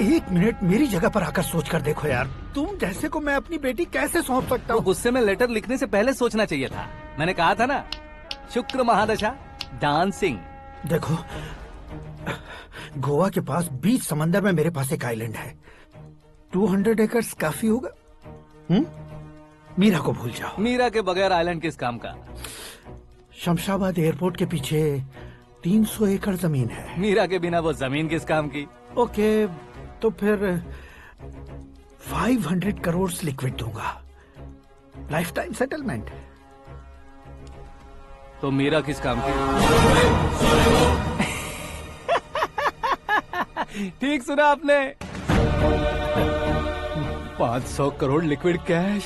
1 मिनट मेरी जगह पर आकर सोच कर देखो यार, तुम जैसे को मैं अपनी बेटी कैसे सौंप सकता हूँ? गुस्से में लेटर लिखने से पहले सोचना चाहिए था। मैंने कहा था ना, शुक्र महादशा डांसिंग। देखो, गोवा के पास बीच समंदर में मेरे पास एक आइलैंड है, 200 एकर्स काफी होगा। मीरा को भूल जाओ। मीरा के बगैर आइलैंड किस काम का? शमशाबाद एयरपोर्ट के पीछे 300 एकड़ जमीन है। मीरा के बिना वो जमीन किस काम की? ओके, तो फिर 500 करोड़ लिक्विड दूंगा, लाइफ टाइम सेटलमेंट। तो मीरा किस काम की? ठीक सुना आपने, 500 करोड़ लिक्विड कैश।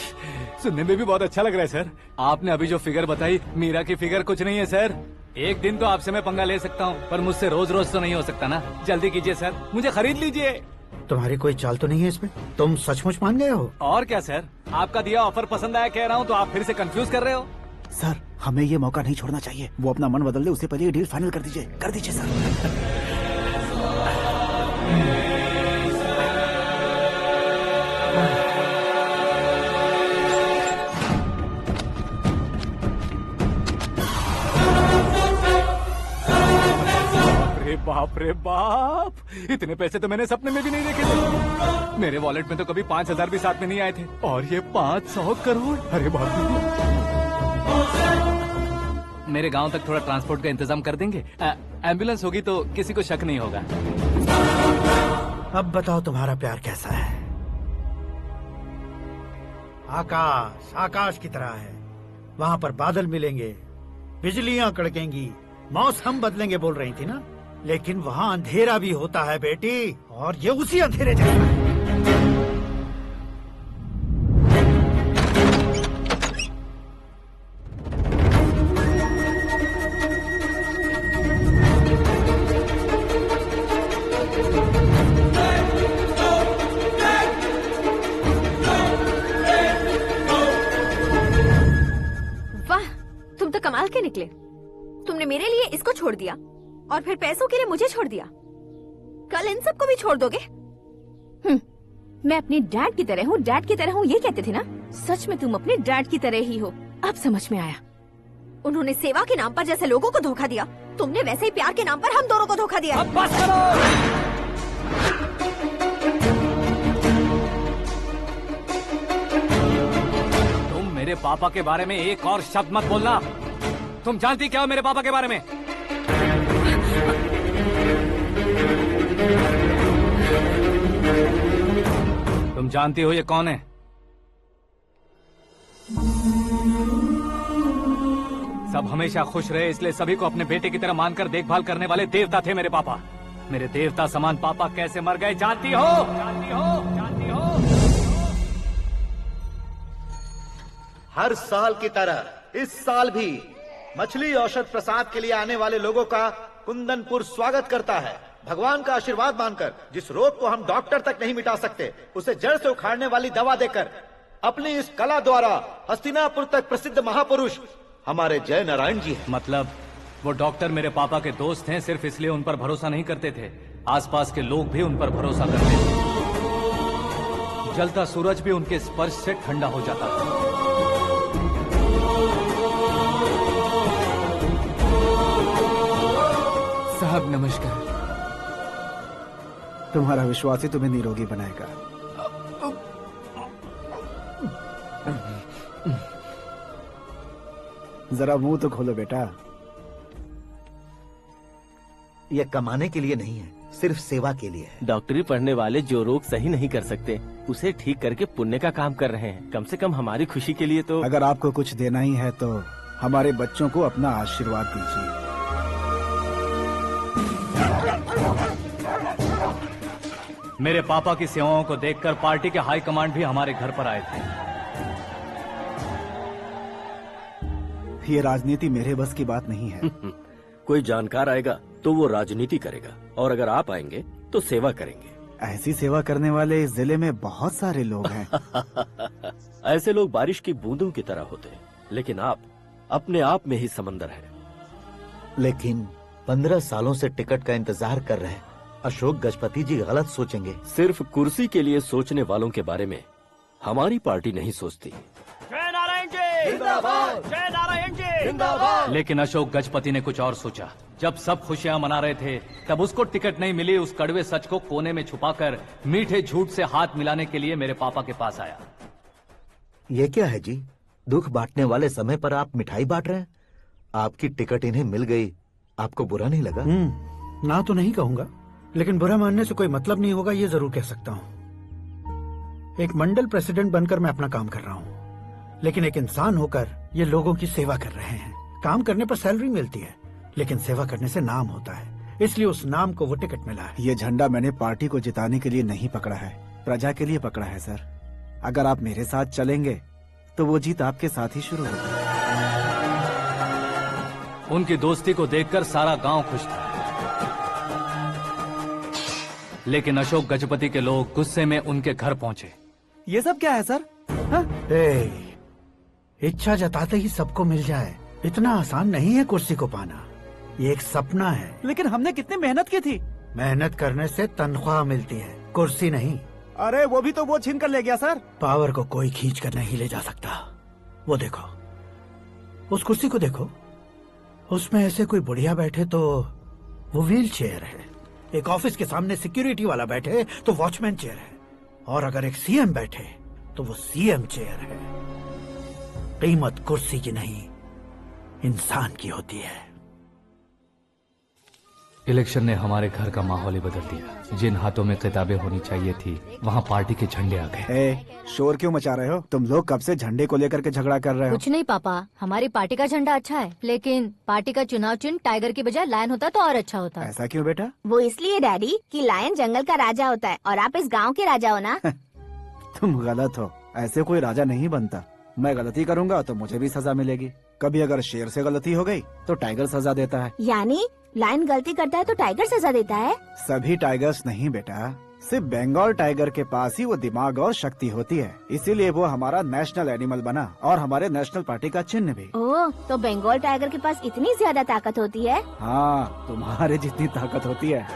सुनने में भी बहुत अच्छा लग रहा है सर। आपने अभी जो फिगर बताई, मीरा की फिगर कुछ नहीं है सर। एक दिन तो आपसे मैं पंगा ले सकता हूँ, पर मुझसे रोज रोज तो नहीं हो सकता ना। जल्दी कीजिए सर, मुझे खरीद लीजिए। तुम्हारी कोई चाल तो नहीं है इसमें? तुम सचमुच मान गए हो? और क्या सर, आपका दिया ऑफर पसंद आया कह रहा हूँ, तो आप फिर से कंफ्यूज कर रहे हो। सर, हमें ये मौका नहीं छोड़ना चाहिए। वो अपना मन बदल दे, उससे पहले ये डील फाइनल कर दीजिए। कर दीजिए सर। बाप रे बाप, इतने पैसे तो मैंने सपने में भी नहीं देखे थे। मेरे वॉलेट में तो कभी 5,000 भी साथ में नहीं आए थे, और ये 500 करोड़। अरे बाप रे। मेरे गांव तक थोड़ा ट्रांसपोर्ट का इंतजाम कर देंगे? एम्बुलेंस होगी तो किसी को शक नहीं होगा। अब बताओ तुम्हारा प्यार कैसा है? आकाश आकाश की तरह है, वहाँ पर बादल मिलेंगे, बिजलियां कड़केंगी, मौसम बदलेंगे बोल रही थी ना, लेकिन वहाँ अंधेरा भी होता है बेटी, और ये उसी अंधेरे जैसा है। वाह, तुम तो कमाल के निकले। तुमने मेरे लिए इसको छोड़ दिया और फिर पैसों के लिए मुझे छोड़ दिया। कल इन सबको भी छोड़ दोगे? मैं अपने डैड की तरह हूँ, डैड की तरह हूँ, ये कहते थे ना। सच में तुम अपने डैड की तरह ही हो, अब समझ में आया। उन्होंने सेवा के नाम पर जैसे लोगों को धोखा दिया, तुमने वैसे ही प्यार के नाम पर हम दोनों को धोखा दिया। अब बस करो। तुम मेरे पापा के बारे में एक और शब्द मत बोलना। तुम जानती क्या हो मेरे पापा के बारे में? तुम जानती हो ये कौन है? सब हमेशा खुश रहे इसलिए सभी को अपने बेटे की तरह मानकर देखभाल करने वाले देवता थे मेरे पापा। मेरे देवता समान पापा कैसे मर गए जानती हो? जानती हो? जानती हो? हर साल की तरह इस साल भी मछली औषध प्रसाद के लिए आने वाले लोगों का कुंदनपुर स्वागत करता है। भगवान का आशीर्वाद मानकर जिस रोग को हम डॉक्टर तक नहीं मिटा सकते, उसे जड़ से उखाड़ने वाली दवा देकर अपनी इस कला द्वारा हस्तिनापुर तक प्रसिद्ध महापुरुष हमारे जय नारायण जी हैं। मतलब वो डॉक्टर मेरे पापा के दोस्त हैं, सिर्फ इसलिए उन पर भरोसा नहीं करते थे, आसपास के लोग भी उन पर भरोसा करते थे। जलता सूरज भी उनके स्पर्श से ठंडा हो जाता था। साहब नमस्कार। तुम्हारा विश्वास ही तुम्हें निरोगी बनाएगा। जरा मुंह तो खोलो बेटा। यह कमाने के लिए नहीं है, सिर्फ सेवा के लिए है। डॉक्टरी पढ़ने वाले जो रोग सही नहीं कर सकते, उसे ठीक करके पुण्य का काम कर रहे हैं। कम से कम हमारी खुशी के लिए तो। अगर आपको कुछ देना ही है तो हमारे बच्चों को अपना आशीर्वाद दीजिए। मेरे पापा की सेवाओं को देखकर पार्टी के हाई कमांड भी हमारे घर पर आए थे। ये राजनीति मेरे बस की बात नहीं है। कोई जानकार आएगा तो वो राजनीति करेगा, और अगर आप आएंगे तो सेवा करेंगे। ऐसी सेवा करने वाले इस जिले में बहुत सारे लोग हैं। ऐसे लोग बारिश की बूंदों की तरह होते हैं, लेकिन आप अपने आप में ही समंदर हैं। लेकिन 15 सालों से टिकट का इंतजार कर रहे हैं। अशोक गजपति जी गलत सोचेंगे। सिर्फ कुर्सी के लिए सोचने वालों के बारे में हमारी पार्टी नहीं सोचती। जय नारायण जी जिंदाबाद, जय नारायण जी जिंदाबाद। लेकिन अशोक गजपति ने कुछ और सोचा। जब सब खुशियां मना रहे थे तब उसको टिकट नहीं मिली। उस कड़वे सच को कोने में छुपाकर मीठे झूठ से हाथ मिलाने के लिए मेरे पापा के पास आया। ये क्या है जी? दुख बांटने वाले समय पर आप मिठाई बांट रहे हैं। आपकी टिकट इन्हें मिल गई, आपको बुरा नहीं लगा? ना तो नहीं कहूंगा, लेकिन बुरा मानने से कोई मतलब नहीं होगा, ये जरूर कह सकता हूँ। एक मंडल प्रेसिडेंट बनकर मैं अपना काम कर रहा हूँ, लेकिन एक इंसान होकर ये लोगों की सेवा कर रहे हैं। काम करने पर सैलरी मिलती है, लेकिन सेवा करने से नाम होता है, इसलिए उस नाम को वो टिकट मिला है। ये झंडा मैंने पार्टी को जिताने के लिए नहीं पकड़ा है, प्रजा के लिए पकड़ा है सर। अगर आप मेरे साथ चलेंगे तो वो जीत आपके साथ ही शुरू होगी। उनकी दोस्ती को देखकर सारा गांव खुश था, लेकिन अशोक गजपति के लोग गुस्से में उनके घर पहुंचे। ये सब क्या है सर? इच्छा जताते ही सबको मिल जाए, इतना आसान नहीं है कुर्सी को पाना। ये एक सपना है। लेकिन हमने कितनी मेहनत की थी। मेहनत करने से तनख्वाह मिलती है, कुर्सी नहीं। अरे वो भी तो वो छीन कर ले गया सर। पावर को कोई खींच कर नहीं ले जा सकता। वो देखो, उस कुर्सी को देखो, उसमें ऐसे कोई बुढ़िया बैठे तो वो व्हील चेयर है। एक ऑफिस के सामने सिक्योरिटी वाला बैठे तो वॉचमैन चेयर है, और अगर एक सीएम बैठे तो वो सीएम चेयर है। कीमत कुर्सी की नहीं, इंसान की होती है। इलेक्शन ने हमारे घर का माहौल ही बदल दिया। जिन हाथों में किताबें होनी चाहिए थी, वहाँ पार्टी के झंडे आ गए। शोर क्यों मचा रहे हो? तुम लोग कब से झंडे को लेकर के झगड़ा कर रहे हो? कुछ नहीं पापा, हमारी पार्टी का झंडा अच्छा है, लेकिन पार्टी का चुनाव चिन्ह टाइगर की बजाय लायन होता तो और अच्छा होता। ऐसा क्यों बेटा? वो इसलिए डैडी कि लायन जंगल का राजा होता है और आप इस गांव के राजा हो ना। तुम गलत हो, ऐसे कोई राजा नहीं बनता। मैं गलती करूंगा तो मुझे भी सजा मिलेगी। कभी अगर शेर से गलती हो गई तो टाइगर सजा देता है। यानी लायन गलती करता है तो टाइगर सजा देता है? सभी टाइगर्स नहीं बेटा, सिर्फ बंगाल टाइगर के पास ही वो दिमाग और शक्ति होती है, इसीलिए वो हमारा नेशनल एनिमल बना और हमारे नेशनल पार्टी का चिन्ह भी। ओह, तो बंगाल टाइगर के पास इतनी ज्यादा ताकत होती है? हाँ, तुम्हारे जितनी ताकत होती है।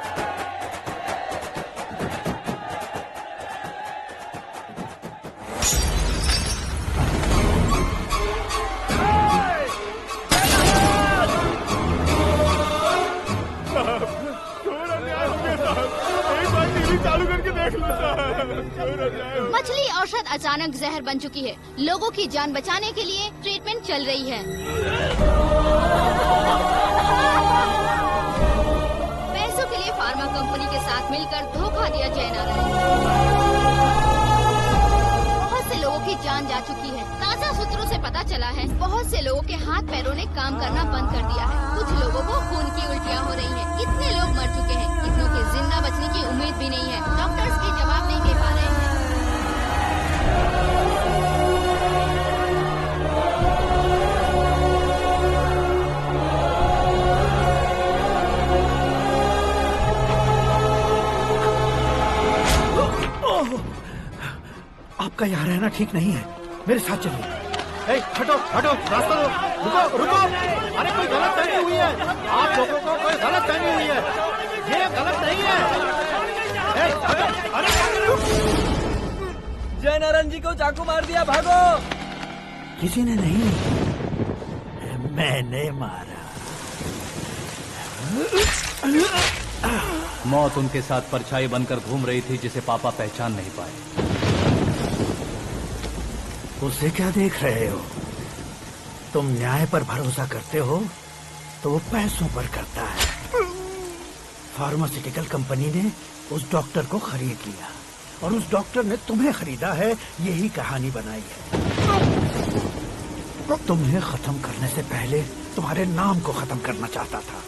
मछली औषध अचानक जहर बन चुकी है। लोगों की जान बचाने के लिए ट्रीटमेंट चल रही है। पैसों के लिए फार्मा कंपनी के साथ मिलकर धोखा दिया जय नारायण। बहुत से लोगों की जान जा चुकी है। ताज़ा सूत्रों से पता चला है बहुत से लोगों के हाथ पैरों ने काम करना बंद कर दिया है। कुछ लोगों को खून की उल्टियाँ हो रही हैं। कितने लोग मर चुके हैं, कितनों के जिंदा बचने की उम्मीद भी नहीं है। डॉक्टर्स की जवाब नहीं दे पा रहे हैं। आपका यहाँ रहना ठीक नहीं है, मेरे साथ चलिए। हटो हटो, रास्ता दो। रुको रुको, अरे कोई गलत फहमी हुई है। आप लोगों को कोई गलत फहमी हुई है, ये गलत नहीं है। जय नारायण जी को चाकू मार दिया, भागो। किसी ने नहीं, मैंने मारा। मौत उनके साथ परछाई बनकर घूम रही थी, जिसे पापा पहचान नहीं पाए। उसे क्या देख रहे हो? तुम न्याय पर भरोसा करते हो तो वो पैसों पर करता है। फार्मास्यूटिकल कंपनी ने उस डॉक्टर को खरीद लिया और उस डॉक्टर ने तुम्हें खरीदा है, यही कहानी बनाई है। तुम्हें खत्म करने से पहले तुम्हारे नाम को खत्म करना चाहता था,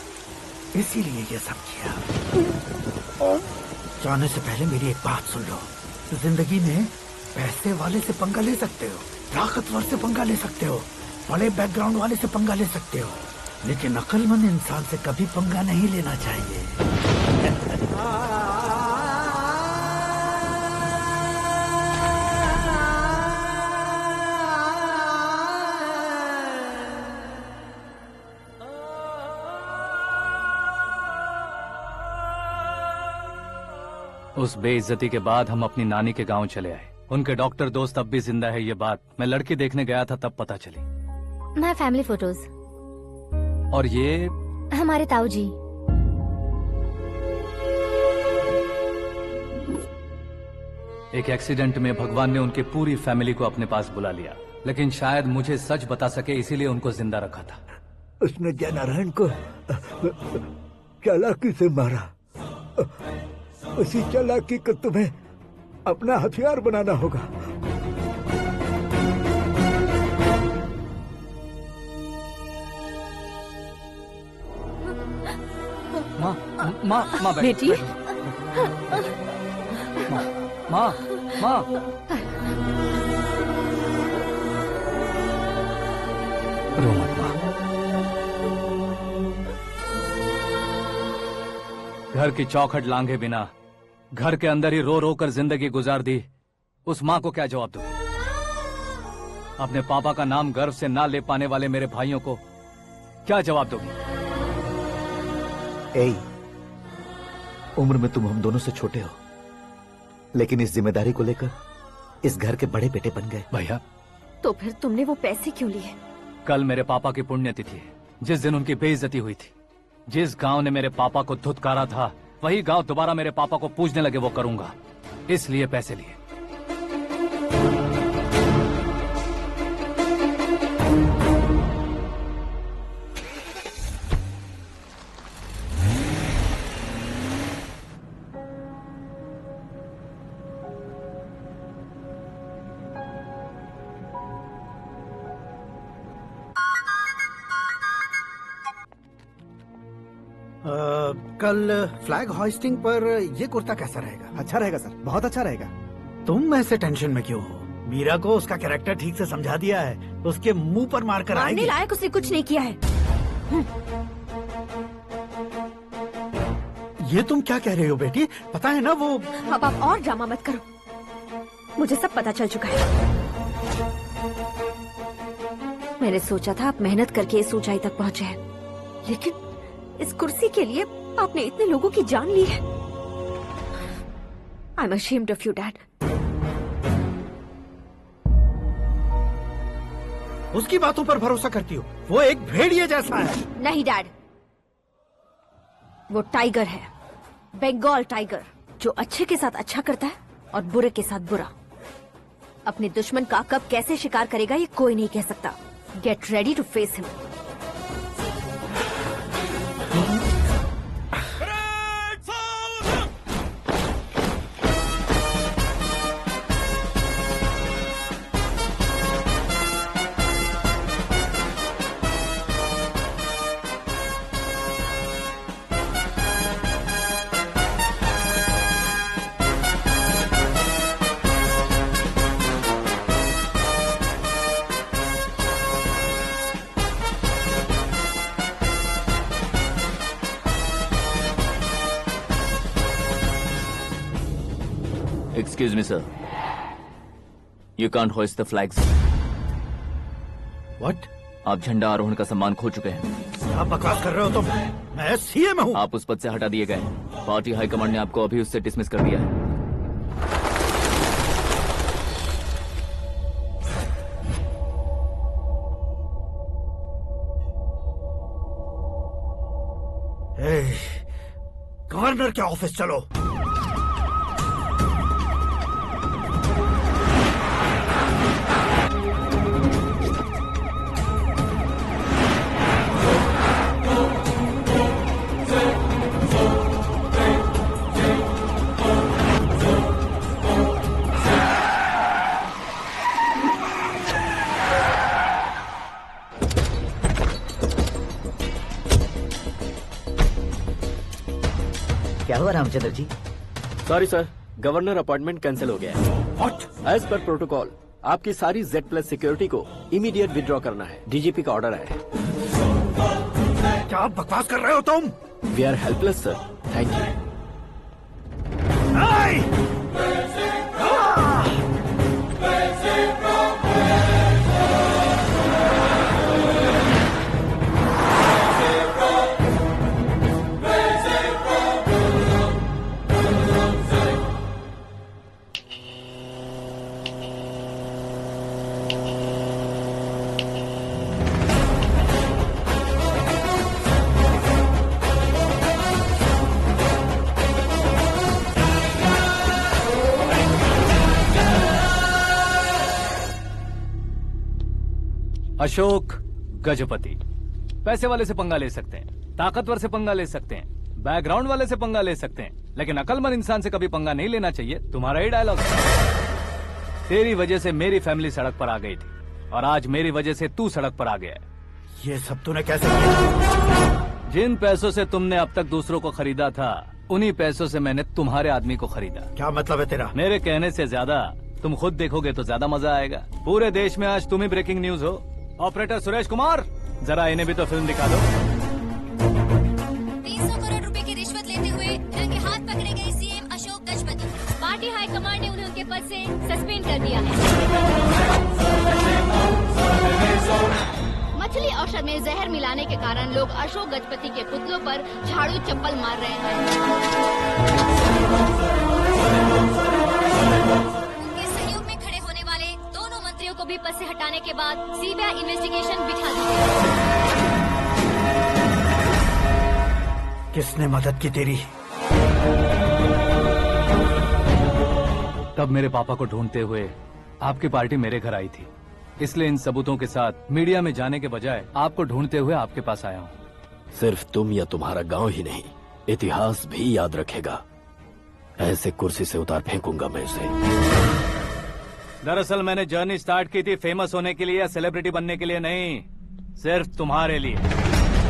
इसीलिए ये सब किया। जाने से पहले मेरी एक बात सुन लो। जिंदगी में पैसे वाले से पंगा ले सकते हो, ताकतवर से पंगा ले सकते हो, बड़े बैकग्राउंड वाले से पंगा ले सकते हो, लेकिन अक्लमंद इंसान से कभी पंगा नहीं लेना चाहिए। उस बेइज्जती के बाद हम अपनी नानी के गांव चले आए। उनके डॉक्टर दोस्त अब भी जिंदा है, ये बात मैं लड़की देखने गया था तब पता चली। My family photos. और ये हमारे ताऊ जी। एक एक्सीडेंट में भगवान ने उनकी पूरी फैमिली को अपने पास बुला लिया, लेकिन शायद मुझे सच बता सके इसीलिए उनको जिंदा रखा था। उसने जयनारायण को चालाकी से मारा। उसी चालाकी को तुम्हें अपना हथियार बनाना होगा। माँ, माँ, माँ बेटी। माँ, माँ, रो मत माँ। घर की चौखट लांघे बिना घर के अंदर ही रो रो कर जिंदगी गुजार दी उस माँ को क्या जवाब दूं? अपने पापा का नाम गर्व से ना ले पाने वाले मेरे भाइयों को क्या जवाब दोगी? उम्र में तुम हम दोनों से छोटे हो, लेकिन इस जिम्मेदारी को लेकर इस घर के बड़े बेटे बन गए। भैया, तो फिर तुमने वो पैसे क्यों लिए? कल मेरे पापा की पुण्यतिथि है, जिस दिन उनकी बेइज्जती हुई थी। जिस गांव ने मेरे पापा को धुतकारा था, वही गांव दोबारा मेरे पापा को पूजने लगे, वो करूंगा, इसलिए पैसे लिए। कल फ्लैग होइस्टिंग पर ये कुर्ता कैसा रहेगा? अच्छा रहेगा सर, बहुत अच्छा रहेगा। तुम ऐसे टेंशन में क्यों हो? मीरा को उसका कैरेक्टर ठीक से समझा दिया है, उसके मुंह पर मारकर आएगी। मारने लायक उसने कुछ नहीं किया है। ये तुम क्या कह रहे हो बेटी? पता है ना वो। अब आप और ड्रामा मत करो, मुझे सब पता चल चुका है। मैंने सोचा था आप मेहनत करके इस ऊंचाई तक पहुंचे हैं, लेकिन इस कुर्सी के लिए आपने इतने लोगों की जान ली है। I am ashamed of you, Dad. उसकी बातों पर भरोसा करती हो? वो एक भेड़िए जैसा है। नहीं डैड, वो टाइगर है, बंगाल टाइगर, जो अच्छे के साथ अच्छा करता है और बुरे के साथ बुरा। अपने दुश्मन का कब कैसे शिकार करेगा ये कोई नहीं कह सकता। Get ready to face him. Excuse me, sir. You can't hoist the flags. What? आप झंडा आरोहण का सम्मान खो चुके हैं। क्या बकवास कर रहे हो तुम? मैं सीएम हूँ। आप उस पद से हटा दिए गए। पार्टी हाईकमांड ने आपको अभी उससे डिसमिस कर दिया है। गवर्नर के ऑफिस चलो। क्या हुआ Ramchandra ji? Sorry sir, governor appointment cancel हो गया है। What? एज पर प्रोटोकॉल आपकी सारी Z+ सिक्योरिटी को इमीडिएट विड्रॉ करना है। डीजीपी का ऑर्डर आया है। क्या बकवास कर रहे हो तुम? We are helpless sir. Thank you. Ashok Gajapati पैसे वाले से पंगा ले सकते हैं, ताकतवर से पंगा ले सकते हैं, बैकग्राउंड वाले से पंगा ले सकते हैं, लेकिन अकलमंद इंसान से कभी पंगा नहीं लेना चाहिए। तुम्हारा ही डायलॉग है। तेरी वजह से मेरी फैमिली सड़क पर आ गई थी और आज मेरी वजह से तू सड़क पर आ गया है। ये सब तूने कैसे किया? जिन पैसों से तुमने अब तक दूसरों को खरीदा था, उन्हीं पैसों से मैंने तुम्हारे आदमी को खरीदा। क्या मतलब है तेरा? मेरे कहने से ज्यादा तुम खुद देखोगे तो ज्यादा मजा आएगा। पूरे देश में आज तुम ही ब्रेकिंग न्यूज हो। ऑपरेटर सुरेश कुमार, जरा इन्हें भी तो फिल्म दिखा दो। 300 करोड़ रुपए की रिश्वत लेते हुए रंगे हाथ पकड़े गए CM Ashok Gajapati. Party high command ने उन्हें उनके पद से सस्पेंड कर दिया है। मछली औषध में जहर मिलाने के कारण लोग अशोक गजपति के पुतलों पर झाड़ू चप्पल मार रहे हैं। उनके सहयोग में खड़े होने वाले दोनों मंत्रियों को भी पद से हटाने के बाद सीबीआई इन्वेस्टिगेशन बिठा दी गई। किसने मदद की तेरी? तब मेरे पापा को ढूंढते हुए आपकी पार्टी मेरे घर आई थी, इसलिए इन सबूतों के साथ मीडिया में जाने के बजाय आपको ढूंढते हुए आपके पास आया हूँ। सिर्फ तुम या तुम्हारा गांव ही नहीं, इतिहास भी याद रखेगा। ऐसे कुर्सी से उतार फेंकूंगा मैं उसे। दरअसल मैंने जर्नी स्टार्ट की थी फेमस होने के लिए या सेलिब्रिटी बनने के लिए नहीं, सिर्फ तुम्हारे लिए।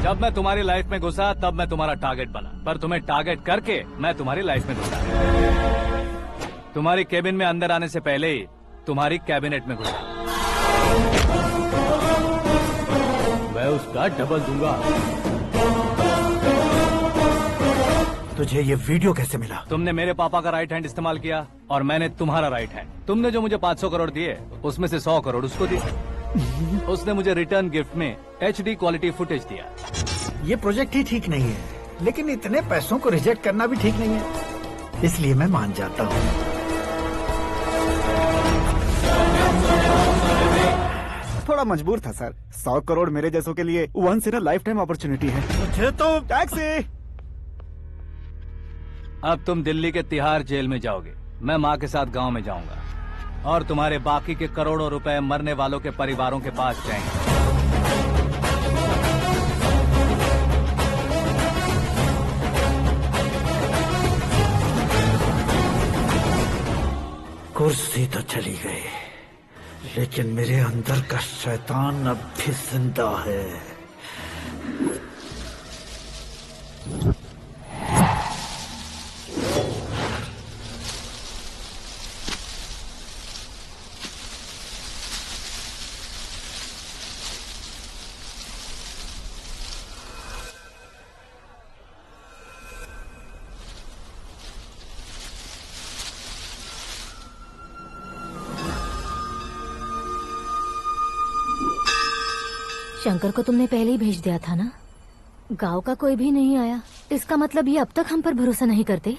जब मैं तुम्हारी लाइफ में घुसा तब मैं तुम्हारा टारगेट बना, पर तुम्हें टारगेट करके मैं तुम्हारी लाइफ में घुसा। तुम्हारी केबिन में अंदर आने से पहले ही तुम्हारी कैबिनेट में घुसा। मैं उसका डबल दूंगा। तुझे ये वीडियो कैसे मिला? तुमने मेरे पापा का राइट हैंड इस्तेमाल किया और मैंने तुम्हारा राइट हैंड। तुमने जो मुझे 500 करोड़ दिए उसमें से 100 करोड़ उसको दिए। उसने मुझे रिटर्न गिफ्ट में HD क्वालिटी फुटेज दिया। ये प्रोजेक्ट ही ठीक नहीं है, लेकिन इतने पैसों को रिजेक्ट करना भी ठीक नहीं है, इसलिए मैं मान जाता हूँ। थोड़ा मजबूर था सर। 100 करोड़ मेरे जैसों के लिए once in a life time opportunity है। मुझे तो टैक्सी। अब तुम दिल्ली के तिहाड़ जेल में जाओगे, मैं माँ के साथ गांव में जाऊंगा और तुम्हारे बाकी के करोड़ों रुपए मरने वालों के परिवारों के पास जाएंगे। कुर्सी तो चली गई, लेकिन मेरे अंदर का शैतान अब भी जिंदा है। शंकर को तुमने पहले ही भेज दिया था ना? गांव का कोई भी नहीं आया, इसका मतलब ये अब तक हम पर भरोसा नहीं करते।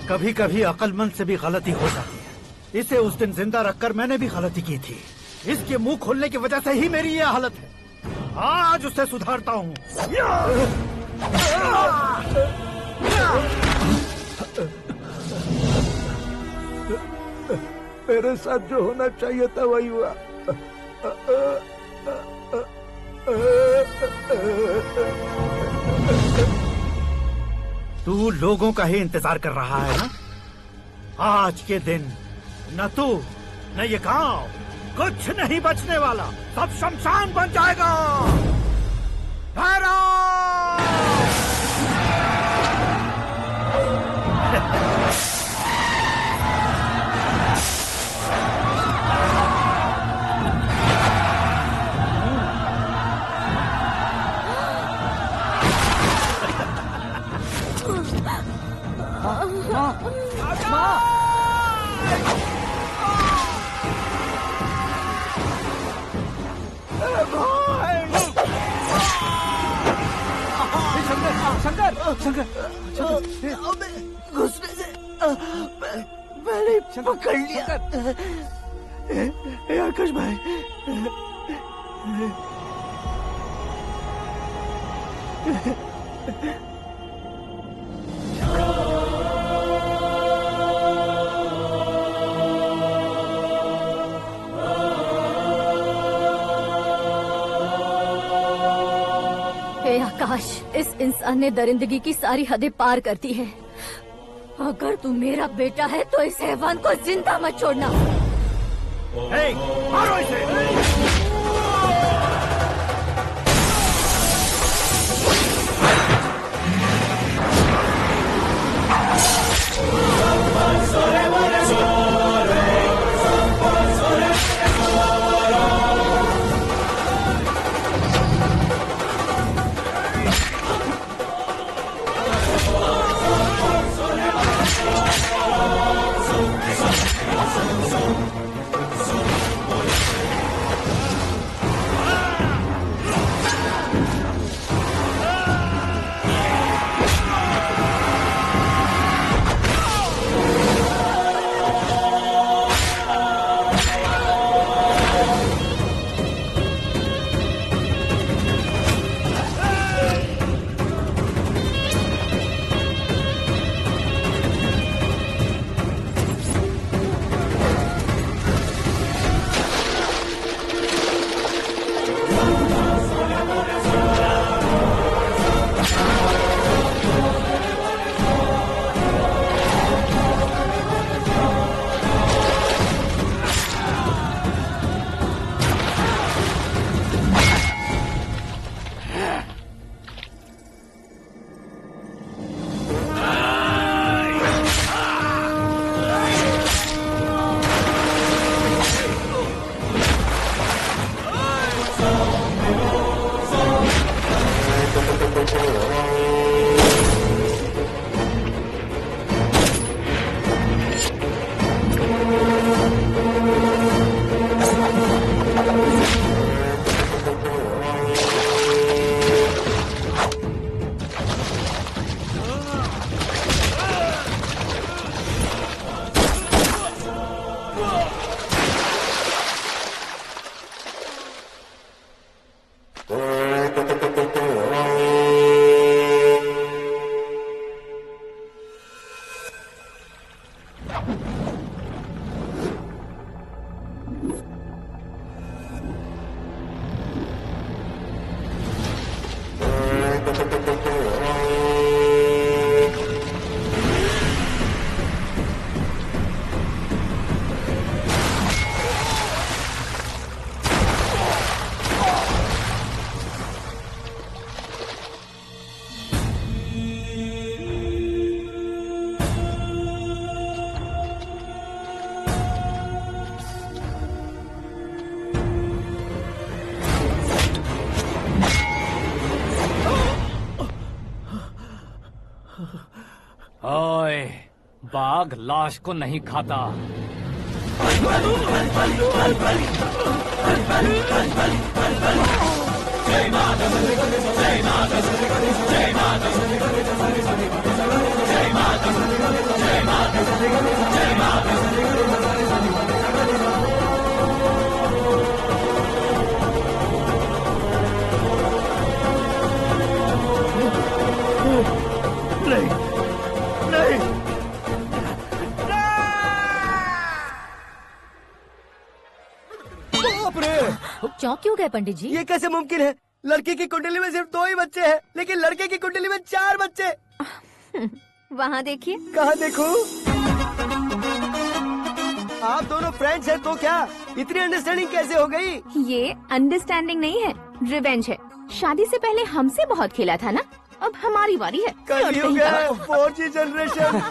कभी कभी अक्लमंद से भी गलती हो जाती है। इसे उस दिन जिंदा रखकर मैंने भी गलती की थी। इसके मुंह खोलने की वजह से ही मेरी ये हालत है। आज उसे सुधारता हूँ। मेरे साथ जो होना चाहिए था वही हुआ। तू लोगों का ही इंतजार कर रहा है ना? आज के दिन न तू न ये गांव कुछ नहीं बचने वाला, सब शमशान बन जाएगा। शंकर, घुसने से मैंने पकड़ लिया। आकाश भाई, आकाश, इस इंसान ने दरिंदगी की सारी हदें पार कर दी है। अगर तू मेरा बेटा है तो इस हैवान को जिंदा मत छोड़ना। मारो इसे। ओए, बाघ लाश को नहीं खाता। नहीं, नहीं। चौंक क्यों गए पंडित जी? ये कैसे मुमकिन है? लड़की की कुंडली में सिर्फ 2 ही बच्चे हैं, लेकिन लड़के की कुंडली में 4 बच्चे। वहाँ देखिए। कहाँ देखूं? आप दोनों फ्रेंड्स हैं तो क्या इतनी अंडरस्टैंडिंग कैसे हो गई? ये अंडरस्टैंडिंग नहीं है, रिवेंज है। शादी से पहले हमसे बहुत खेला था ना, अब हमारी बारी है। कलयुग है, 4G जनरेशन।